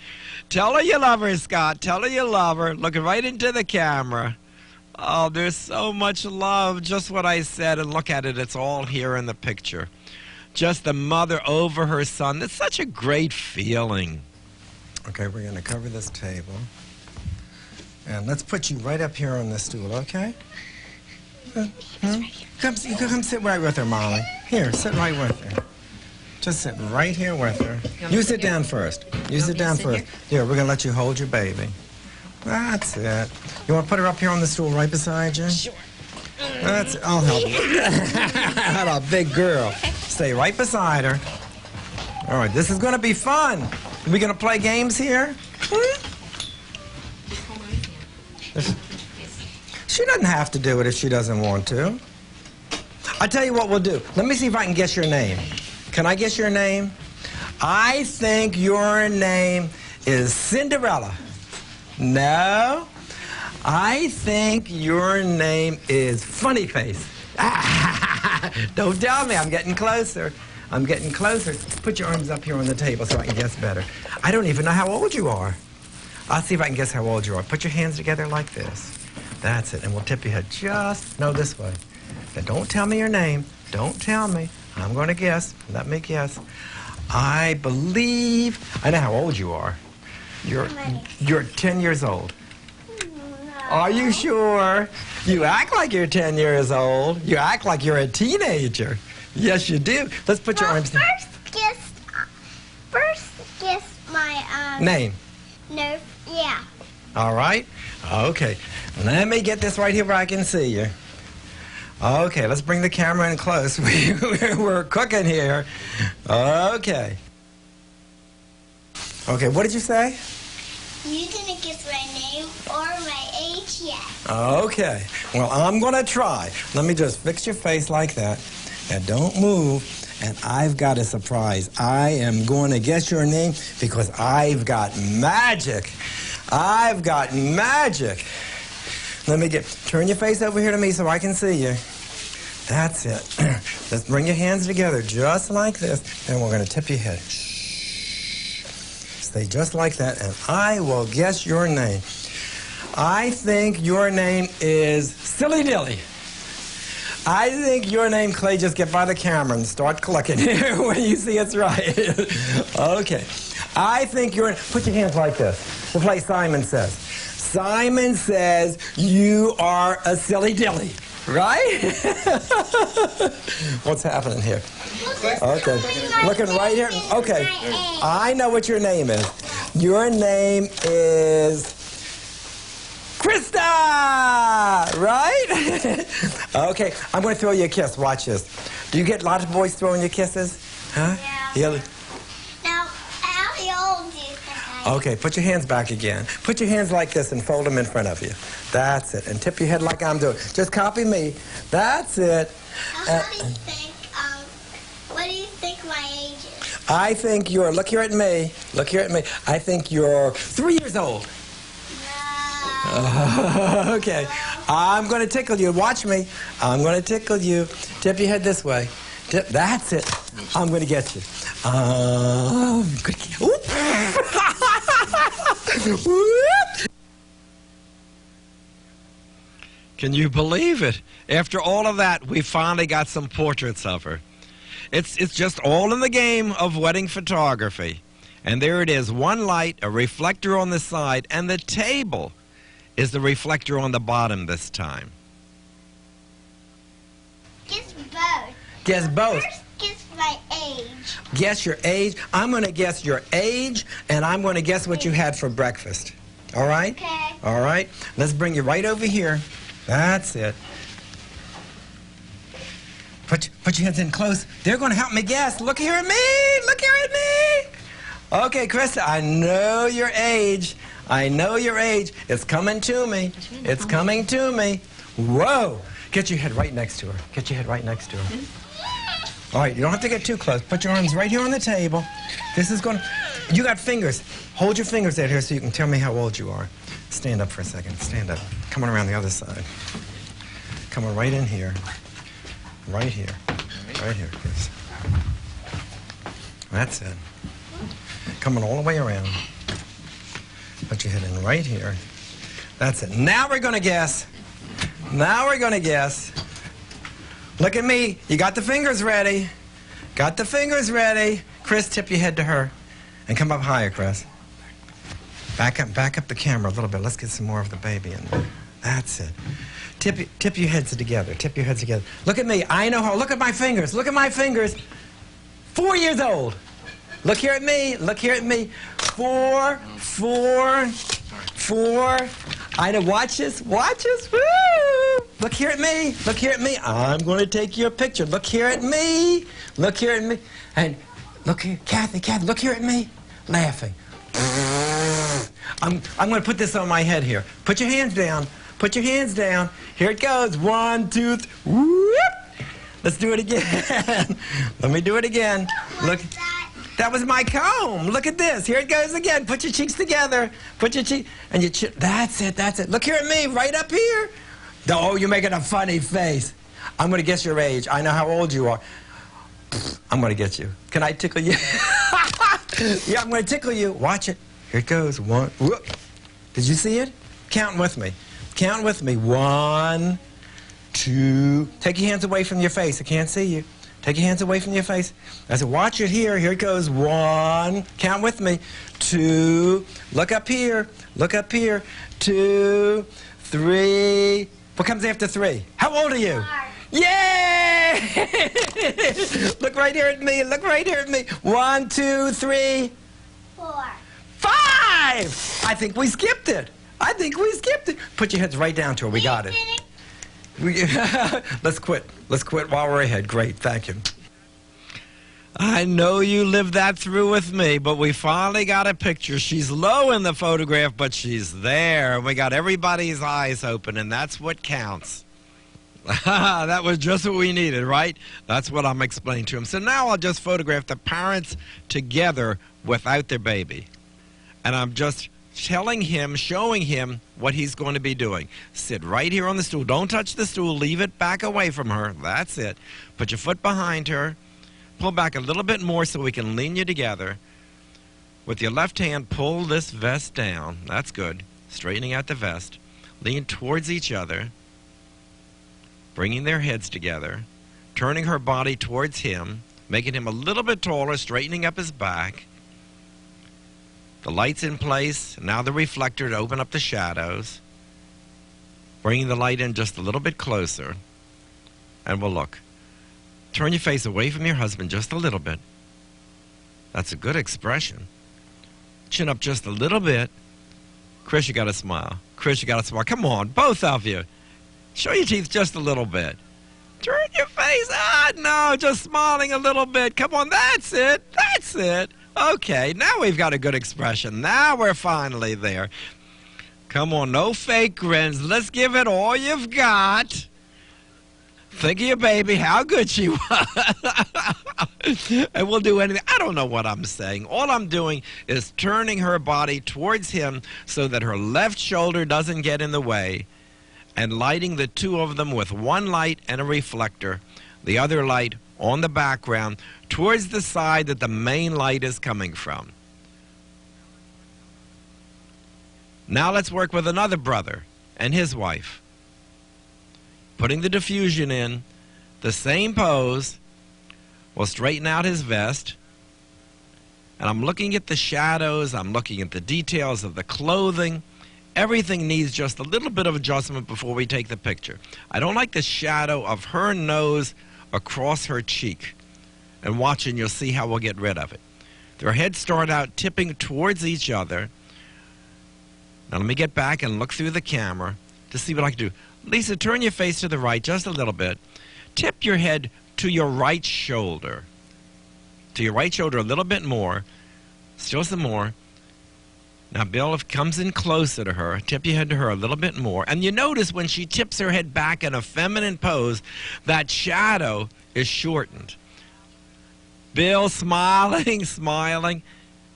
Tell her you love her, Scott. Tell her you love her. Looking right into the camera. Oh, there's so much love. Just what I said, and look at it. It's all here in the picture. Just the mother over her son. That's such a great feeling. Okay, we're going to cover this table. And let's put you right up here on this stool, okay? Come sit right with her, Molly. Here, sit right with her. Just sit right here with her. You sit down first. You sit down first. Here, we're going to let you hold your baby. That's it. You want to put her up here on the stool right beside you? Sure. That's it. I'll help you. What a big girl. Stay right beside her. All right, this is going to be fun. Are we going to play games here? She doesn't have to do it if she doesn't want to. I'll tell you what we'll do. Let me see if I can guess your name. Can I guess your name? I think your name is Cinderella. No. I think your name is Funny Face. Don't tell me. I'm getting closer. I'm getting closer. Put your arms up here on the table so I can guess better. I don't even know how old you are. I'll see if I can guess how old you are. Put your hands together like this. That's it. And we'll tip your head just, no, this way. Now, don't tell me your name. Don't tell me. I'm going to guess. Let me guess. I believe, I know how old you are. You're 10 years old. Are you sure? You act like you're 10 years old. You act like you're a teenager. Yes, you do. Let's put your arms down. First guess my name. No, yeah. All right. Okay. Let me get this right here where I can see you. Okay, let's bring the camera in close. We're cooking here. Okay. Okay, what did you say? You didn't guess my name or my age yet. Okay. Well, I'm going to try. Let me just fix your face like that. And don't move. And I've got a surprise. I am going to guess your name because I've got magic. I've got magic. Let me turn your face over here to me so I can see you. That's it. Let's bring your hands together just like this. And we're going to tip your head. Shh. Stay just like that. And I will guess your name. I think your name is Silly Dilly. I think your name, Clay, just get by the camera and start clicking here when you see it's right. Okay. I think put your hands like this. We'll play Simon Says. Simon Says you are a silly dilly, right? What's happening here? Okay. Looking right here? Okay. I know what your name is. Your name is Krista, right? Okay, I'm going to throw you a kiss. Watch this. Do you get lots of boys throwing you kisses? Huh? Yeah. Now, how old do you think I am? Okay, put your hands back again. Put your hands like this and fold them in front of you. That's it. And tip your head like I'm doing. Just copy me. That's it. What do you think my age is? I think look here at me. Look here at me. I think you're 3 years old. Okay. I'm going to tickle you. Watch me. I'm going to tickle you. Tip your head this way. That's it. I'm going to get you. Can you believe it? After all of that, we finally got some portraits of her. It's just all in the game of wedding photography. And there it is. One light, a reflector on the side, and the table is the reflector on the bottom this time. Guess both. Guess both. First, guess my age. Guess your age. I'm going to guess your age, and I'm going to guess what you had for breakfast. All right? Okay. All right. Let's bring you right over here. That's it. Put your hands in close. They're going to help me guess. Look here at me. Look here at me. Okay, Krista, I know your age. I know your age. It's coming to me. It's coming to me. Whoa. Get your head right next to her. Get your head right next to her. All right, you don't have to get too close. Put your arms right here on the table. This is going to... You got fingers. Hold your fingers out here so you can tell me how old you are. Stand up for a second. Stand up. Come on around the other side. Come on right in here. Right here. Right here, Chris. That's it. Coming all the way around. Put your head in right here. That's it. Now we're going to guess. Now we're going to guess. Look at me. You got the fingers ready. Got the fingers ready. Chris, tip your head to her. And come up higher, Chris. Back up the camera a little bit. Let's get some more of the baby in there. That's it. Tip your heads together. Tip your heads together. Look at me. I know how. Look at my fingers. Look at my fingers. 4 years old. Look here at me. Look here at me. 4. I know. Watch this. Watch this. Woo! Look here at me. Look here at me. I'm going to take you a picture. Look here at me. Look here at me. And look here. Kathy, look here at me. Laughing. I'm going to put this on my head here. Put your hands down. Put your hands down. Here it goes. 1, 2, 3. Whoop. Let's do it again. Let me do it again. Look. That was my comb. Look at this. Here it goes again. Put your cheeks together. Put your cheek and your chin. That's it. That's it. Look here at me, right up here. Oh, you're making a funny face. I'm going to guess your age. I know how old you are. I'm going to get you. Can I tickle you? Yeah, I'm going to tickle you. Watch it. Here it goes. 1. Whoop. Did you see it? Count with me. Count with me. 1, 2. Take your hands away from your face. I can't see you. Take your hands away from your face. I said, watch it here. Here it goes. 1. Count with me. 2. Look up here. Look up here. 2, 3. What comes after 3? How old are you? 4. Yay! Look right here at me. Look right here at me. 1, 2, 3. 4. 5! I think we skipped it. I think we skipped it. Put your heads right down to it. We got it. Let's quit. Let's quit while we're ahead. Great. Thank you. I know you lived that through with me, but we finally got a picture. She's low in the photograph, but she's there. And we got everybody's eyes open, and that's what counts. That was just what we needed, right? That's what I'm explaining to him. So now I'll just photograph the parents together without their baby. And I'm just telling him, showing him what he's going to be doing. Sit right here on the stool. Don't touch the stool. Leave it back away from her. That's it. Put your foot behind her. Pull back a little bit more so we can lean you together. With your left hand, pull this vest down. That's good. Straightening out the vest. Lean towards each other. Bringing their heads together. Turning her body towards him. Making him a little bit taller. Straightening up his back. The light's in place. Now the reflector to open up the shadows. Bringing the light in just a little bit closer. And we'll look. Turn your face away from your husband just a little bit. That's a good expression. Chin up just a little bit. Chris, you got to smile. Chris, you got to smile. Come on, both of you. Show your teeth just a little bit. Turn your face. No, just smiling a little bit. Come on, that's it. That's it. Okay, now we've got a good expression. Now we're finally there. Come on, no fake grins. Let's give it all you've got. Think of your baby, how good she was. And we'll do anything. I don't know what I'm saying. All I'm doing is turning her body towards him so that her left shoulder doesn't get in the way, and lighting the two of them with one light and a reflector, the other light on the background towards the side that the main light is coming from. Now let's work with another brother and his wife. Putting the diffusion in, the same pose. We'll straighten out his vest. And I'm looking at the shadows. I'm looking at the details of the clothing. Everything needs just a little bit of adjustment before we take the picture. I don't like the shadow of her nose across her cheek. And watch and you'll see how we'll get rid of it. Their heads start out tipping towards each other. Now let me get back and look through the camera to see what I can do. Lisa, turn your face to the right just a little bit. Tip your head to your right shoulder. To your right shoulder a little bit more. Still some more. Now, Bill, if comes in closer to her, tip your head to her a little bit more. And you notice when she tips her head back in a feminine pose, that shadow is shortened. Bill smiling, smiling.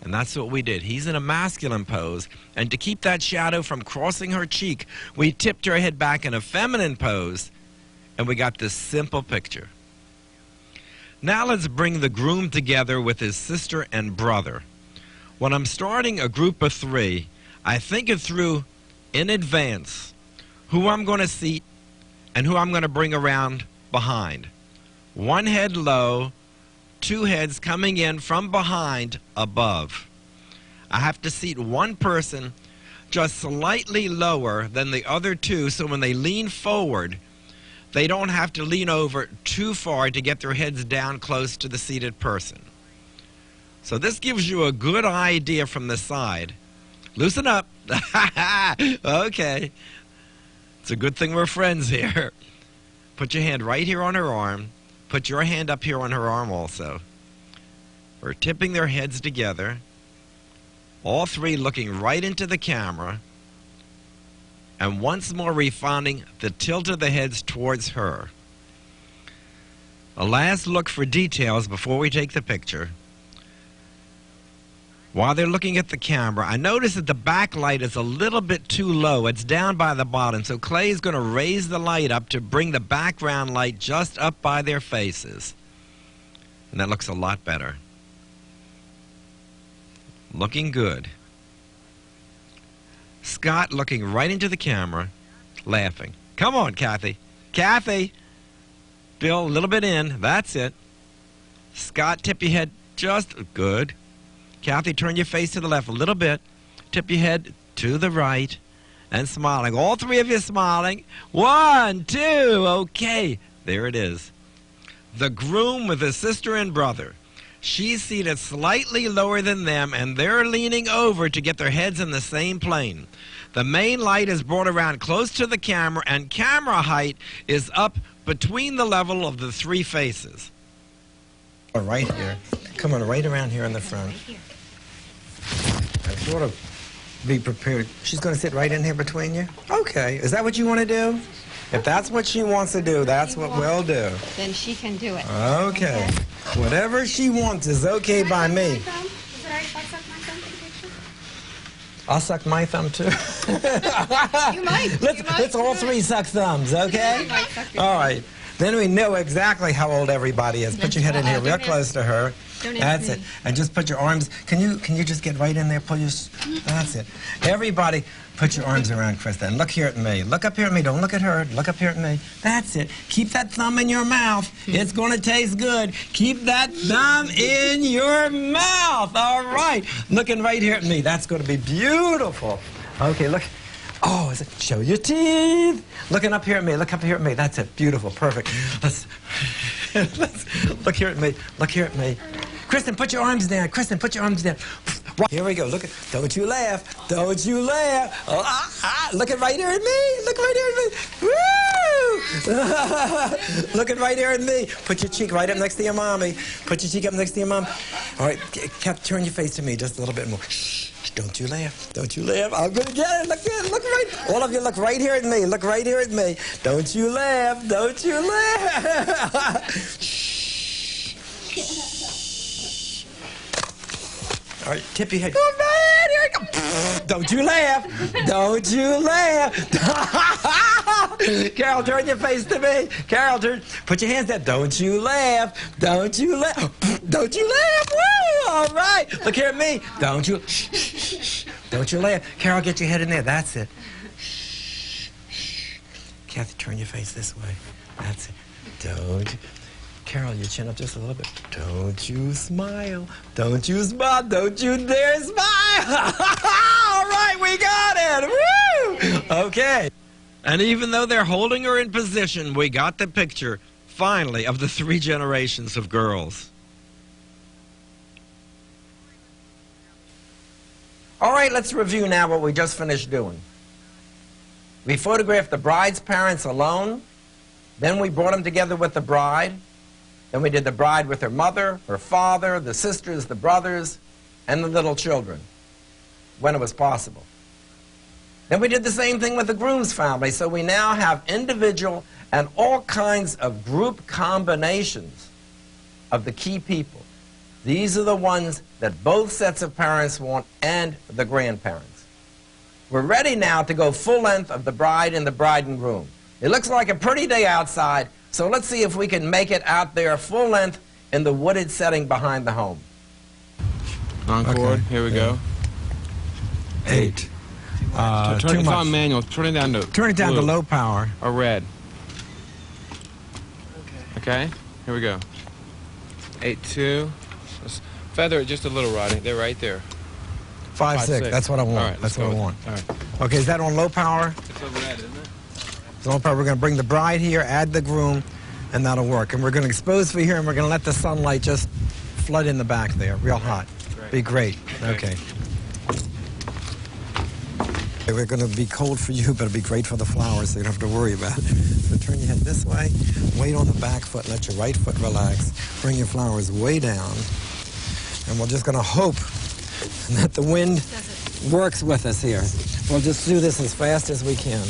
And that's what we did. He's in a masculine pose. And to keep that shadow from crossing her cheek, we tipped her head back in a feminine pose. And we got this simple picture. Now let's bring the groom together with his sister and brother. When I'm starting a group of 3, I think it through in advance who I'm going to seat and who I'm going to bring around behind. One head low, 2 heads coming in from behind above. I have to seat one person just slightly lower than the other 2 so when they lean forward, they don't have to lean over too far to get their heads down close to the seated person. So this gives you a good idea from the side. Loosen up. Okay. It's a good thing we're friends here. Put your hand right here on her arm. Put your hand up here on her arm also. We're tipping their heads together. All 3 looking right into the camera. and once more refining the tilt of the heads towards her. A last look for details before we take the picture. While they're looking at the camera, I notice that the backlight is a little bit too low. It's down by the bottom, so Clay's going to raise the light up to bring the background light just up by their faces. And that looks a lot better. Looking good. Scott looking right into the camera, laughing. Come on, Kathy. Kathy! Bill, a little bit in. That's it. Scott, tip your head just good. Kathy, turn your face to the left a little bit. Tip your head to the right. And smiling. All three of you smiling. 1, 2. Okay. There it is. The groom with his sister and brother. She's seated slightly lower than them, and they're leaning over to get their heads in the same plane. The main light is brought around close to the camera, and camera height is up between the level of the three faces. Right here. Come on, right around here in the front. I sort of be prepared. She's going to sit right in here between you? Okay. Is that what you want to do? If that's what she wants to do, that's what we'll do. Then she can do it. Okay. Whatever she wants is okay by me. Is it all right if I suck my thumb for the picture? I'll suck my thumb too. You might. Let's all three suck thumbs, okay? All right. Then we know exactly how old everybody is. Put your head in here real close to her. That's it. And just put your arms. Can you just get right in there? Pull your. That's it. Everybody, put your arms around Krista and look here at me. Look up here at me. Don't look at her. Look up here at me. That's it. Keep that thumb in your mouth. It's going to taste good. Keep that thumb in your mouth. All right. Looking right here at me. That's going to be beautiful. Okay. Look. Oh, is it? Show your teeth. Looking up here at me. Look up here at me. That's it. Beautiful. Perfect. Let's look here at me. Look here at me. Kristen, put your arms down. Kristen, put your arms down. Here we go. Look at. Don't you laugh. Don't you laugh. Oh, looking right here at me. Look right here at me. Woo! Looking right here at me. Put your cheek right up next to your mommy. Put your cheek up next to your mom. All right, Cap, turn your face to me just a little bit more. Shh. Don't you laugh. Don't you laugh. I'm going to get it. Look at it. Look right. All of you look right here at me. Look right here at me. Don't you laugh. Don't you laugh. Shh. All right, tip your head. Go man, here I go. Don't you laugh. Don't you laugh. Carol, turn your face to me. Carol, put your hands down. Don't you laugh. Don't you laugh. Don't you laugh. Woo! All right. Look here at me. Don't you. Don't you laugh. Carol, get your head in there. That's it. Kathy, turn your face this way. That's it. Don't. Carol, your chin up just a little bit. Don't you smile. Don't you smile. Don't you dare smile. All right, we got it. Woo! Okay. And even though they're holding her in position, we got the picture, finally, of the three generations of girls. All right, let's review now what we just finished doing. We photographed the bride's parents alone. Then we brought them together with the bride. Then we did the bride with her mother, her father, the sisters, the brothers, and the little children, when it was possible. Then we did the same thing with the groom's family, so we now have individual and all kinds of group combinations of the key people. These are the ones that both sets of parents want and the grandparents. We're ready now to go full length of the bride and the bride and groom. It looks like a pretty day outside, so let's see if we can make it out there full length in the wooded setting behind the home. Encore, Okay. here we go. 8. Turn it on manual. Turn it down to Turn it down to blue low power. or red. Okay, here we go. 8-2. Let's feather it just a little, Rodney. They're right there. 5, 6. That's what I want. All right, That's let's what I go want. with it. All right. Okay, is that on low power? It's a red, isn't it? So low power. We're going to bring the bride here, add the groom, and that'll work. And we're going to expose for here, and we're going to let the sunlight just flood in the back there, real hot. Great. Be great. Okay. We're going to be cold for you, but it'll be great for the flowers, so you don't have to worry about it. So turn your head this way, weight on the back foot, let your right foot relax, bring your flowers way down, and we're just going to hope that the wind works with us here. We'll just do this as fast as we can.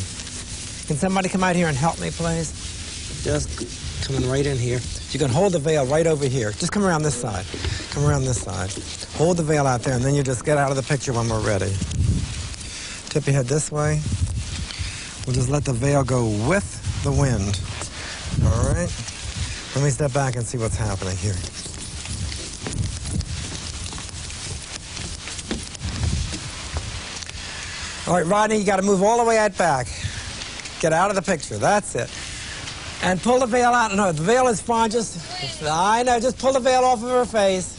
Can somebody come out here and help me, please? Just coming right in here. You can hold the veil right over here. Just come around this side. Come around this side. Hold the veil out there, and then you just get out of the picture when we're ready. Tip your head this way. We'll just let the veil go with the wind. All right? Let me step back and see what's happening here. All right, Rodney, you got to move all the way out back. Get out of the picture. That's it. And pull the veil out. No, the veil is fine. I know. Just pull the veil off of her face.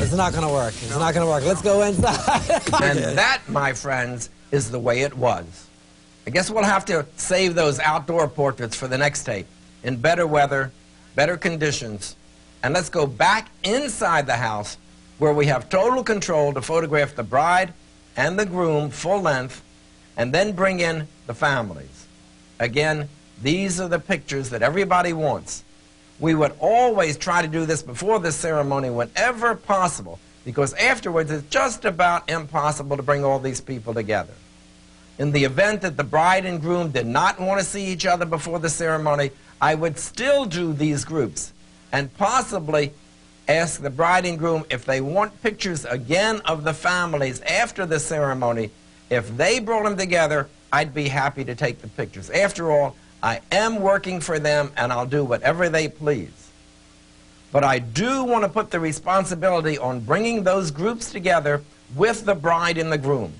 It's not going to work. It's not going to work. Let's go inside. And that, my friends, is the way it was. I guess we'll have to save those outdoor portraits for the next tape in better weather, better conditions. And let's go back inside the house where we have total control to photograph the bride and the groom full length and then bring in the families. Again, these are the pictures that everybody wants. We would always try to do this before the ceremony whenever possible, because afterwards it's just about impossible to bring all these people together. In the event that the bride and groom did not want to see each other before the ceremony, I would still do these groups and possibly ask the bride and groom if they want pictures again of the families after the ceremony. If they brought them together, I'd be happy to take the pictures. After all, I am working for them, and I'll do whatever they please. But I do want to put the responsibility on bringing those groups together with the bride and the groom.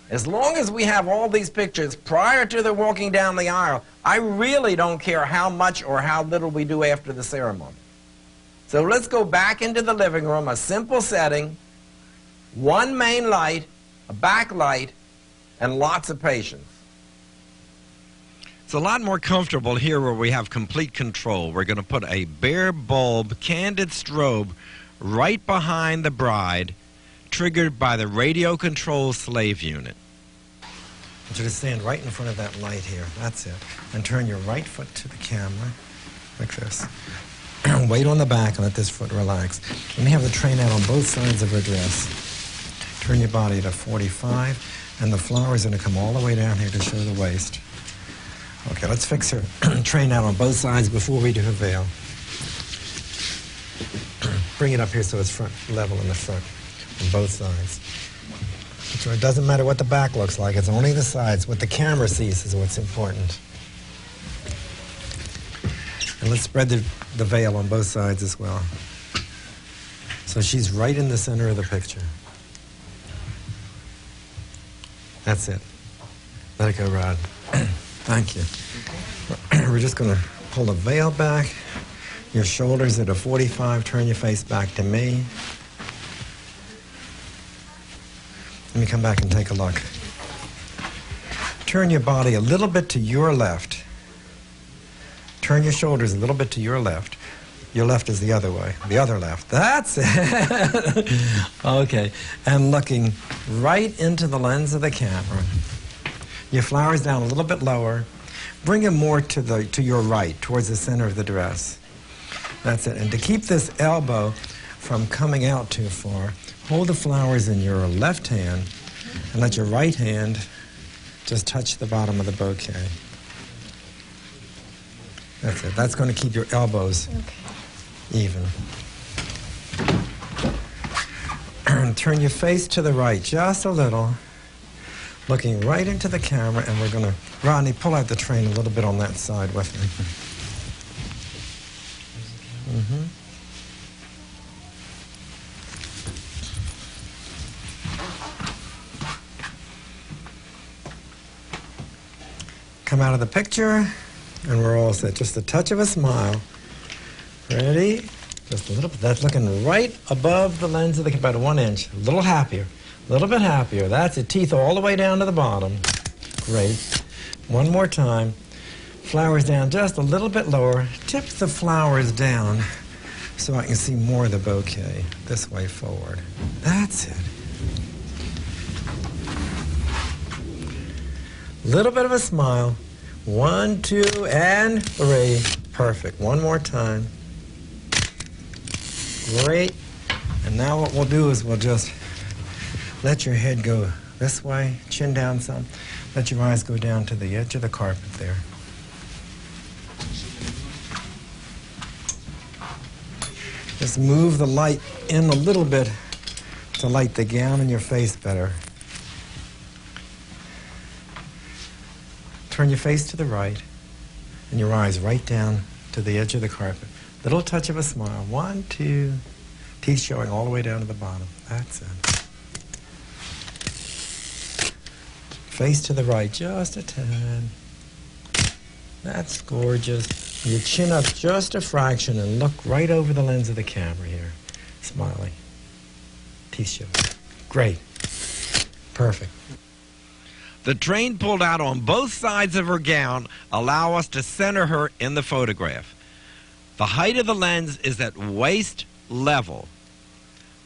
As long as we have all these pictures prior to their walking down the aisle, I really don't care how much or how little we do after the ceremony. So let's go back into the living room, a simple setting, one main light, a backlight, and lots of patience. It's a lot more comfortable here where we have complete control. We're going to put a bare bulb, candid strobe right behind the bride, triggered by the radio control slave unit. I want you to stand right in front of that light here. That's it. And turn your right foot to the camera, like this. Weight on the back and let this foot relax. Let me have the train out on both sides of her dress. Turn your body to 45, and the flower is going to come all the way down here to show the waist. Okay, let's fix her train out on both sides before we do her veil. Bring it up here so it's front level in the front on both sides. So it doesn't matter what the back looks like, it's only the sides. What the camera sees is what's important. And let's spread the veil on both sides as well. So she's right in the center of the picture. That's it. Let it go, Rod. Thank you. We're just going to pull the veil back. Your shoulders at a 45. Turn your face back to me. Let me come back and take a look. Turn your body a little bit to your left. Turn your shoulders a little bit to your left. Your left is the other way. The other left. That's it. Okay. And looking right into the lens of the camera. Your flowers down a little bit lower. Bring them more to your right, towards the center of the dress. That's it. And to keep this elbow from coming out too far, hold the flowers in your left hand and let your right hand just touch the bottom of the bouquet. That's it. That's going to keep your elbows even. Turn your face to the right just a little, looking right into the camera, and we're going to, Rodney, pull out the train a little bit on that side with me. Come out of the picture, and we're all set. Just a touch of a smile. Ready? Just a little bit. That's looking right above the lens of the camera, about 1 inch. A little happier. A little bit happier. That's it. Teeth all the way down to the bottom. Great. One more time. Flowers down just a little bit lower. Tip the flowers down so I can see more of the bouquet. This way forward. That's it. Little bit of a smile. 1, 2, and 3. Perfect. One more time. Great. And now what we'll do is we'll just Let your head go this way, chin down some. Let your eyes go down to the edge of the carpet there. Just move the light in a little bit to light the gown and your face better. Turn your face to the right and your eyes right down to the edge of the carpet. Little touch of a smile. 1, 2. Teeth showing all the way down to the bottom. That's it. Face to the right, just a tad. That's gorgeous. Your chin up just a fraction and look right over the lens of the camera here. Smiling. Teeth showing. Great. Perfect. The train pulled out on both sides of her gown allow us to center her in the photograph. The height of the lens is at waist level.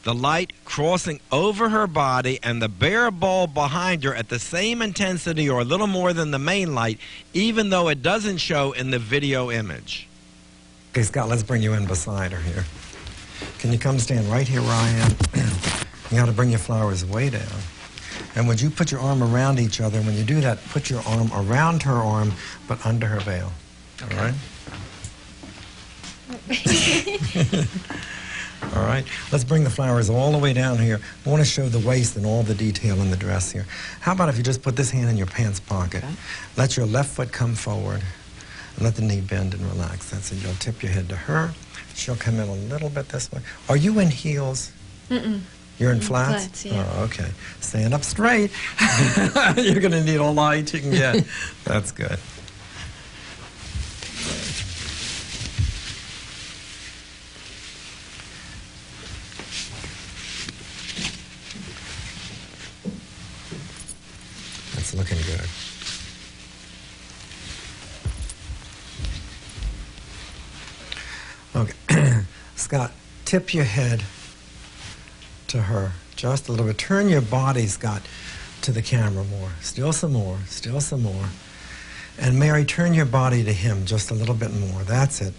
The light crossing over her body and the bare bulb behind her at the same intensity or a little more than the main light, even though it doesn't show in the video image. Okay, Scott, let's bring you in beside her here. Can you come stand right here where I am? You got to bring your flowers way down. And would you put your arm around each other? When you do that, put your arm around her arm, but under her veil. Okay. All right? All right, let's bring the flowers all the way down here. I want to show the waist and all the detail in the dress here. How about if you just put this hand in your pants pocket? Okay. Let your left foot come forward and let the knee bend and relax. That's it. You'll tip your head to her. She'll come in a little bit this way. Are you in heels? Mm-mm. You're in flats? Flats, yeah. Oh, okay. Stand up straight. You're going to need all the height you can get. That's good. That's looking good. Okay. Scott, tip your head to her just a little bit. Turn your body, Scott, to the camera more. Still some more. Still some more. And Mary, turn your body to him just a little bit more. That's it.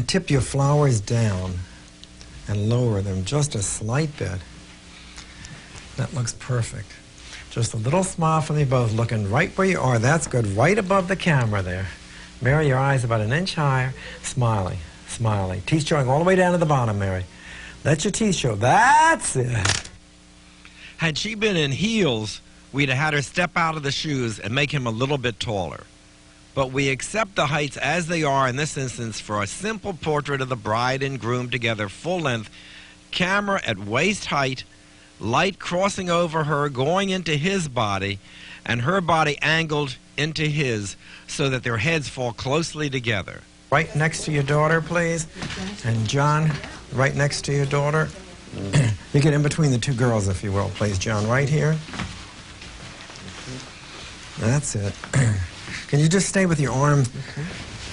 Tip your flowers down and lower them just a slight bit. That looks perfect. Just a little smile from you both, looking right where you are. That's good. Right above the camera there. Mary, your eyes about an inch higher. Smiling. Smiling. Teeth showing all the way down to the bottom, Mary. Let your teeth show. That's it. Had she been in heels, we'd have had her step out of the shoes and make him a little bit taller. But we accept the heights as they are in this instance for a simple portrait of the bride and groom together, full length, camera at waist height, light crossing over her, going into his body, and her body angled into his so that their heads fall closely together. Right next to your daughter, please. And John, right next to your daughter. You get in between the two girls, if you will, please, John. Right here. That's it. Can you just stay with your arm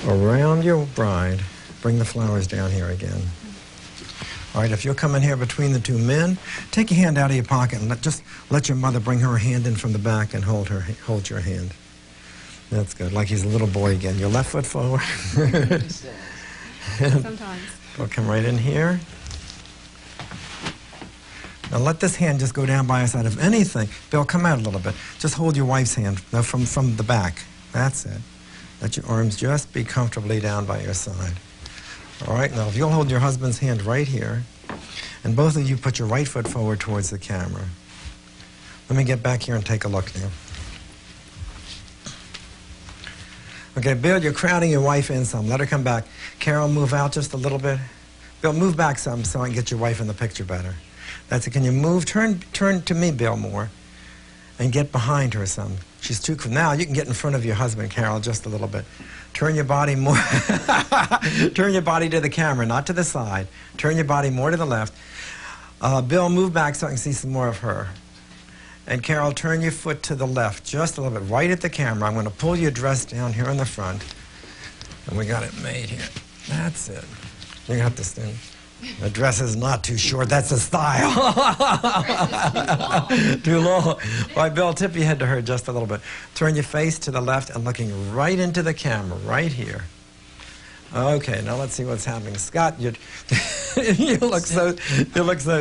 around your bride? Bring the flowers down here again. All right, if you'll come in here between the two men, take your hand out of your pocket and just let your mother bring her hand in from the back and hold your hand. That's good, like he's a little boy again. Your left foot forward. Sometimes. We'll come right in here. Now let this hand just go down by your side. If anything, Bill, come out a little bit. Just hold your wife's hand from the back. That's it. Let your arms just be comfortably down by your side. All right, now if you'll hold your husband's hand right here, and both of you put your right foot forward towards the camera. Let me get back here and take a look now. Okay, Bill, you're crowding your wife in some. Let her come back. Carol, move out just a little bit. Bill, move back some so I can get your wife in the picture better. That's it. Can you move? Turn to me, Bill, more. And get behind her some. She's too... Now you can get in front of your husband, Carol, just a little bit. Turn your body more... Turn your body to the camera, not to the side. Turn your body more to the left. Bill, move back so I can see some more of her. And Carol, turn your foot to the left, just a little bit, right at the camera. I'm going to pull your dress down here in the front. And we got it made here. That's it. You have to stand. The dress is not too short. That's a style. Too long. All right, Bill, tip your head to her just a little bit. Turn your face to the left and looking right into the camera, right here. Okay, now let's see what's happening. Scott, you look so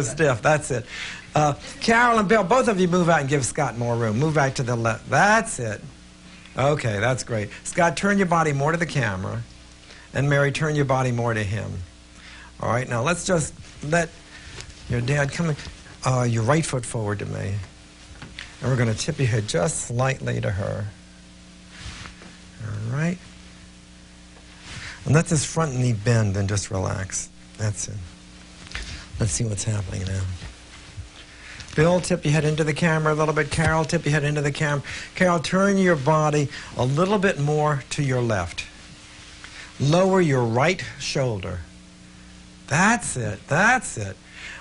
stiff. That's it. Carol and Bill, both of you move out and give Scott more room. Move back to the left. That's it. Okay, that's great. Scott, turn your body more to the camera. And Mary, turn your body more to him. All right, now let's just let your dad come in. Your right foot forward to me. And we're going to tip your head just slightly to her. All right. And let this front knee bend and just relax. That's it. Let's see what's happening now. Bill, tip your head into the camera a little bit. Carol, tip your head into the camera. Carol, turn your body a little bit more to your left. Lower your right shoulder. That's it. That's it.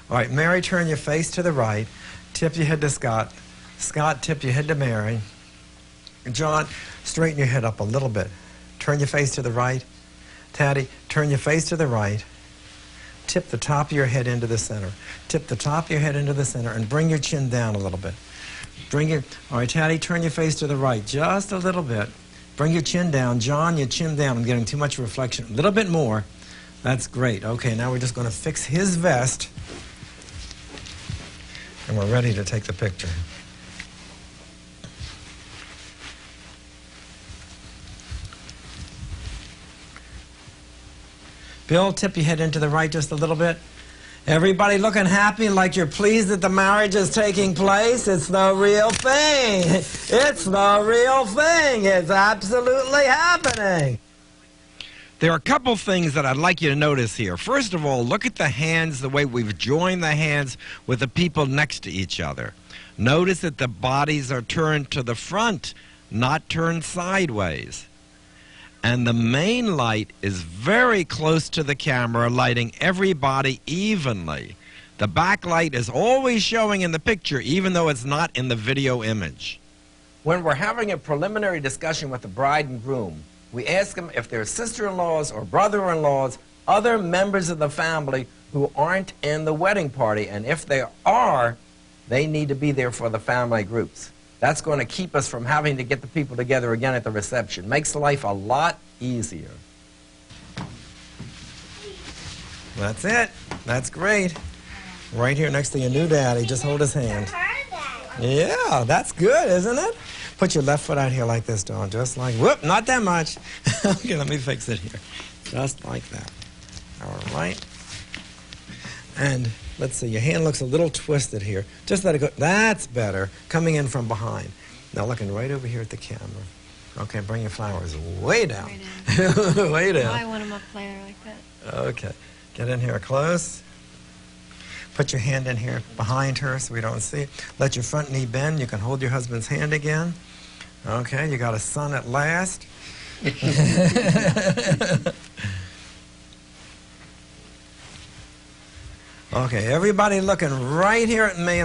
All right, Mary, turn your face to the right. Tip your head to Scott. Scott, tip your head to Mary. John, straighten your head up a little bit. Turn your face to the right. Taddy, turn your face to the right. Tip the top of your head into the center. Tip the top of your head into the center and bring your chin down a little bit. All right, Taddy, turn your face to the right just a little bit. Bring your chin down. John, your chin down. I'm getting too much reflection. A little bit more. That's great. Okay, now we're just going to fix his vest. And we're ready to take the picture. Bill, tip your head into the right just a little bit. Everybody looking happy, like you're pleased that the marriage is taking place. It's the real thing. It's the real thing. It's absolutely happening. There are a couple things that I'd like you to notice here. First of all, look at the hands, the way we've joined the hands with the people next to each other. Notice that the bodies are turned to the front, not turned sideways. And the main light is very close to the camera, lighting everybody evenly. The backlight is always showing in the picture, even though it's not in the video image. When we're having a preliminary discussion with the bride and groom, we ask them if they're sister-in-laws or brother-in-laws, other members of the family who aren't in the wedding party. And if they are, they need to be there for the family groups. That's going to keep us from having to get the people together again at the reception. Makes life a lot easier. That's it. That's great. Right here next to your new daddy. Just hold his hand. Yeah, that's good, isn't it? Put your left foot out here like this, Dawn. Just like, whoop, not that much. Okay, let me fix it here. Just like that. All right. And let's see, your hand looks a little twisted here. Just let it go. That's better. Coming in from behind. Now looking right over here at the camera. Okay, bring your flowers way down. Way down. I want them up later like that. Okay. Get in here close. Put your hand in here behind her so we don't see. Let your front knee bend. You can hold your husband's hand again. Okay, you got a son at last. Okay, everybody looking right here at me.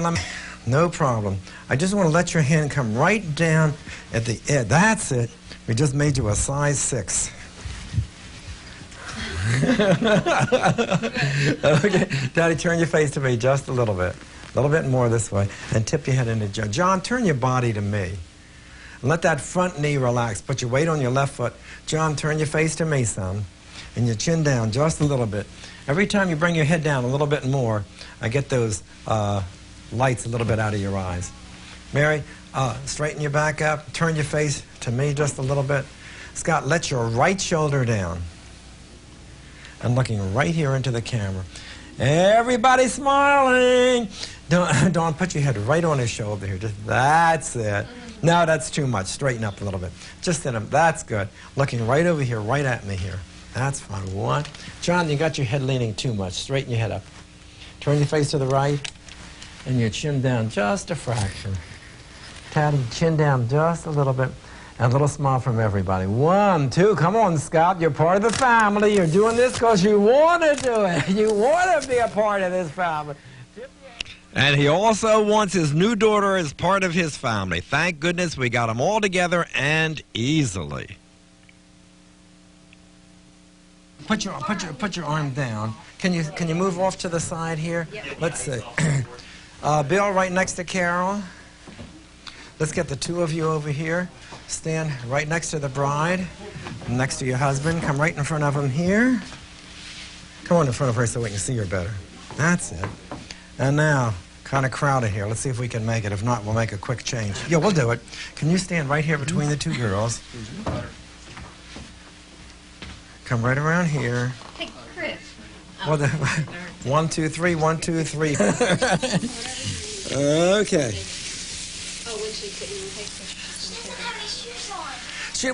No problem. I just want to let your hand come right down at the edge. That's it. We just made you a size 6. Okay, Daddy, turn your face to me just a little bit more this way, and tip your head into John. John, turn your body to me. And let that front knee relax. Put your weight on your left foot. John, turn your face to me, son, and your chin down just a little bit. Every time you bring your head down a little bit more, I get those lights a little bit out of your eyes. Mary, straighten your back up. Turn your face to me just a little bit. Scott, let your right shoulder down. And looking right here into the camera. Everybody smiling. Don't put your head right on his shoulder here. Just, that's it. No, that's too much. Straighten up a little bit. Just hit him. That's good. Looking right over here, right at me here. That's fine. One. John, you got your head leaning too much. Straighten your head up. Turn your face to the right. And your chin down just a fraction. Taddy, chin down just a little bit. And a little smile from everybody. 1, 2, come on, Scott. You're part of the family. You're doing this because you want to do it. You want to be a part of this family. And he also wants his new daughter as part of his family. Thank goodness we got them all together and easily. Put your arm down. Can you move off to the side here? Yep. Let's see. Bill, right next to Carol. Let's get the two of you over here. stand right next to the bride, next to your husband. Come right in front of him here. Come on in front of her so we can see her better. That's it. And now, kind of crowded here. Let's see if we can make it. If not, we'll make a quick change. Yeah, we'll do it. Can you stand right here between the two girls? Come right around here. Hey, Chris. Well, 1, 2, 3, 1, 2, 3. Okay. Oh, when she couldn't take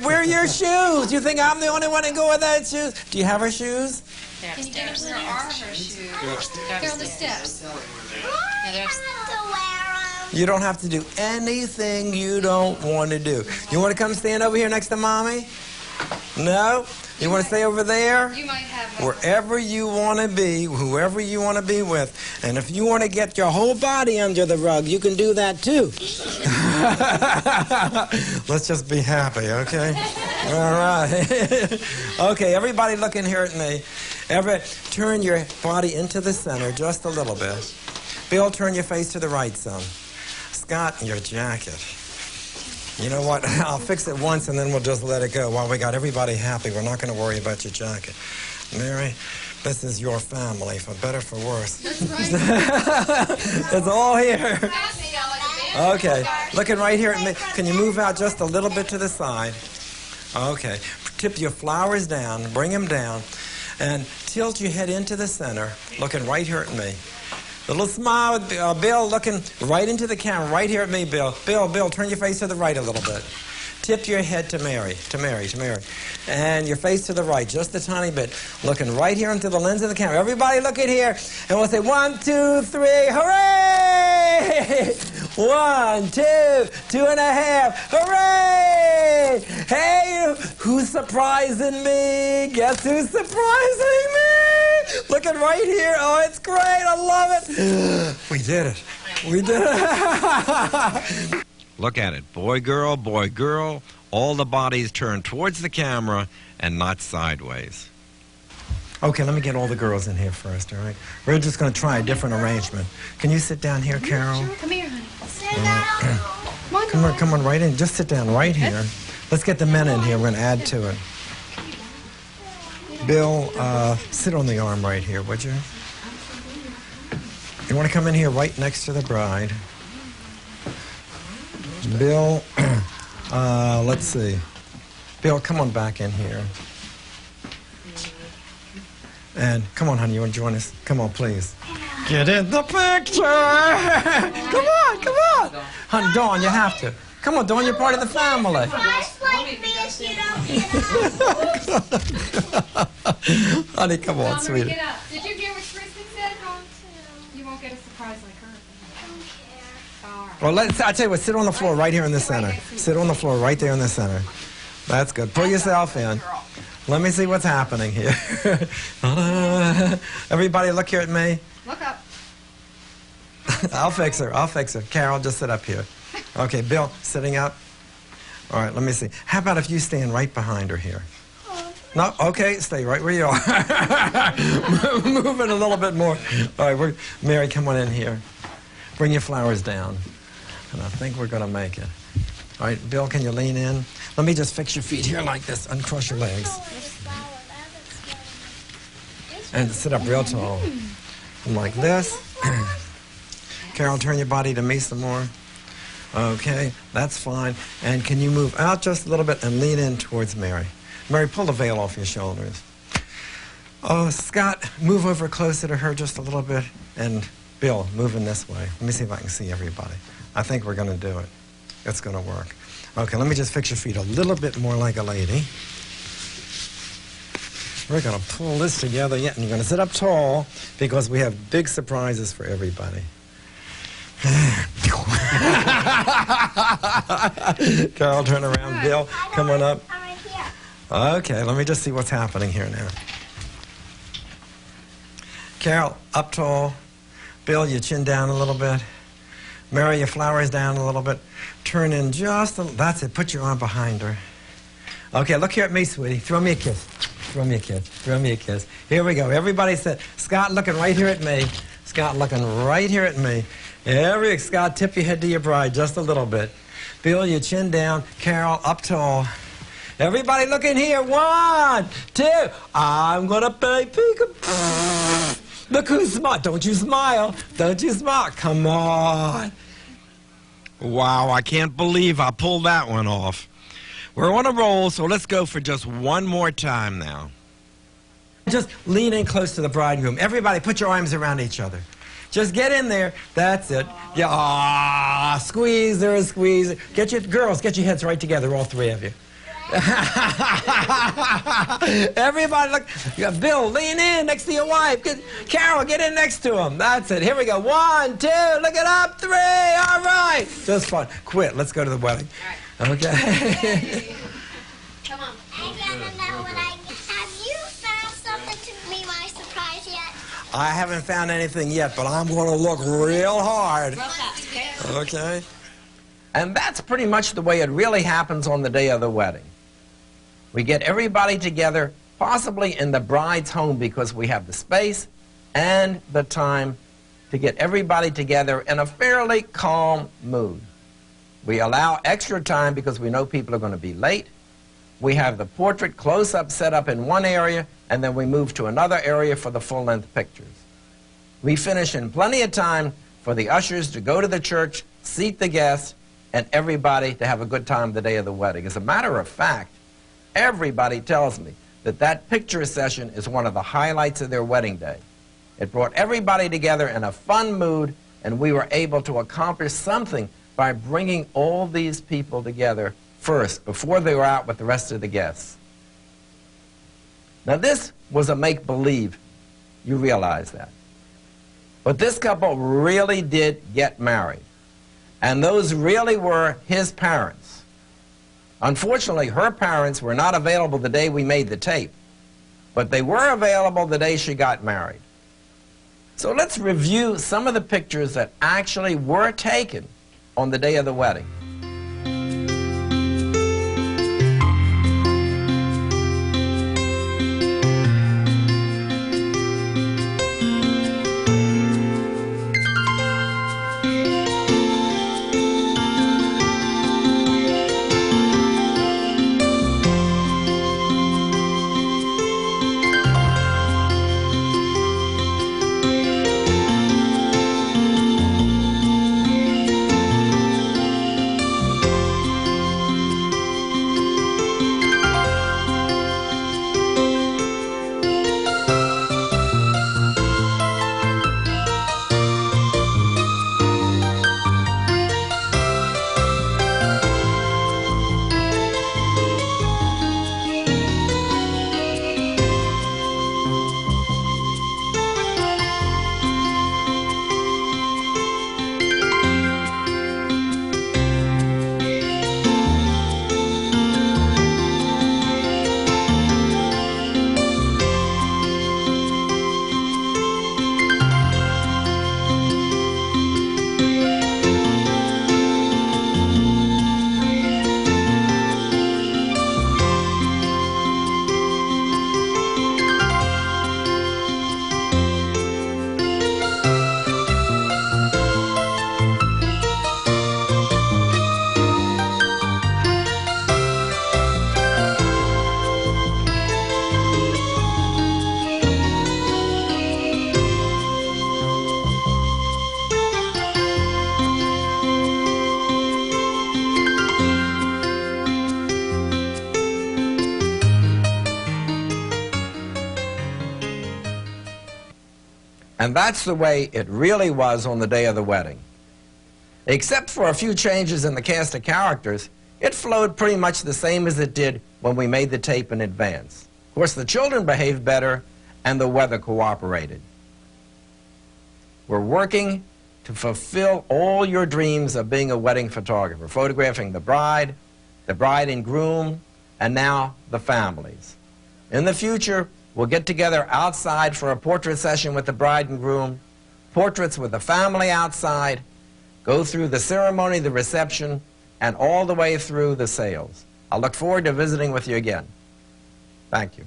Wear your shoes. You think I'm the only one that go without shoes? Do you have her shoes? Can you get her? Where are her shoes? They're on the steps. You don't have to do anything you don't want to do. You want to come stand over here next to Mommy? No? You want to stay over there? You might have Wherever you want to be, whoever you want to be with. And if you want to get your whole body under the rug, you can do that too. Let's just be happy, okay? All right. Okay, everybody looking here at me. Turn your body into the center just a little bit. Bill, turn your face to the right some. Scott, your jacket. You know what? I'll fix it once and then we'll just let it go. While we got everybody happy, we're not going to worry about your jacket. Mary, this is your family, for better, for worse. That's right. It's all here. Okay, looking right here at me. Can you move out just a little bit to the side? Okay. Tip your flowers down, bring them down, and tilt your head into the center, looking right here at me. A little smile with Bill looking right into the camera, right here at me, Bill. Bill, turn your face to the right a little bit. Tip your head to Mary. And your face to the right, just a tiny bit. Looking right here into the lens of the camera. Everybody look at here, and we'll say 1, 2, 3, hooray! 1, 2, 2.5, hooray! Hey, who's surprising me? Guess who's surprising me? Looking right here. Oh, it's great. I love it. We did it. We did it. Look at it. Boy, girl, all the bodies turned towards the camera and not sideways. Okay, let me get all the girls in here first, all right? We're just going to try a different arrangement. Can you sit down here, Carol? Sure, come here, honey. Come on, right in. Just sit down right here. Let's get the men in here. We're going to add to it. Bill, sit on the arm right here, would you? You want to come in here right next to the bride. Bill, let's see. Bill, come on back in here. And come on, honey, you want to join us? Come on, please. Get in the picture! Come on! Honey, Dawn, you have to. Come on, Dawn, you're part of the family. Honey, come on, sweetie. Get up. Did you hear what Kristen said? You won't get a surprise like her. All right. Well, I tell you what, sit on the floor right here in the center. Sit on the floor right there in the center. That's good. Pull yourself in. Let me see what's happening here. Everybody look here at me. Look up. I'll fix her. Carol, just sit up here. Okay, Bill, sitting up. All right, let me see. How about if you stand right behind her here? No, okay, stay right where you are. Move it a little bit more. All right, Mary, come on in here. Bring your flowers down. And I think we're going to make it. All right, Bill, can you lean in? Let me just fix your feet here like this. Uncross your legs. And sit up real tall. And like this. Carol, turn your body to me some more. Okay, that's fine. And can you move out just a little bit and lean in towards Mary? Mary, pull the veil off your shoulders. Oh, Scott, move over closer to her just a little bit. And Bill, move in this way. Let me see if I can see everybody. I think we're going to do it. It's going to work. Okay, let me just fix your feet a little bit more like a lady. We're going to pull this together yet, and you're going to sit up tall because we have big surprises for everybody. Carol, turn around. Bill, come on up. Okay, let me just see what's happening here now. Carol, up tall. Bill, your chin down a little bit. Mary, your flowers down a little bit. Turn in just a little. That's it. Put your arm behind her. Okay, look here at me, sweetie. Throw me a kiss. Throw me a kiss. Throw me a kiss. Here we go. Everybody said, Scott looking right here at me. Scott looking right here at me. Scott, tip your head to your bride just a little bit. Bill, your chin down. Carol, up tall. Everybody look in here. 1, 2. I'm going to play peekaboo. Look who's smart. Don't you smile. Don't you smile. Come on. Wow, I can't believe I pulled that one off. We're on a roll, so let's go for just one more time now. Just lean in close to the bridegroom. Everybody put your arms around each other. Just get in there. That's it. Yeah, squeeze there, squeeze. Get your girls, get your heads right together, all 3 of you. Everybody look. Bill, lean in next to your wife. Carol, get in next to him. That's it. Here we go. 1, 2, look it up. 3. All right. Just fun. Quit. Let's go to the wedding. All right. Okay. Come on. I gotta know what have you found something to be my surprise yet? I haven't found anything yet, but I'm going to look real hard. Real fast, okay? Okay. And that's pretty much the way it really happens on the day of the wedding. We get everybody together, possibly in the bride's home, because we have the space and the time to get everybody together in a fairly calm mood. We allow extra time because we know people are going to be late. We have the portrait close-up set up in one area, and then we move to another area for the full-length pictures. We finish in plenty of time for the ushers to go to the church, seat the guests, and everybody to have a good time the day of the wedding. As a matter of fact, everybody tells me that that picture session is one of the highlights of their wedding day. It brought everybody together in a fun mood, and we were able to accomplish something by bringing all these people together first, before they were out with the rest of the guests. Now this was a make-believe, you realize that. But this couple really did get married, and those really were his parents. Unfortunately, her parents were not available the day we made the tape, but they were available the day she got married. So let's review some of the pictures that actually were taken on the day of the wedding. And that's the way it really was on the day of the wedding. Except for a few changes in the cast of characters, it flowed pretty much the same as it did when we made the tape in advance. Of course, the children behaved better, and the weather cooperated. We're working to fulfill all your dreams of being a wedding photographer, photographing the bride and groom, and now the families. In the future, we'll get together outside for a portrait session with the bride and groom, portraits with the family outside, go through the ceremony, the reception, and all the way through the sales. I look forward to visiting with you again. Thank you.